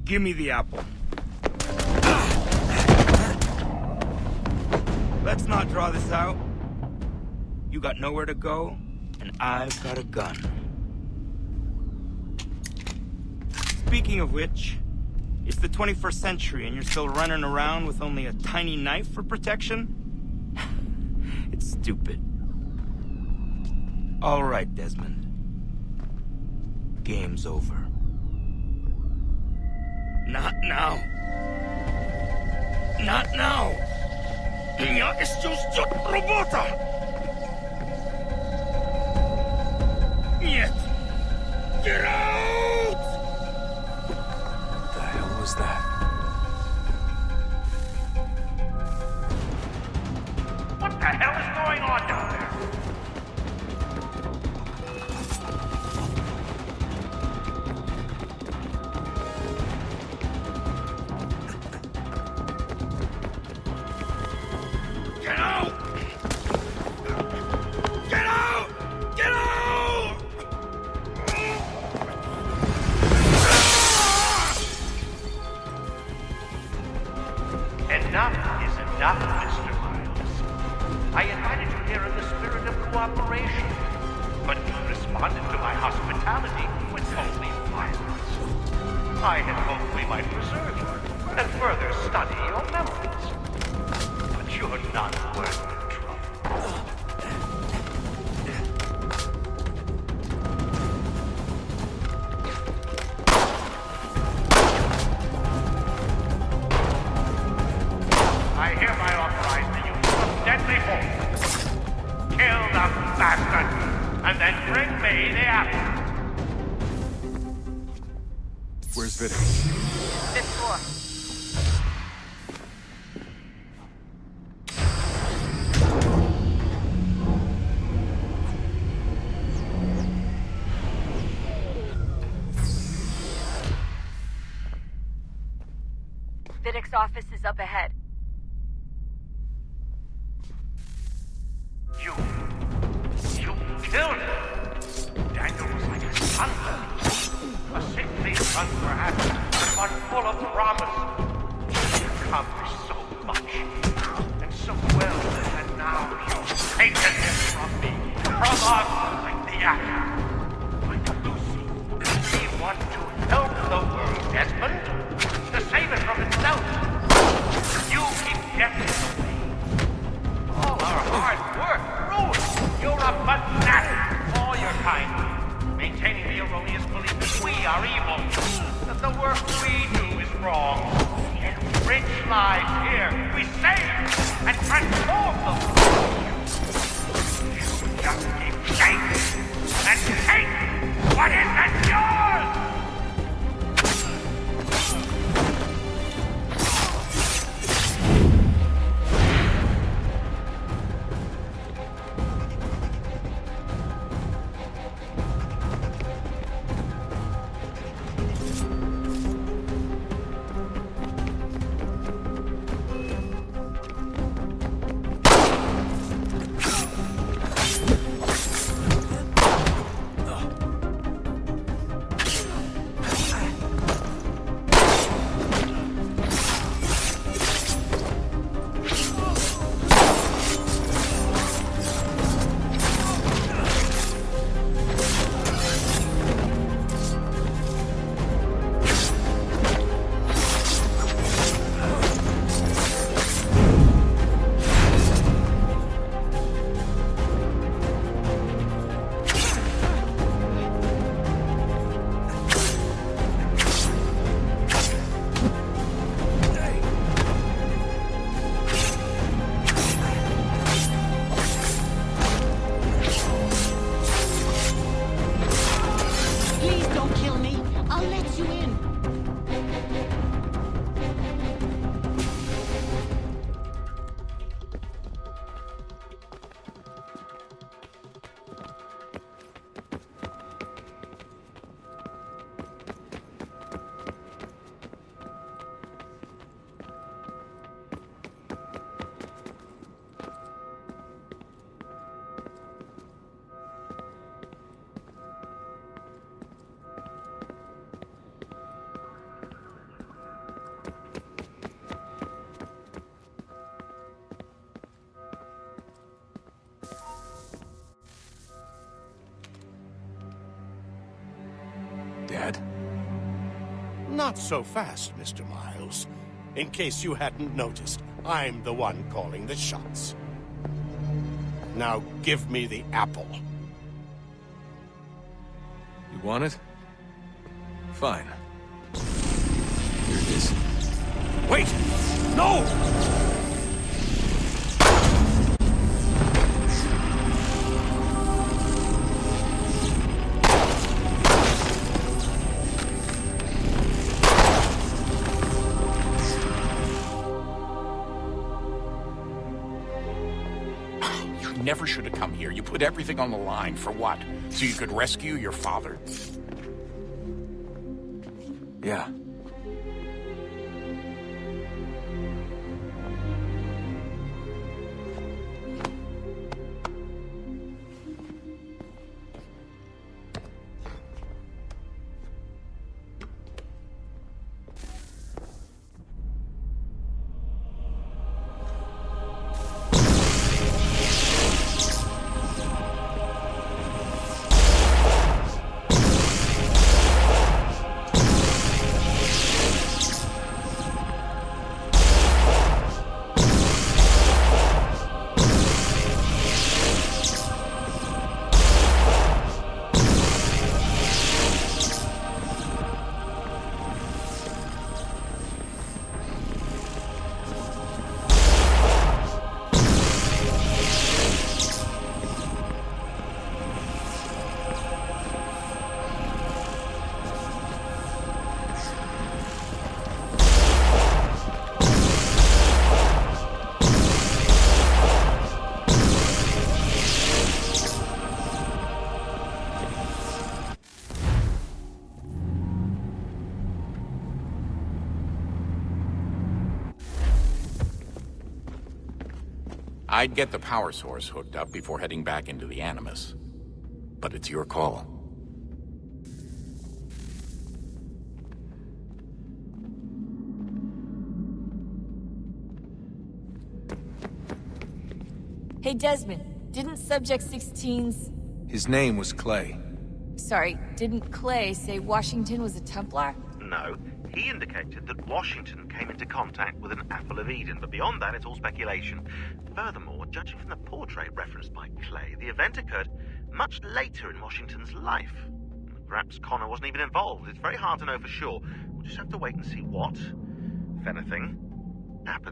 Give me the apple. Let's not draw this out. You got nowhere to go, and I've got a gun. Speaking of which, it's the 21st century and you're still running around with only a tiny knife for protection? It's stupid. All right, Desmond. Game's over. Not now. Not now. Я еще ждет работа. Нет. Get out! What the hell was that? What the hell is going on down there? Get out! Get out! Get out! Enough is enough, Mr. Miles. I invited you here in the spirit of cooperation, but you responded to my hospitality with only violence. I had hoped we might preserve you and further study your memories. But you're not worth the trouble. I hereby authorize the use of deadly force. Kill the bastard, and then bring me the apple. Where's Vidic? Fifth floor. Vidic's office is up ahead. You killed him. Daniel was like a son to me. A sickly son, perhaps, but one full of promise. He accomplished so much, and so well, and now you've taken him from me, from us, like the act. Like Lucy, we want to help the world, Desmond, to save it from itself. You keep getting away. All our hard work ruined. You're a fanatic, all your kind, maintaining the erroneous belief that we are evil, that the work we do is wrong. We enrich lives here. We save and transform them. You just keep taking and take what isn't yours. Not so fast, Mr. Miles. In case you hadn't noticed, I'm the one calling the shots. Now give me the apple. You want it? Fine. Here it is. Wait! No! Never should have come here. You put everything on the line. For what? So you could rescue your father? Yeah. I'd get the power source hooked up before heading back into the Animus. But it's your call. Hey, Desmond, didn't Subject 16's... His name was Clay. Sorry, didn't Clay say Washington was a Templar? No. He indicated that Washington came into contact with an Apple of Eden, but beyond that, it's all speculation. Furthermore, judging from the portrait referenced by Clay, the event occurred much later in Washington's life. Perhaps Connor wasn't even involved. It's very hard to know for sure. We'll just have to wait and see what, if anything, happens.